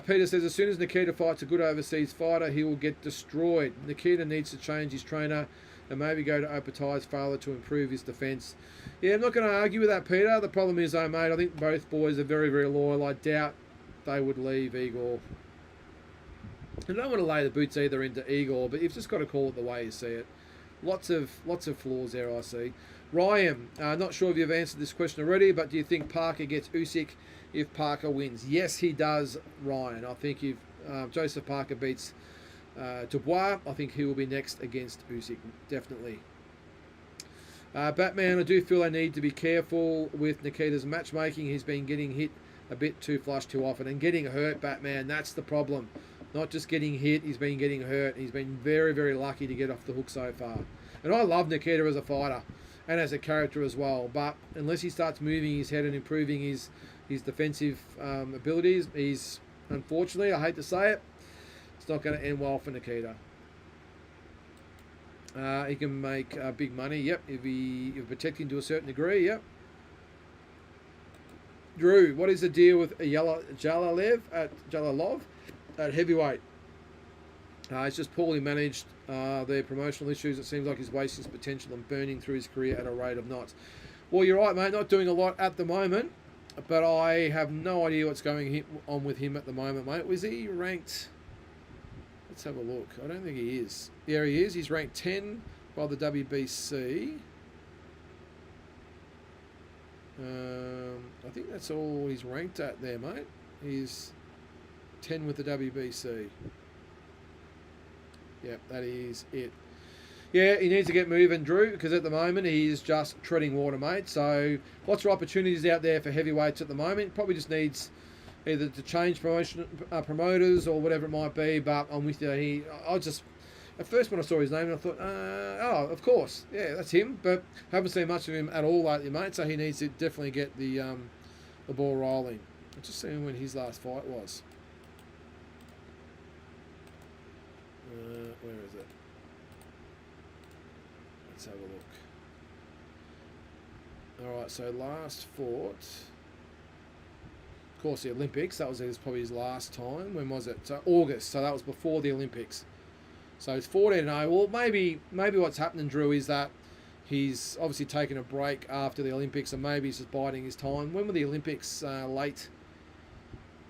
Peter says, as soon as Nikita fights a good overseas fighter, he will get destroyed. Nikita needs to change his trainer and maybe go to Opetai's father to improve his defence. Yeah, I'm not going to argue with that, Peter. The problem is, though, mate, I think both boys are very, very loyal. I doubt they would leave Igor. I don't want to lay the boots either into Igor, but you've just got to call it the way you see it. Lots of flaws there, I see. Ryan, not sure if you've answered this question already, but do you think Parker gets Usyk if Parker wins? Yes, he does, Ryan. I think if Joseph Parker beats Dubois, I think he will be next against Usyk, definitely. Batman, I do feel I need to be careful with Nikita's matchmaking. He's been getting hit a bit too flush too often and getting hurt, Batman. That's the problem. Not just getting hit, he's been getting hurt. He's been very, very lucky to get off the hook so far. And I love Nikita as a fighter and as a character as well. But unless he starts moving his head and improving his defensive abilities, he's, unfortunately, I hate to say it, it's not going to end well for Nikita. He can make big money, yep, if you protect him to a certain degree, yep. Drew, what is the deal with Jalalev at heavyweight? It's just poorly managed their promotional issues. It seems like he's wasting his potential and burning through his career at a rate of knots. Well, you're right, mate, not doing a lot at the moment, but I have no idea what's going on with him at the moment, mate. Was he ranked... Let's have a look. I don't think he is. Yeah, he is. He's ranked 10 by the WBC. I think that's all he's ranked at there, mate. He's 10 with the WBC. Yep, that is it. Yeah, he needs to get moving, Drew, because at the moment he's just treading water, mate. So lots of opportunities out there for heavyweights at the moment. Probably just needs either to change promoters or whatever it might be, but I'm with you. At first when I saw his name, I thought, oh, of course, yeah, that's him, but haven't seen much of him at all lately, mate, so he needs to definitely get the ball rolling. I'm just seeing when his last fight was. Where is it? Let's have a look. Alright, so last fought... Of course, the Olympics. That was probably his last time. When was it? So August. So that was before the Olympics. So it's 14-0. Well, maybe what's happening, Drew, is that He's obviously taken a break after the Olympics, and maybe he's just biding his time. When were the Olympics? Late.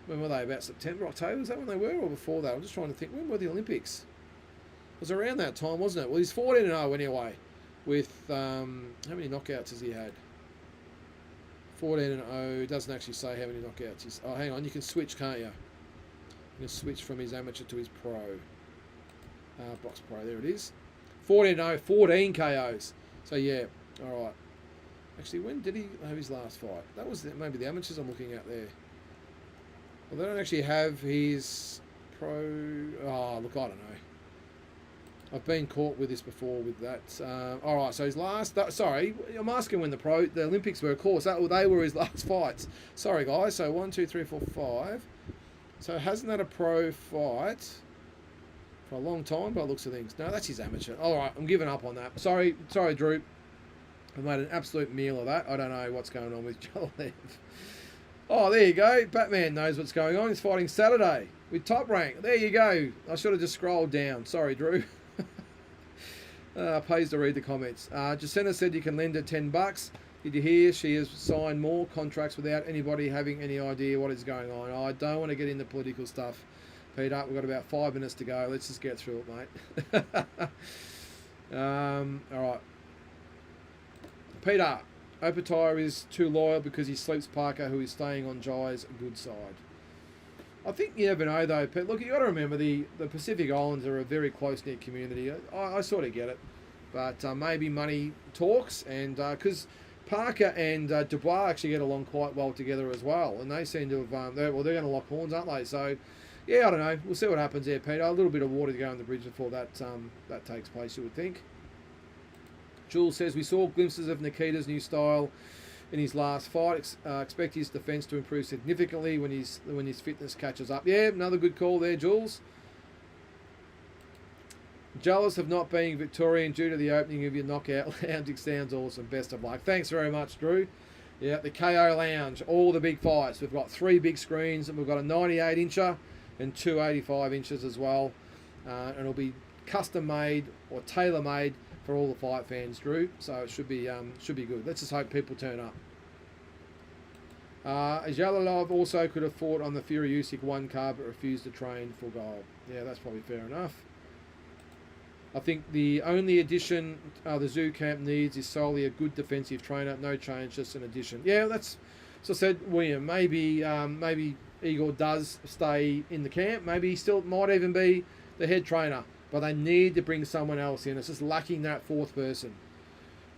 When were they? About September, October? Is that when they were, or before that? I'm just trying to think. When were the Olympics? It was around that time, wasn't it? Well, he's 14-0 anyway. With how many knockouts has he had? 14-0. Doesn't actually say how many knockouts he's. Oh, hang on. You can switch, can't you? You can switch from his amateur to his pro. Box pro. There it is. 14-0, 14 KOs. So yeah, all right. Actually, when did he have his last fight? That was maybe the amateurs I'm looking at there. Well, they don't actually have his pro. Oh, look, I don't know. I've been caught with this before with that. All right, so his last. Sorry, I'm asking when the Olympics were. Of course, they were his last fights. Sorry, guys. So 1, 2, 3, 4, 5. So hasn't had a pro fight for a long time by the looks of things. No, that's his amateur. All right, I'm giving up on that. Sorry, Drew. I've made an absolute meal of that. I don't know what's going on with Jalev. Oh, there you go. Batman knows what's going on. He's fighting Saturday with Top Rank. There you go. I should have just scrolled down. Sorry, Drew. Pays to read the comments. Jacinta said you can lend her $10. Did you hear she has signed more contracts without anybody having any idea what is going on? I don't want to get into political stuff. Peter, we've got about 5 minutes to go. Let's just get through it, mate. All right. Peter, Opatar is too loyal because he sleeps Parker, who is staying on Jai's good side. I think you never know, though. But look, you got to remember the Pacific Islands are a very close-knit community. I sort of get it. But maybe money talks, and because Parker and Dubois actually get along quite well together as well, and they seem to have, they're going to lock horns, aren't they? So, yeah, I don't know. We'll see what happens there, Peter. A little bit of water to go on the bridge before that takes place, you would think. Jules says, we saw glimpses of Nikita's new style in his last fight. Expect his defence to improve significantly when his fitness catches up. Yeah, another good call there, Jules. Jealous of not being Victorian due to the opening of your knockout lounge. It sounds awesome. Best of luck. Thanks very much, Drew. Yeah, the KO Lounge, all the big fights. We've got 3 big screens, and we've got a 98-incher and 2 85 inches as well. And it'll be custom made or tailor made for all the fight fans, Drew. So it should be good. Let's just hope people turn up. Jalalov also could have fought on the Fury Usyk 1 card but refused to train for gold. Yeah, that's probably fair enough. I think the only addition the Zoo camp needs is solely a good defensive trainer. No change, just an addition. Yeah, that's, as I said, William, maybe Igor does stay in the camp. Maybe he still might even be the head trainer. But they need to bring someone else in. It's just lacking that 4th person.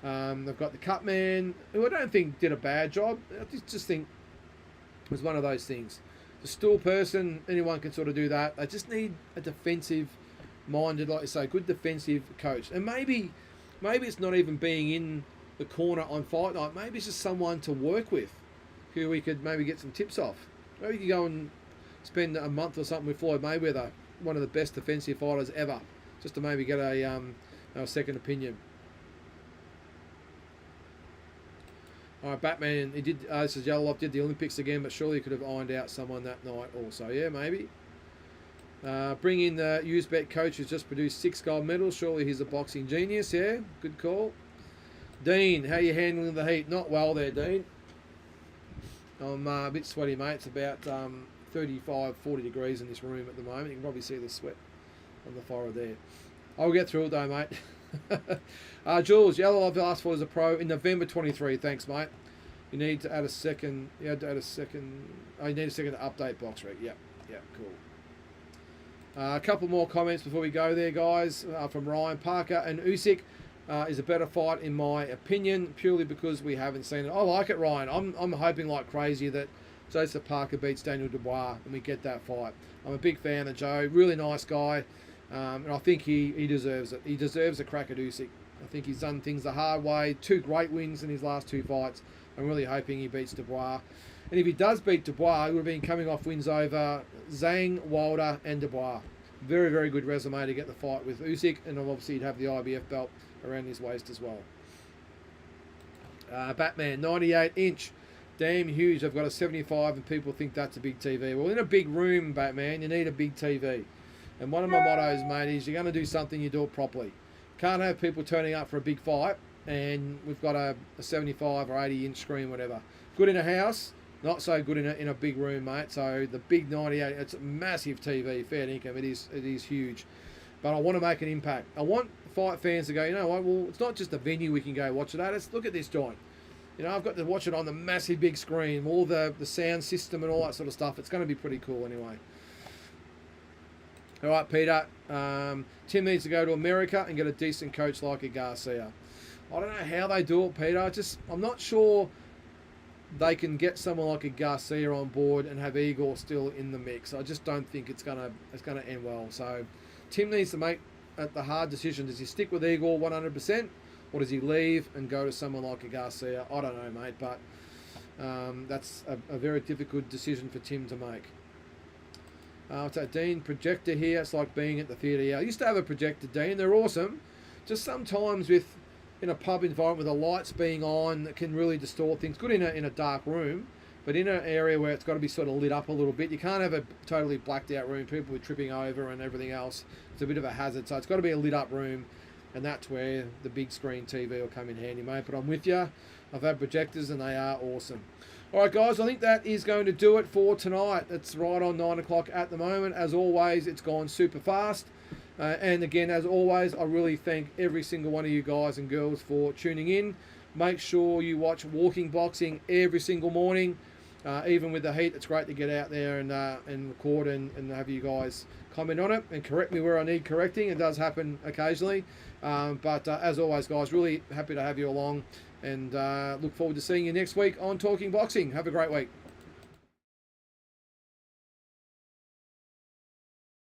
They've got the cut man, who I don't think did a bad job. I just think it was one of those things. The stool person, anyone can sort of do that. They just need a defensive-minded, like you say, good defensive coach. And maybe it's not even being in the corner on fight night. Maybe it's just someone to work with who we could maybe get some tips off. Maybe we could go and spend a month or something with Floyd Mayweather, one of the best defensive fighters ever, just to maybe get a second opinion. All right, Batman, he did. This is Yellow did the Olympics again, but surely he could have ironed out someone that night also. Yeah, maybe. Bring in the Uzbek coach who's just produced 6 gold medals. Surely he's a boxing genius. Yeah, good call. Dean, how you handling the heat? Not well there, Dean. I'm a bit sweaty, mate. It's about 35, 40 degrees in this room at the moment. You can probably see the sweat on the forehead there. I'll get through it though, mate. Jules, Yellow I've asked for as a pro in November 23. Thanks, mate. You need to add a second. You had to add a second. Oh, you need a second to update box rec. Yep, cool. A couple more comments before we go there, guys. From Ryan. Parker and Usyk is a better fight in my opinion, purely because we haven't seen it. I like it, Ryan. I'm hoping like crazy that Joseph Parker beats Daniel Dubois and we get that fight. I'm a big fan of Joe. Really nice guy. And I think he deserves it. He deserves a crack at Usyk. I think he's done things the hard way. 2 great wins in his last 2 fights. I'm really hoping he beats Dubois. And if he does beat Dubois, he would have been coming off wins over Zhang, Wilder and Dubois. Very, very good resume to get the fight with Usyk. And obviously he'd have the IBF belt around his waist as well. Batman, 98-inch. Damn huge. I've got a 75 and people think that's a big TV. Well, in a big room, Batman, you need a big TV. And one of my mottos, mate, is you're going to do something, you do it properly. Can't have people turning up for a big fight and we've got a 75 or 80 inch screen, whatever. Good in a house, not so good in a big room, mate. So the big 98, it's a massive TV, fair income. It is huge. But I want to make an impact. I want fight fans to go, you know what, well, it's not just a venue we can go watch it at. Let's look at this joint. You know, I've got to watch it on the massive big screen, all the sound system and all that sort of stuff. It's going to be pretty cool anyway. All right, Peter. Tim needs to go to America and get a decent coach like a Garcia. I don't know how they do it, Peter. I'm not sure they can get someone like a Garcia on board and have Igor still in the mix. I just don't think it's gonna end well. So Tim needs to make the hard decision. Does he stick with Igor 100%, or does he leave and go to someone like a Garcia? I don't know, mate, but that's a very difficult decision for Tim to make. So Dean, projector here. It's like being at the theatre. Yeah, I used to have a projector, Dean. They're awesome. Just sometimes in a pub environment with the lights being on, that can really distort things. Good in a dark room, but in an area where it's got to be sort of lit up a little bit. You can't have a totally blacked out room. People are tripping over and everything else. It's a bit of a hazard. So it's got to be a lit up room, and that's where the big screen TV will come in handy, mate. But I'm with you. I've had projectors and they are awesome. All right, guys, I think that is going to do it for tonight. It's right on 9 o'clock at the moment. As always, it's gone super fast. And again, as always, I really thank every single one of you guys and girls for tuning in. Make sure you watch Walking Boxing every single morning. Even with the heat, it's great to get out there and record and have you guys comment on it and correct me where I need correcting. It does happen occasionally. But as always, guys, really happy to have you along. And look forward to seeing you next week on Talking Boxing. Have a great week.